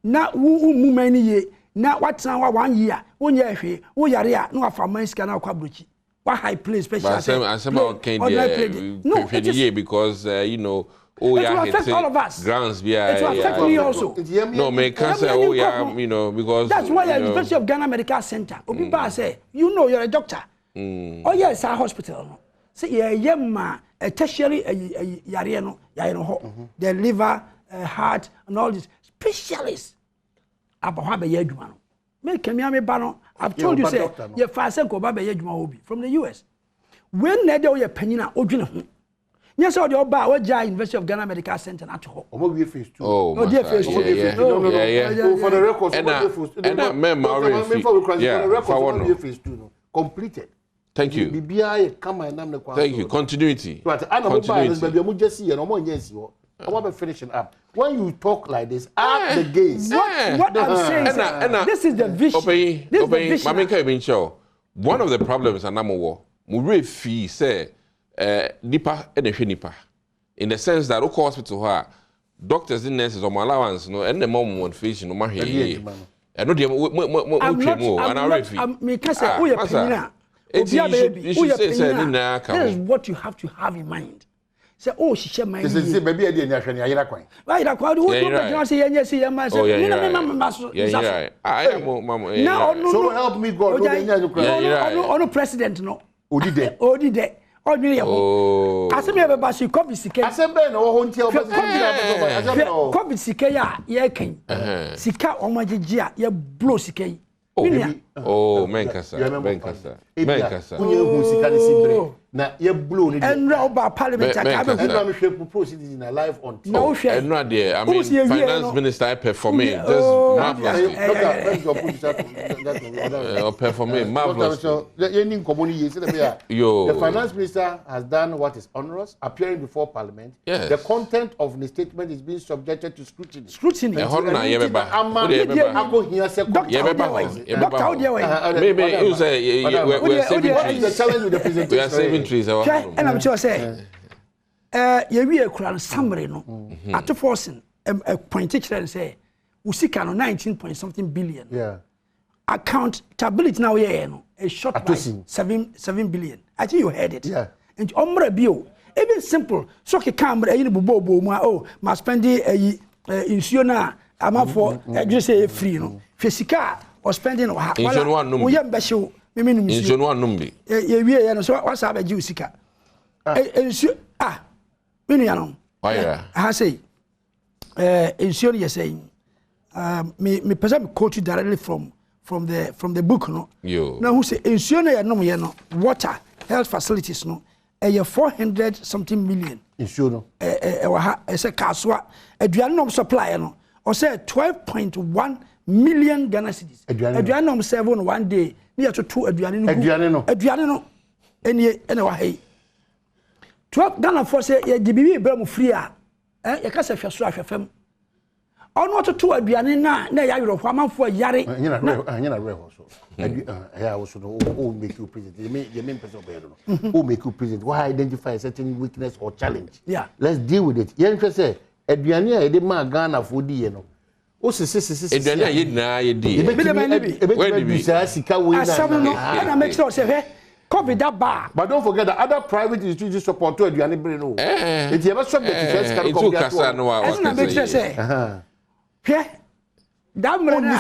now who many year. Now what's now 1 year? 1 year here. Oh yeah, no farmer is gonna quabruchi. What high place special? I say about Kenya. No, because oh yeah, it all of us. Grants, yeah. It will affect me also. No, me can't say oh yeah, because that's why the University of Ghana Medical Center. Obiba say, you're a doctor. Oh yes, our hospital. Say yeah, ma a tertiary yariano, the liver, heart, and all this specialists. About how be yedumano. Make me bano. I've told you say you fast and go babe yeduma from the US. When they do your penina ojina. Yes, or the Oba, what University of Ghana Medical Center at home. Oh, phase 2. Oh, dear phase 2. No. For the records, phase 2 completed. Thank you. Thank you. Continuity. I'm finishing up. When you talk like this, up the gates. What I'm saying is this is the vision. This is the vision. One of the problems in Namowo, Murefi say. Nipa nipa in the sense that local hospital doctors and nurses on allowance and the mom face no matter and no that is what you have to have in mind. Say oh she share mind say baby e dey nyahwe ne ayira kwan right that kwad who don't say yes say am say so help me God no president no odide Ordinary. Oh. Assemble be ba si COVID sika. Assemble no ho ntia oba COVID sika ya ye kan. Sika omagigi a ye blow sika yi. Oh, menkasa. Unye hu sika ni sibre. Na ye blow ni. Enra oba parliament aka be na me hwe propose citizen live on. No hwe. Enra there, I mean finance minister performing just marvelously. Performing marvelously. The finance minister has done what is onerous, appearing before parliament. Yes. The content of the statement is being subjected to scrutiny. Scrutiny. Maybe you say we're saving trees. The challenge with the presentation. We are saving trees. And I'm sure say, we are crying summary no. At the forcing a point and say, we see 19 point something billion. Yeah. Accountability now no a short by 7 billion. I think you heard it. Yeah. And omre bio even simple so ke camera you bobo mu oh ma spend insurance am for just say free no fisika or spending or ha we am be show me minimum insurance one numbi ye we no so what's about you sika me no why I say insurance you saying me person quote you directly from the book no now who say insurance ya no water health facilities no 400 something million insurance say kaswa aduanom supply no or say 12.1 million Ghana cedis aduanom 7 one day near to 2 aduane no ene wa hey 12 Ghana for say ye dibibi bram free a ye ka se hweso ahwefam ono to 2 aduane na ya yoro amanfo yare nyina reho so yeah also no make you president you mean person be no who make you president why identify a certain weakness or challenge yeah let's deal with it yen say aduane a ye de ma Ghana for di ye no o se aduane a ye na ye di where be sika we na make sure say COVID that bar. But don't forget that other private institutions support to aduane bre no it you ever subject to first can come there and make sure say that money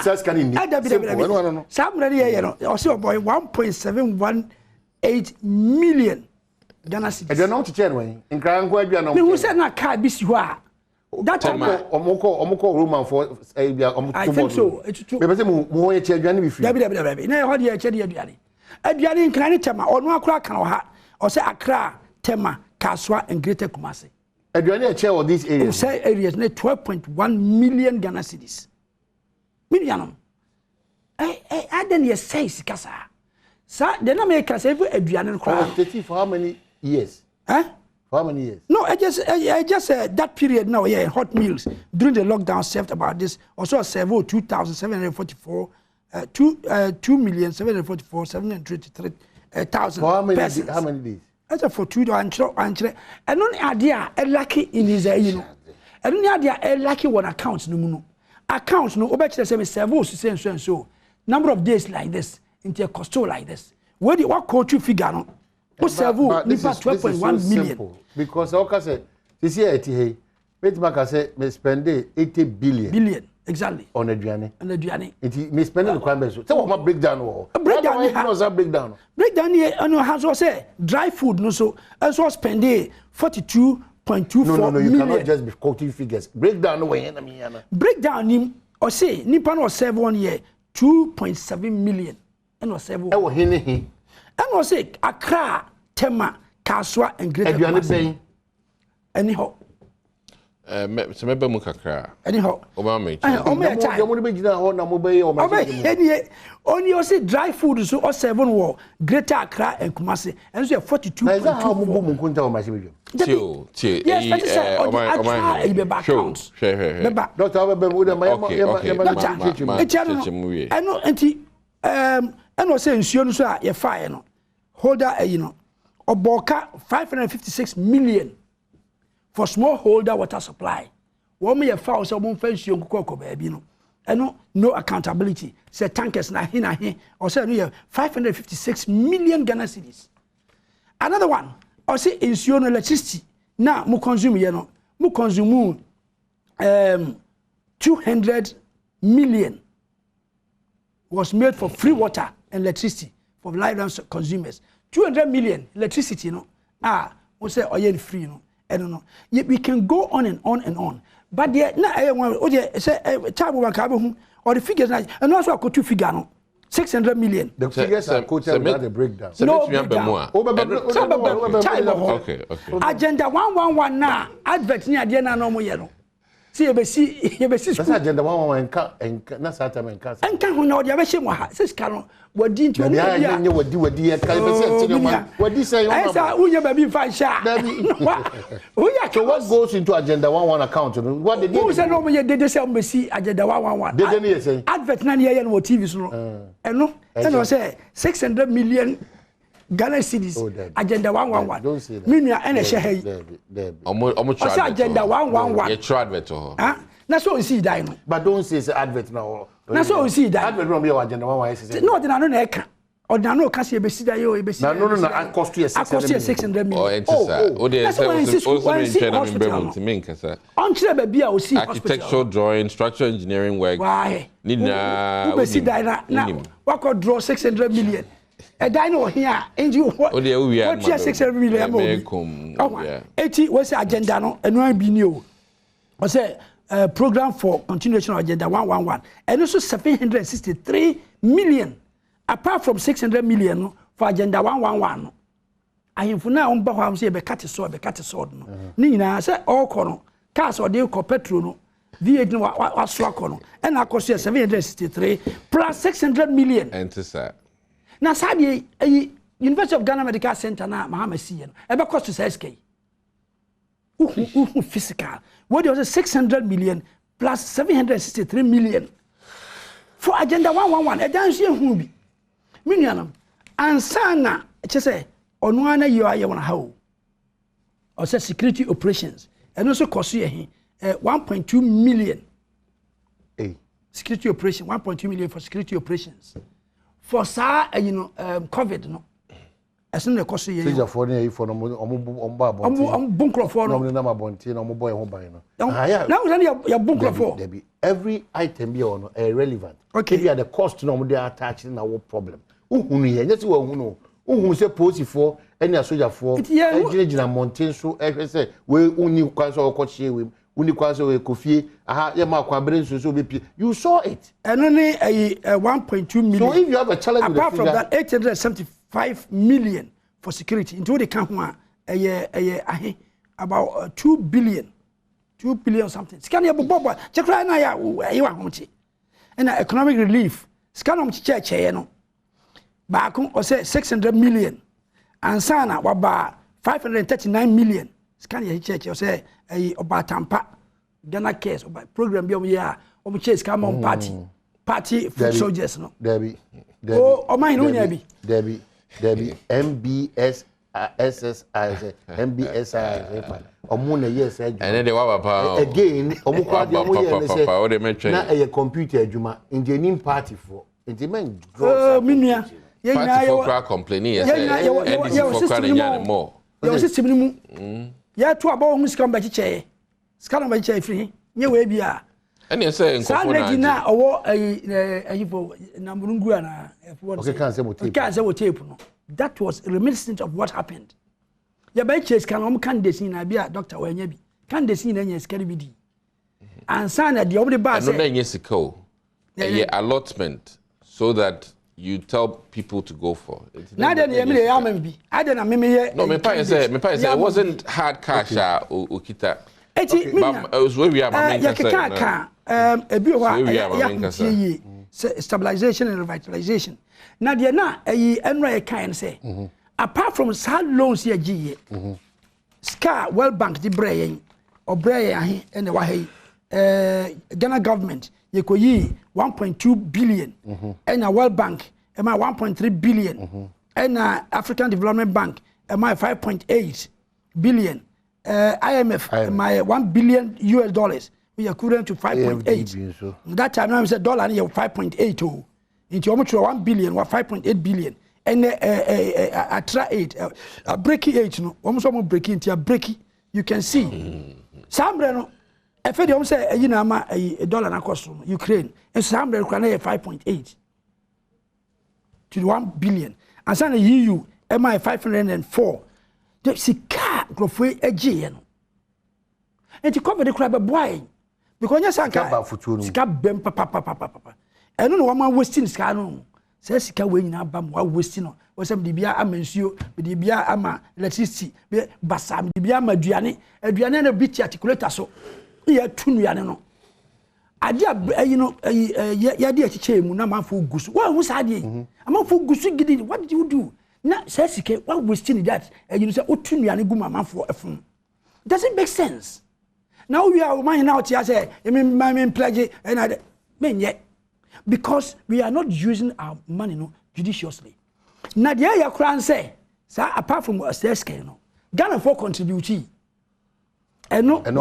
somebody here no also boy 1.718 million Ghana cedis e don't to chair when in kran ko aduane me who say na car bi si ho a that omoko roman for I think so it's true me say mo ye chair aduane bi free na ho de chair aduane aduane nkran ni tema ono akura kan ha o say Accra Tema Kaswa and Greater Kumasi aduane a chair of these areas say areas na 12.1 million Ghana cedis million I then you say sikasa sa the na make say aduane kwa for how many years for how many years no I just that period now hot meals during the lockdown served about this also serve 2,744 2,744,723,000 how many days that's for 2 and only idea lucky in his you know and only idea lucky one accounts no accounts no obekire say me serve so number of days like this into a cost like this where the what quote you figure no o serve nipa 12.1 million because oka say this year eti hey betmaka say me spend 80 billion exactly on aduane enti me spend the kwambe so say what breakdown no breakdown here no has so say dry food no so also spend 42.24 no you cannot just be quoting figures breakdown no way na me yana breakdown nim or say nipa no serve 1 year 2.7 million and was serve e wo he and was say Accra Tema Kaswa and Greater aduane anyhow se mebe mu kakra anyhow oba me mo be gina ho na mo be o ma only you say dry food so or 7 war Greater Accra and Kumasi and so 42 na za how mo bo mo kunta o ma se be yes doctor be mo I know and was say insurance so you fire no holder you know oboka 556 million for smallholder water supply. One may foul some fancy on cocoa baby no. And no accountability. Say tankers na here or say no 556 million Ghana cedis. Another one, or say insurance electricity. Now mo consume mo consume 200 million was made for free water and electricity for lifeline consumers. 200 million electricity no. we say oye free no no we can go on and on and on but there na one o dey say Chabu Banka be hu or the figures na and also go to figure no 600 million. The figures are quoted without the breakdown. No breakdown. Okay. Agenda 111 na advert ni ade na no mo ye no. See you be see. That's agenda 111 enka na sata menka. Enka ho na ode be hye mo ha. Siska no wadi nti omo bia. Ya wadi e ka be say tell man. Wadi say you. Esa unya baby fa sha. So what goes into agenda 111 account? What did you say no mo ye dede say mo see agenda 111. Dede ni say. Advert na ye no TV so no. Eno say 600 million Ghana cedis agenda 111. Don't say that. Minia ene she hey. Omo try agenda 111. You try advert ho. Na so we see die no. But don't say advert now. Na so we see die. Advert no be agenda 111. No, na no na e ka. Ordinary ka se be see die o be see. Na no cost you 600 million. Oh, enter o dey say also in China in Bremen to me nkasa. On kire ba bia o see hospital. Architectural drawing, structural engineering work. Why? Ni na. O be see die na. What could draw 600 million? A dino here, and you what? We are 600 million more. 80 was agenda no, and no be new. I say program for continuation of agenda 111, and also 763 million, apart from 600 million for agenda 111. I am for now on Baham say be cut sword, no. Nina say all corner, cars or deal co petrol no. V8 was swak and I cost 763 plus 600 million. Enter sir. Na sabi University of Ghana Medical Center na Mahama see no e be cost to SK physical what was 600 million plus 763 million for agenda 111 e dan so hu bi minianam ansa na che say onu ana yi aye wona ha o say security operations and also cost you 1.2 million security operation 1.2 million for security operations for COVID no asin the cost ye you for na for no omba bunkrofo no na mabonti na ombo e ho ban no now ya bunkrofo every item be on irrelevant okay if you are the cost no they attach na wo problem uhunu ye nyese wo hunu uhunu se posifo eni asojafo ejina mountain so ehwe se we uni kwan so okochie we uni kwan so we kofie aha ye ma kwa bere so be pie you saw it and only 1.2 million so if you have a challenge apart with from that 875 million for security into the count one about 2 billion something scan ya bobo check right now ya you want hochi and economic relief scan on church no back on say 600 million and sana waba 539 million scan ya church you say about Tampa Ghana case about program be here o chase come on party food soldiers no Debbie oh mine no nya bi Debbie MBS SSI MBSI omuna yes and they wa papa again omukwa dia mo ye say na e computer adwuma engineering party for engineering draw minua ye na yo complaining yes for crying more yo system ni mu ya to aba wo sika mba chiche sika no mba chiche free nye we bia ene say nkofo na na owo ayifo na murungu na okay can say what tape no that was reminiscent of what happened ya ba chase kan candidates na bia doctor wa nya bi candidates na nya sika bi di ansa na de omo de ba say no na nya sika o allotment so that you tell people to go for it. Now then, I don't know. No, me pa say it wasn't hard cash. Okita. But we are stabilization and revitalization. Now there na enra kind say apart from sad loans here GE Scar World Bank di brain or brain and the way Ghana government you could 1.2 billion and a World Bank am I 1.3 billion and African Development Bank am I 5.8 billion IMF am I $1 billion we are equivalent to 5.8 that time now we said dollar here 5.8 oh into almost 1 billion or 5.8 billion and a try 8 a breaking 8 no almost breaking into a breaking you can see Sambre no if they almost say you know a dollar na cost Ukraine and Sambre can 5.8 to 1 billion and some EU MI 504 the sika grofwe eje no enti covid kura be boy because nya sanka sika bem papa eno no wama wasting sika no say sika we nyina ba mo wasting no wo say me bia amansuo me bia ama electricity be basa me bia ama aduane na bit articulator so ya tunuane no ade you know ya de achiche mu na manfo gusu wa hu sa de amanfo gusu gidi what did you do na say sika wa wasting that you know say otunuane gu manfo efun doesn't make sense. Now we are man now to say I pledge and I mean yet because we are not using our money no judiciously. Now the area crown say apart from a scale no Ghana for contribute and no it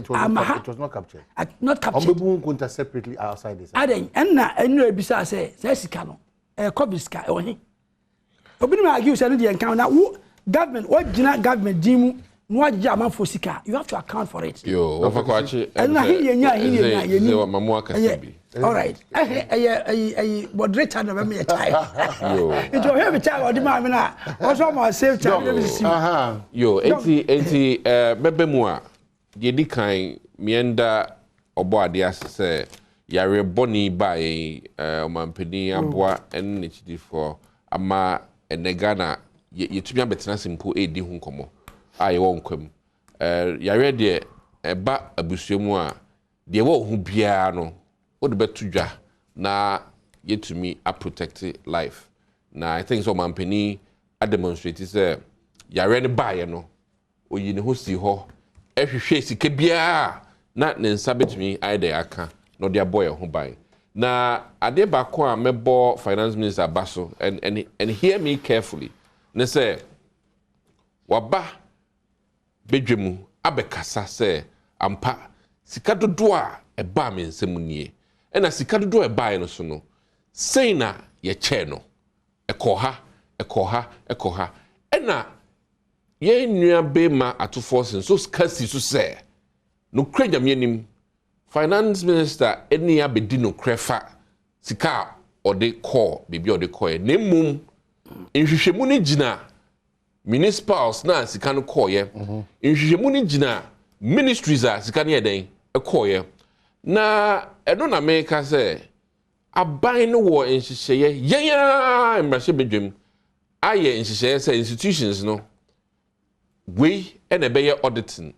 was not captured. Not captured. Separately outside this. And no bisa say sika no kobiska ohi. Obi no argue say no the encounter government what government dimu you have to account for it. Yo, all right. Moderator never me a time. Yo, it will have a time or the mamma. Also, my save time. Yo, 80, Bebemua, Yedi kind, Mienda, or Boadias say, Yare Bonnie by Mampeni, Abois, and HD for Ama and Negana, yet to be a better simple A. D. Huncomo. I won't come. Yare de ba abusuamu a de wo hu bia no wo de betudwa na yet to me a protect life. Na I think so mampani a demonstrate say yare ne bae no oyi ne ho si ho ehwehwe sika bia na ne nsa betumi ai de aka no de boy ho bae. Na ade ba ko a mebo finance minister Baso and hear me carefully. Ne say waba bedwemu abekasa se ampa sika dodo a eba me nsem nie ena sika dodo eba no so no sei na ye che no ekoha ena ye nua be ma atofo sen so skasi so se no krenya menim finance minister eni abedi no krefa sika ode call bibi ode call ne mum nhwehwemu ne gina municipals na sika no koye nhwehwemu ni gina ministries a sika ne eden ekoye na eno na meka say aban no wo nhyehyeye yenya emrahye bedwem aye nhyehyeye say institutions no we ene beye auditing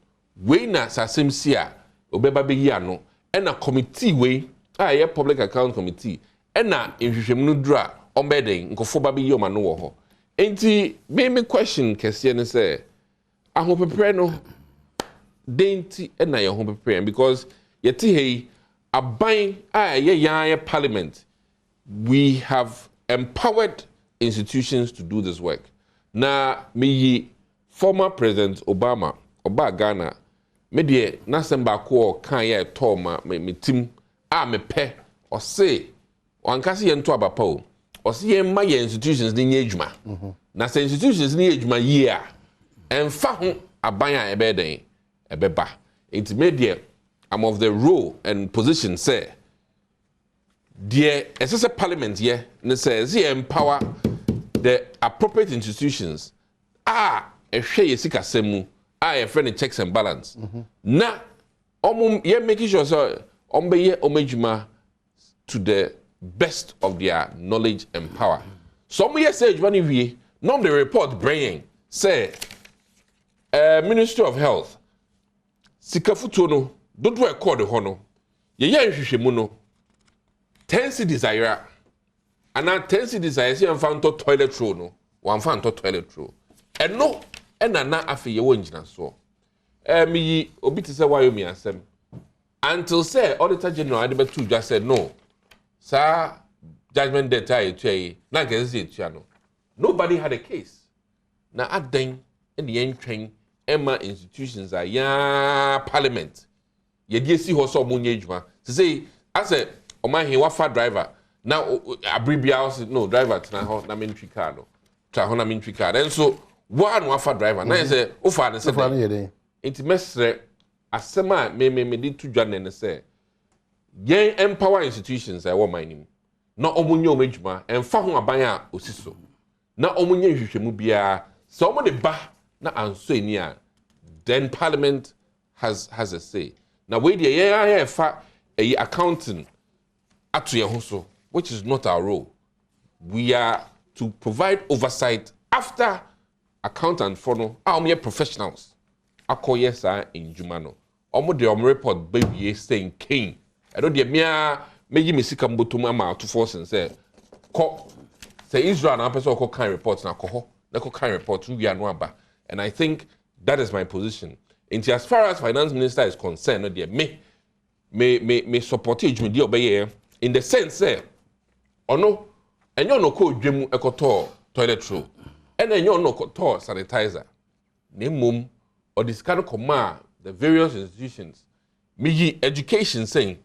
we na sasem si a obeba be yi ano ena committee we aye public account committee ena nhwehwemu no dura ombeden nkofo ba be yi o ma no wo ho. Enti me question kese ne say ahopepre no denti na ye ahopepre because yeti hey aban ye parliament we have empowered institutions to do this work. Na me former president Obama oba Ghana me de na semba ko kan ye toma me tim a me pe o say wankase ye nto abapa o osi ye ma ye institutions ni nye adwuma na se institutions ni adwuma yi a emfa ho aban a ebeden ebeba intermediate am of the role and position say the essence parliament here ne says he empower the appropriate institutions ehwe ye sika semu ye friend checks and balance na ye making sure so ombe ye omejuma to the best of their knowledge and power. Some years say when we nom the report bringing say Ministry of Health sikafuto no dodo record ho no ye nhwehwemu no 10 cities ayra ana 10 cities ayese en fanto toilet roll no wan fanto toilet roll eno ena na afi ye wonjina so mi obi ti say wayo mi asem until say auditor general adebetu just said no. Sir, judgment data na gezi no. Nobody had a case. Na aden in the end train Emma institutions are ya parliament. Ye die si ho so munye adwuma. Say as a oman he wafa driver. Now abribia no driver na ho na military car no. Tra ho na military car. Then so one wafa driver. Na say ofa ne say. Inti mesre asema me di to dwane ne say. Yen empower institutions I want my name. Na omunye omejuma emfa ho aban a osiso. Na omunye hwehwemu bia so omo de ba na anso enia then parliament has a say. Now we the fa a accounting atu ye ho so, which is not our role. We are to provide oversight after accountant for no our professionals. Akoyesa in Jumano. Omo de report baby saying king. I don't de mea meji mesika mbotum ama to force and say ko say Israel na person ko kan report na ko ho na ko kan report we are no aba. And I think that is my position. And as far as finance minister is concerned, no dear me support ejumedi obeye in the sense say ono enyo no ko dwemu ekoto toilet roll and enyo no ko to sanitizer na mum or this kind of command the various institutions me education saying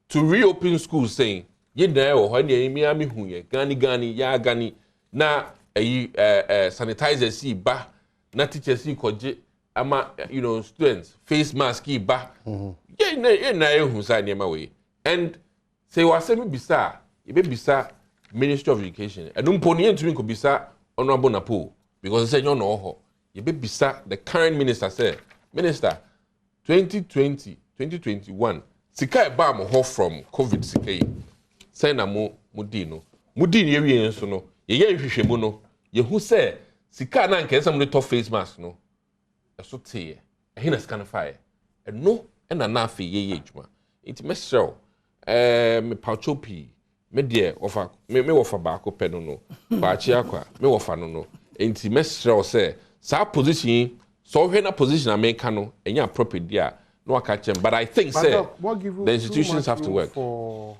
to reopen schools saying ye na o ho na mi ami hu ye gani ya gani na sanitizer si ba na teachers si koje ama students face mask ba ye na hu sa niema we and say wasemi bisa e be bisa Ministry of Education and umponi entumi ko bisa honorable napo because say you no ho ye be bisa the current minister say minister 2020 2021 sika e ba mo ho from covid sika say na mo di ye wie nso no ye hwehwemu no ye hu say sika na nke nsam no to face mask no so tie e hina scan fire and no and na afi ye adwuma it mesrel me pauchopi me de ofa me wofa ba ko pe no ba chi akwa me wofa no enti mesrel say sa position so hwe na position America no enya appropriate dia no aka chem but I think say the institutions have to work for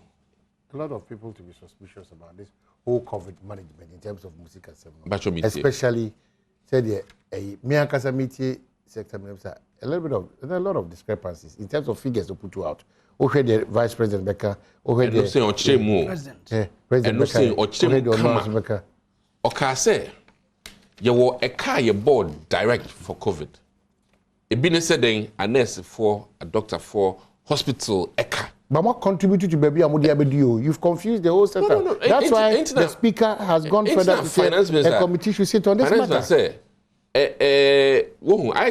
a lot of people to be suspicious about this whole COVID management in terms of music assembly, especially said me and Kasamiti sector minister a lot of discrepancies in terms of figures to put you out. Over the Vice President Becca, over the President Becca. Okay, say you were a car board direct for COVID. A business setting, a nurse for, a doctor for, hospital, a car. But what contributed to Baby Amudia Bedio? You've confused the whole setup. No. That's why the speaker has gone further to say a committee should sit on this matter. I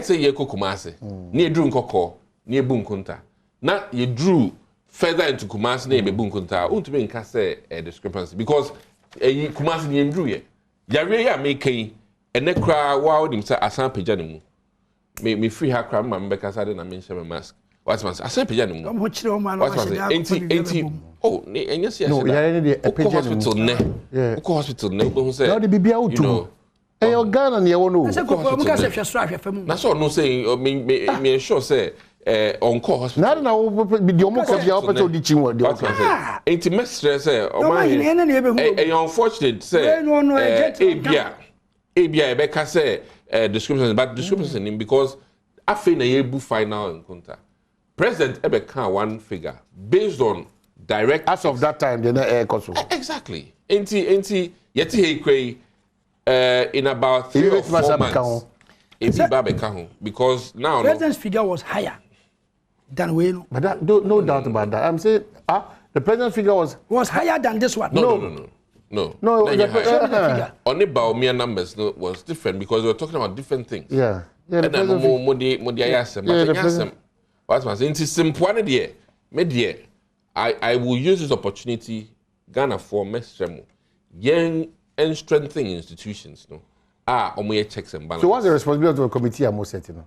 say ye Kumasi, near Drew Koko, near Bunkunta. Now you drew further into Kumasi near Bunkunta, to be in a discrepancy because Kumasi near Drew ye. Yaria make a necra wild himself as some pijanimu. Me free her cram, my because I didn't mention my mask. What's my I said pijanimu? Oh, and yes, no, hospital ne. Hospital ne, who said, you know. Hey, your gun and your own. That's all no saying, me sure say, on call hospital. Now, with your most of your opportunity, the intimate stress, unfortunate, say, ABI, Becca say, description, but description in because I think a year final encounter. President Ebeka one figure based on direct. As of that time, they're not consul. Exactly. Yeti Hekwe. In about 3 or 4 months, because now President's figure was higher than we know. But that, no doubt about that. I'm saying the president's figure was higher than this one. No. Only Baumia numbers was different because we were talking about different things. Yeah. And then I will use this opportunity, Ghana for Mestremo, young and strengthening institutions, no. Omoye checks and balances. So what's the responsibility of the committee I'm setting?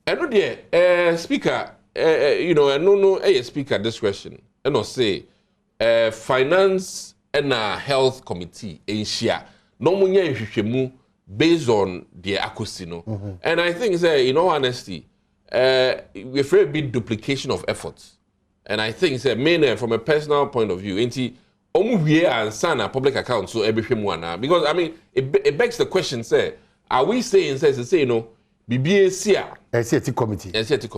And no dear, speaker, no, speaker discretion. And no say, finance and health committee in share. No munye based on the acusino. And I think in all honesty, we're very big duplication of efforts. And I think mainly from a personal point of view, and sana public account so everything one because I mean it begs the question say are we saying BBAC committee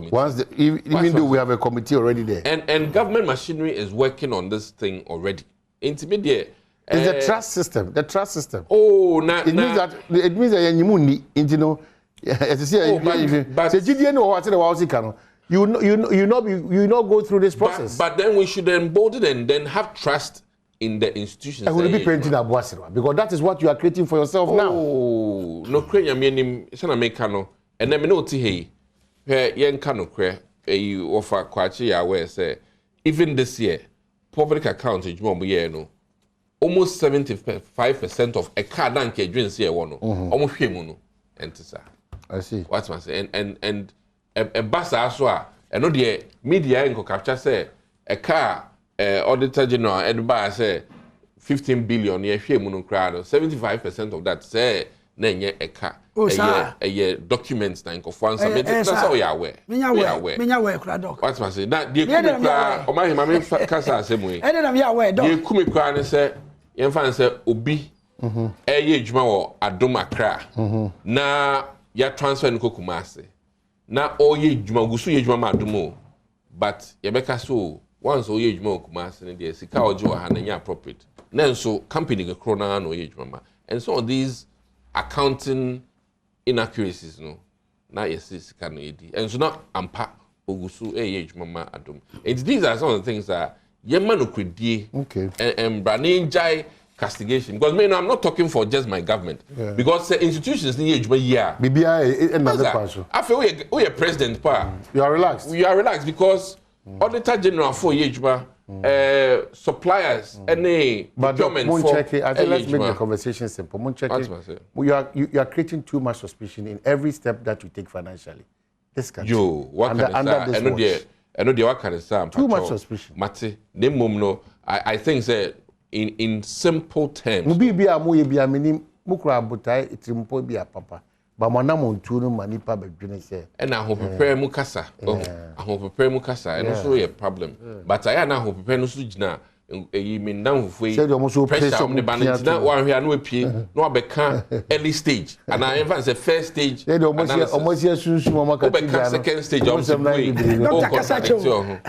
once even though we have a committee already there and government machinery is working on this thing already intermediate it's the trust system oh it means that you not go through this process but then we should embolden and then have trust in the institutions. I will be painting a boasera because that is what you are creating for yourself now. Oh, no, Korea, meaning it's an Americano, and then no tea. Where young cano cre, you offer quachi aware say, even this year, public accounting, no, almost 75% of a car danke drinks here one, almost him, and I see. What's my say, and a bus as well, and no the media in capture say, a car, auditor general, and by say, 15 billion, yeah, him, crowd, 75% of that say, nenye a car. A year documents na nkofo answer that's how we are aware. Me aware kra doc. What must say that dey kumi kra o ma hima kasa asem we. Na me aware doc. Dey kumi kra ne say yen fan say obi ye adwuma wo Adom Accra na ya transfer no Kumasi na o ye adwuma gusu ye adwuma ma Adom but ye beka so once o ye adwuma Kumasi ne dey sika oje wa ha na nya appropriate na nso company ke kro na no ye adwuma ma and so these accounting inaccuracies no na yes can edi and so now ampa ogusu age mama Adom and these are some of the things that yema no kredie and branding jai castigation because me no I'm not talking for just my government because institutions need age year bibia another person after we are president pa you are relaxed because auditor general for age suppliers any procurement for let's make the conversation simple. You are creating too much suspicion in every step that you take financially. This country. What I know what can say too much suspicion. Mate, no, I think that in simple terms. Papa. But my name on two manipa bedwene say and I hope prepare mu kasa I hope prepare mu kasa and also a problem but I na hope prepare no so gina e me nan hofoi pressure on the balance na one hwe na apie no abeka early stage and I even say first stage and almost sunsun mama ka second stage on Dr. Kasacho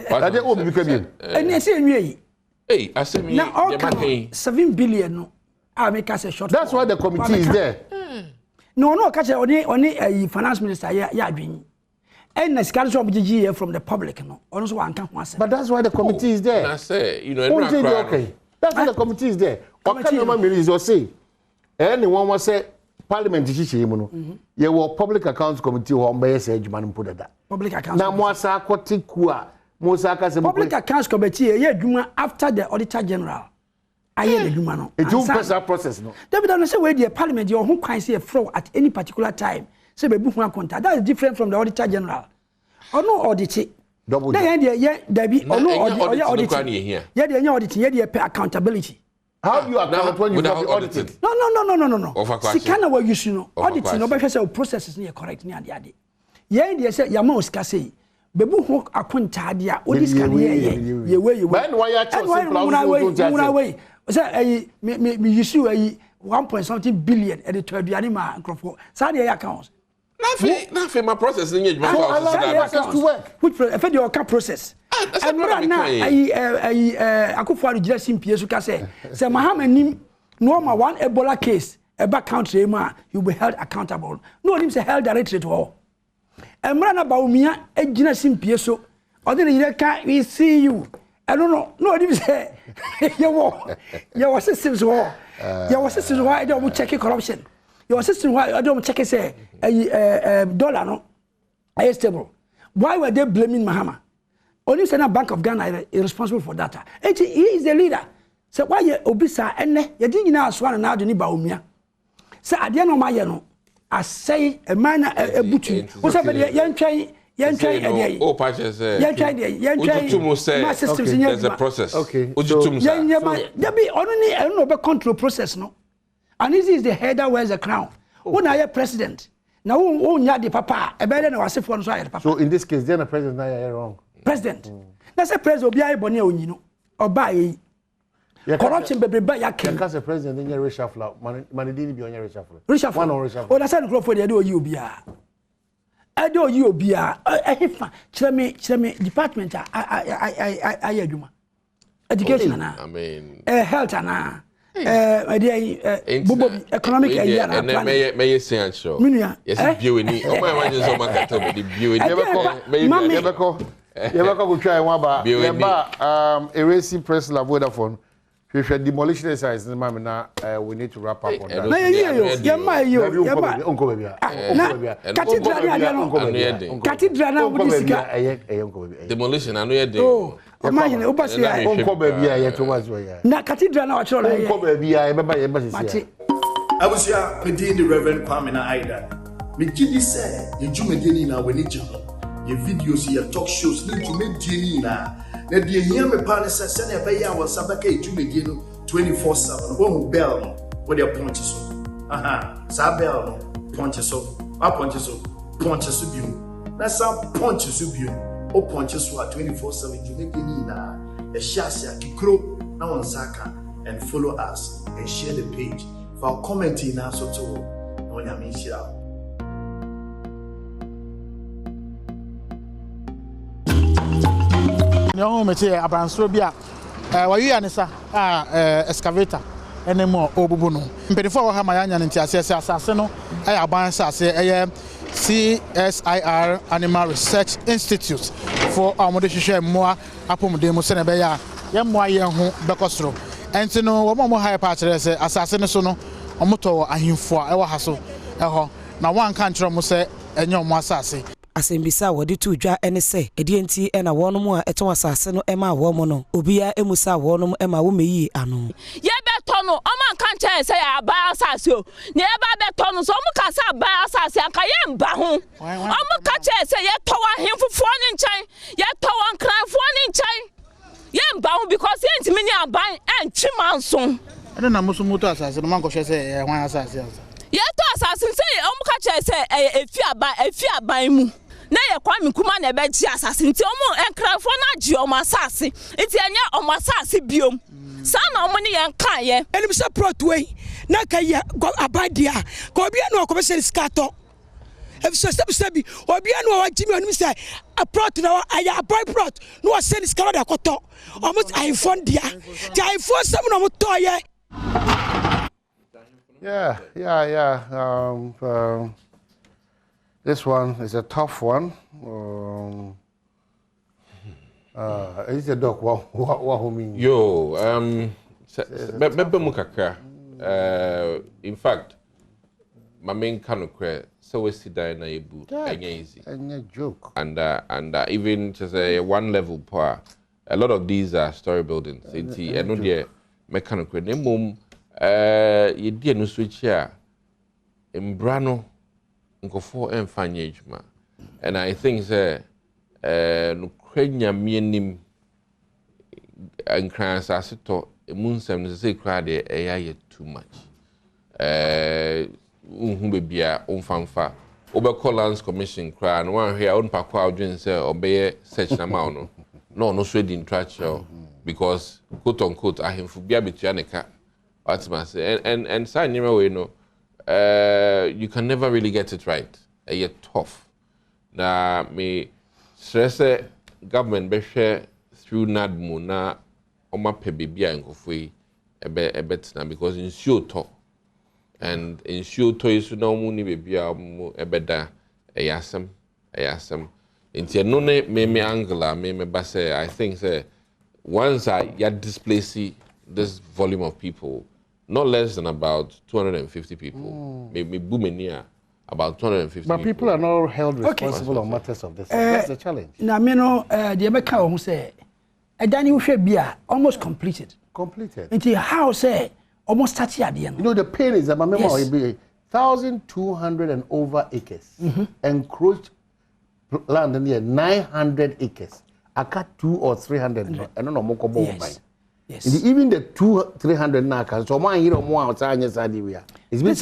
ade o bi ka bi eni ese enwie yi asemi na all 7 billion no I make us a short that's why the committee is there. No, catch only a finance minister, yeah, and the scholars of GG from the public, no, also one can't answer. But that's why the committee is there. I say, you know, okay. That's why the committee is there. What can you minister say? Anyone was say Parliament you were public accounts committee or by say man put that. Public accounts. Now Mosa Kotikua, Mosa Public Accounts Committee, yeah, after the Auditor General. I hear the human. It's a process, no. David, I say where the Parliament, your home can see a fraud at any particular time. Say, be book one contact. That is different from the Auditor General. Or no audit. Double. Yeah, there be or no audit. Yeah, they are auditing. Yeah, they pay accountability. How do you account when you have audited? No. Sikana wa you know. Auditing no be say processes near correct near the ade. Yeah, they say your mouse can say. Bebu ho akonta dia odi scan ye we when why you simple way say me issue 1.something billion at the 12 anima crofo say the accounts na my process in process to work which affect your process and na akufo adu gira simpie so ka say mahama nim no ma one Ebola case e back country ma you be held accountable no him say held directly to all Emra na baumia ejina simpie so ode ne ka we see you I don't know no him say your systems wo your systems why don't check corruption your system why don't check say dollar no is stable why were they blaming Mahama only say na Bank of Ghana is responsible for that he is the leader so why you obisa enne ye di nyina aso na ado ni baumia say ade no ma ye no I say a man a butcher. What's up? Young try. Oh, patches. My systems in there's a process. Okay. There be only I don't know about control process, no. And this is the head that wears a crown. When I am president, now who the papa, a better than I say for papa. So in this case, then the president is wrong. President. That's a president of Bonnie, you know, or buy. Corruption baby by yakin. Because the president in your reshuffle, man didn't be on your reshuffle. Reshuffle. One on reshuffle. Oh, that's not for the do you be. I do you be. Tell me department. I aduma. Education na. I mean. Health na. Economic area na. And may say answer. Yes, biweni. O ma imagine so man tell me the biweni. Never call. You ever go try one bar? A racing press la Vodafone. If you demolition exercise, we need to wrap up on that. Demolition, I know oh, imagine, na cathedral na wachoro I was here with the Reverend Kwame Aida. Me gidi say, you jumedini na we need you. Your videos, your talk shows need to make dini na. Na die here me pa say send e be ya wa sabaka e jumedini 24/7. Wo bell no, wo dey punches so. Aha, sa bell no, punches so. Punches so biu. Na sa punches so biu. O punches so 24/7 jumedini na. E shasia kikro na won saka and follow us and share the page. For commenting now so to on your mission. No, me say abansoro bia wayi anisa excavator enemo obubu no mpedifo wa ha ma yanya nti asase no aban asase CSIR Animal Research Institute for amode hwehwe mmoa apomde mu se na be ya mmoa ye ho bekosoro enti no wo mo ha pa kire se asase ne so no omoto ahemfo a ewa ha so eho na wan kan kire mo se enye omo asase asembisa wodi tu dwa ene se edienti ena wono mu a eto asase no ema wo mo no obia emusa wono mu ema wo meyi ano ye beto no oman kan che se ya ba asase o ne ba beto no so mu ka sa ba asase anka ye mba ho omu ka che se ye to wa hemfofo ni nchen ye to wa nkranfo ni nchen ye mba ho because ye ntimi ni aban entwi manso ene na musu muto asase no man ko hwe se hwan asase ye to asase se omu ka che se efi aban mu na ye Kwame Nkrumah na be ji asase nti omo enkrafo na ji omo asase nti enya omo asase biom sa na omo ne ye nka ye enim se protway na ka ye abadia ko bia no ko be se skato if so sebi obi anu wa jimi onim say a prot na aya boy prot no wa se skato da koto omo iPhone dia ti iPhone sem no mo to ye Yeah. This one is a tough one. It's a dog. What mean? Yo, Bebe Mukaka. In fact, my main canocre, so we sit down in a boot. Easy. And a joke. And even just a one level power. A lot of these are story buildings. It's a no dear mechanical. Name you did no switch here. Embrano. Nkofo emfanye ejuma and I think say no kwanya mianim ankran asase to emunsem no say kra de eya too much unhu bebia umfamfa obekọ lands commission kra no wan hia on pakwa odwen say obeye search na ma no so di intracho because quote unquote ahemfu bia betua neka what must say and say nyema we no you can never really get it right. You're tough. Now, me stress government be share through NADMO na oma pebibia nkofui ebet na because in shoto and in shoto is no muni bebia ebeda eyasem inti no ne me angla me base I think say once I displace this volume of people not less than about 250 people. Maybe Bumenia, about 250 But people are not held responsible on matters of this. That's the challenge. Now, me no, the American who say, a Danny should be almost completed. Until how say, almost 30 at the end. You know, the pain is that my memory will be 1,200 and over acres. Encroached land near 900 acres. I cut 200 or 300. I don't know, Moko by. Yes. Even the 200-300 naka, so my hero more outside yes idea. This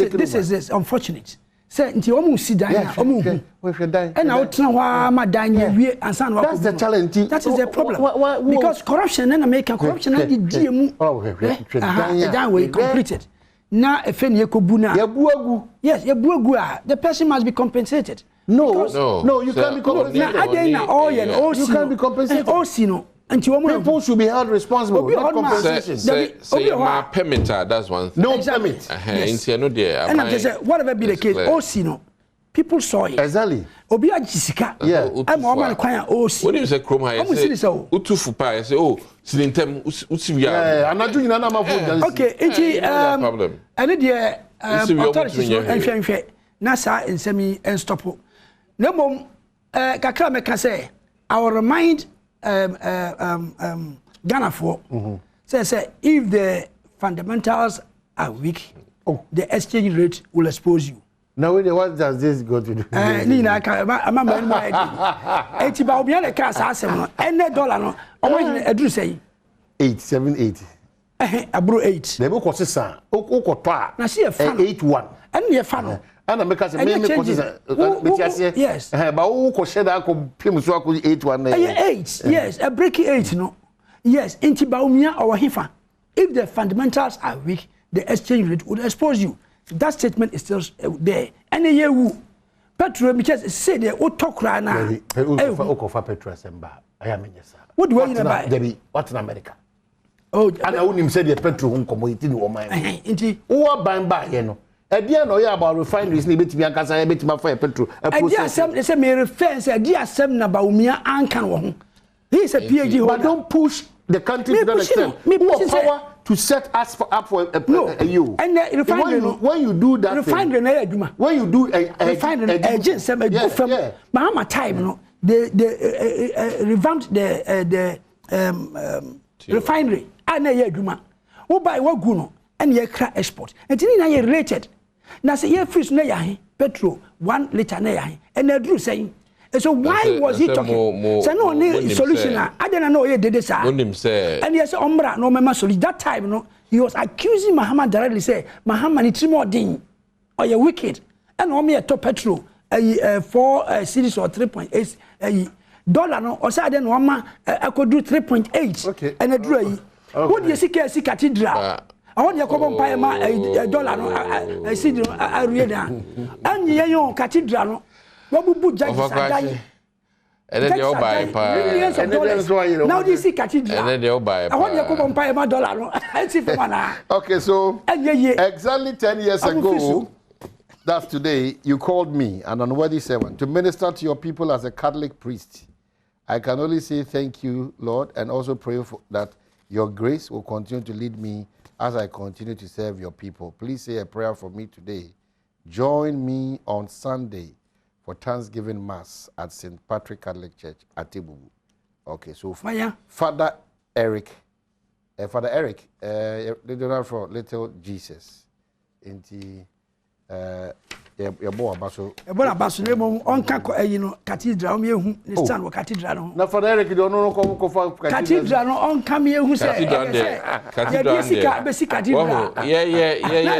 is unfortunate. Say until almost see die. And out now my dying we and son. That's the challenge. That is the problem. Because corruption and American corruption and the GMO. That way completed. Now a fen yekobuna. Yes, the person must be compensated. No, you can't be compensated. You can't be compensated. People should be held responsible. Not compensation. Say my permit, that's one thing. No permit. Yes. And I'm just saying, whatever be the case, also, people saw it. Exactly. Obi ajisika. Yeah. I'm woman kwanya o si. What do you say chrome high? Utufu pa say oh silintem usiwia. Yeah, anadu nyina na mafu. Okay, enti problem. Ene de authorities nhwe na sa nsemi stop. Na mom kakra meka say I will remind Ghana for say if the fundamentals are weak, the exchange rate will expose you. Now, what does this go to do? Nina, I'm a man. 80 Baubia, the cash, and $1 no. I do say 8780. I brought 8. The book was a son. Okota. Now see a fan 81. And your fan. And I make us a yes. But who could say that I could pay 81? 8. Yes, a breaking 8. No. Yes, into Baumia or Hifa. If the fundamentals are weak, the exchange rate would expose you. That statement is still there. And a year who Petro because say the talk right now. Petro Semba. I am in yes. What do you buy? Debbie, what's in America? Oh, and I wouldn't say the Petro home commodity no mind. Who are buying by you know? A dear no about refineries need to be a casa bit my fire Petro. A dear some they say me reference a dear some about Umia and can he's a PhD, but don't push the country to that extent. Who power to set us up for you. And when you do that refinery when you do a agent some from Mahama time no they revamped the refinery and a aduma who buy what guno and ye cra export and na ye related na say ye fish na ya petrol 1 liter na ya and they drew saying so why was he talking? So no solution. I didn't know he did this. And yes, Ombra no mema solution. That time, no, he was accusing Muhammad directly. Say Muhammad it's more ding or you're wicked. And on me a top petrol 4 series or 3.8 dollar no. Or say then one man I could do 3.8. Okay. And a drew. What do you see? Cathedral. I want you to come and buy a dollar no. I see I read that. And you cathedral no. What would put judges and then they'll buy millions of dollars. Now they see cathedral. And then they'll buy. I want you to come and buy $1. Okay, so exactly 10 years ago, that's today, you called me, an unworthy servant, to minister to your people as a Catholic priest. I can only say thank you, Lord, and also pray for that your grace will continue to lead me as I continue to serve your people. Please say a prayer for me today. Join me on Sunday for Thanksgiving Mass at St. Patrick Catholic Church at Tibubu. Okay, so Father Eric, the donor for Little Jesus, into your boy Abaso. Abaso, name on cathedral, me stand with cathedral. Now, Father Eric, you don't know come cathedral on come here who say cathedral. Yeah,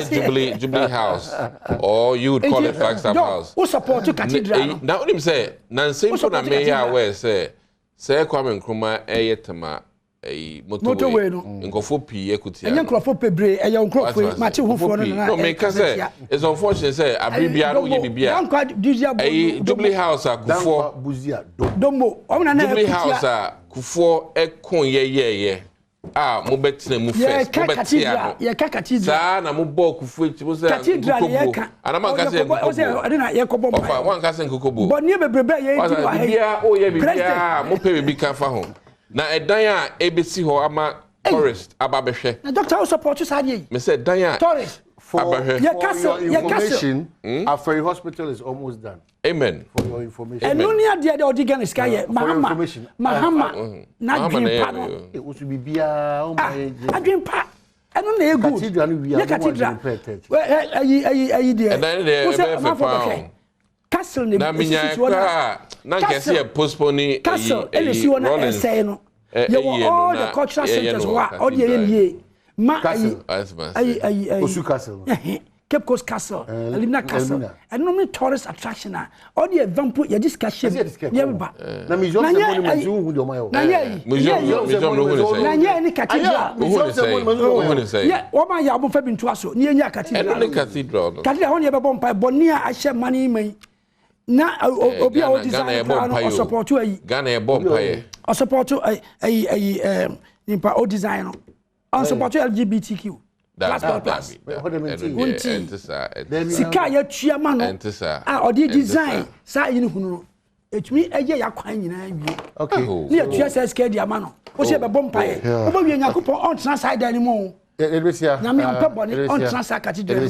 Jubilee House, or you would call it Flagstaff House. Who support to cathedral? Now, him say, Nancy, for me, I will say Kwame Nkrumah, Ayetama. A motorway and go for P. Equity. And for Pebre, a young crop for Matthew for no make us say. It's unfortunate, say, I be a Jubilee House, a Kufo Buzia, Dombo, Jubilee House, a Kufo, Ekon, yeah. Ah, Mobet, Mufet, yeah, Cathedral, Sana Mubo, Kufu, was Cathedral, and I'm not going to one cousin Kukubu. But never Brebe, oh, yeah, Mope, be careful home. Na edanya ABC ho ama tourist ababehwe. Na doctor also support you sadie. Me say edanya tourist for your information, Aferi Hospital is almost done. Amen. For your information. And no near the Odigan is kaya Mahama na dream pa. It was be bia o my. A dream pa. And no na good. Cathedral we are cathedral. Well, there. And then the Castle ni na kesi e postpone Castle elesi wona essay no you all the cultural centers wa all the ye ma Osu Castle Cape Coast Castle Elina Castle and no tourist attraction all the vampo ye discussion ye ba na museum ceremony hu do mayo na ye museum no na ye ni cathedral ye wo ma ya abon fa bintu aso ni enya cathedral cathedral won ye be bom pa boni a ahye mani mai na obi a o design plan o support you Ghana e bomb paye o support you nimpa o design o support LGBTQ plus. Entisa. Sika ya tua ma no. Entisa. Odi design sa yin hunu. Etumi eje yakwan nyina wie. Okay. Ni ya tua sa sika dia ma no. O se be bompae. O ba wie nyakopon on tran side anymore. Nyame on pebbo ni on tran sa cathedral.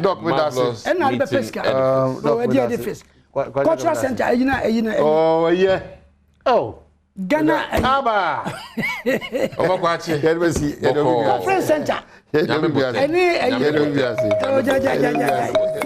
Doc with us. And now be pesca. So we dey fisk. Cultural center eyina. Oh yeah. Oh. Ghana Aba. Obakwachi. Conference center. Nyame bote. Any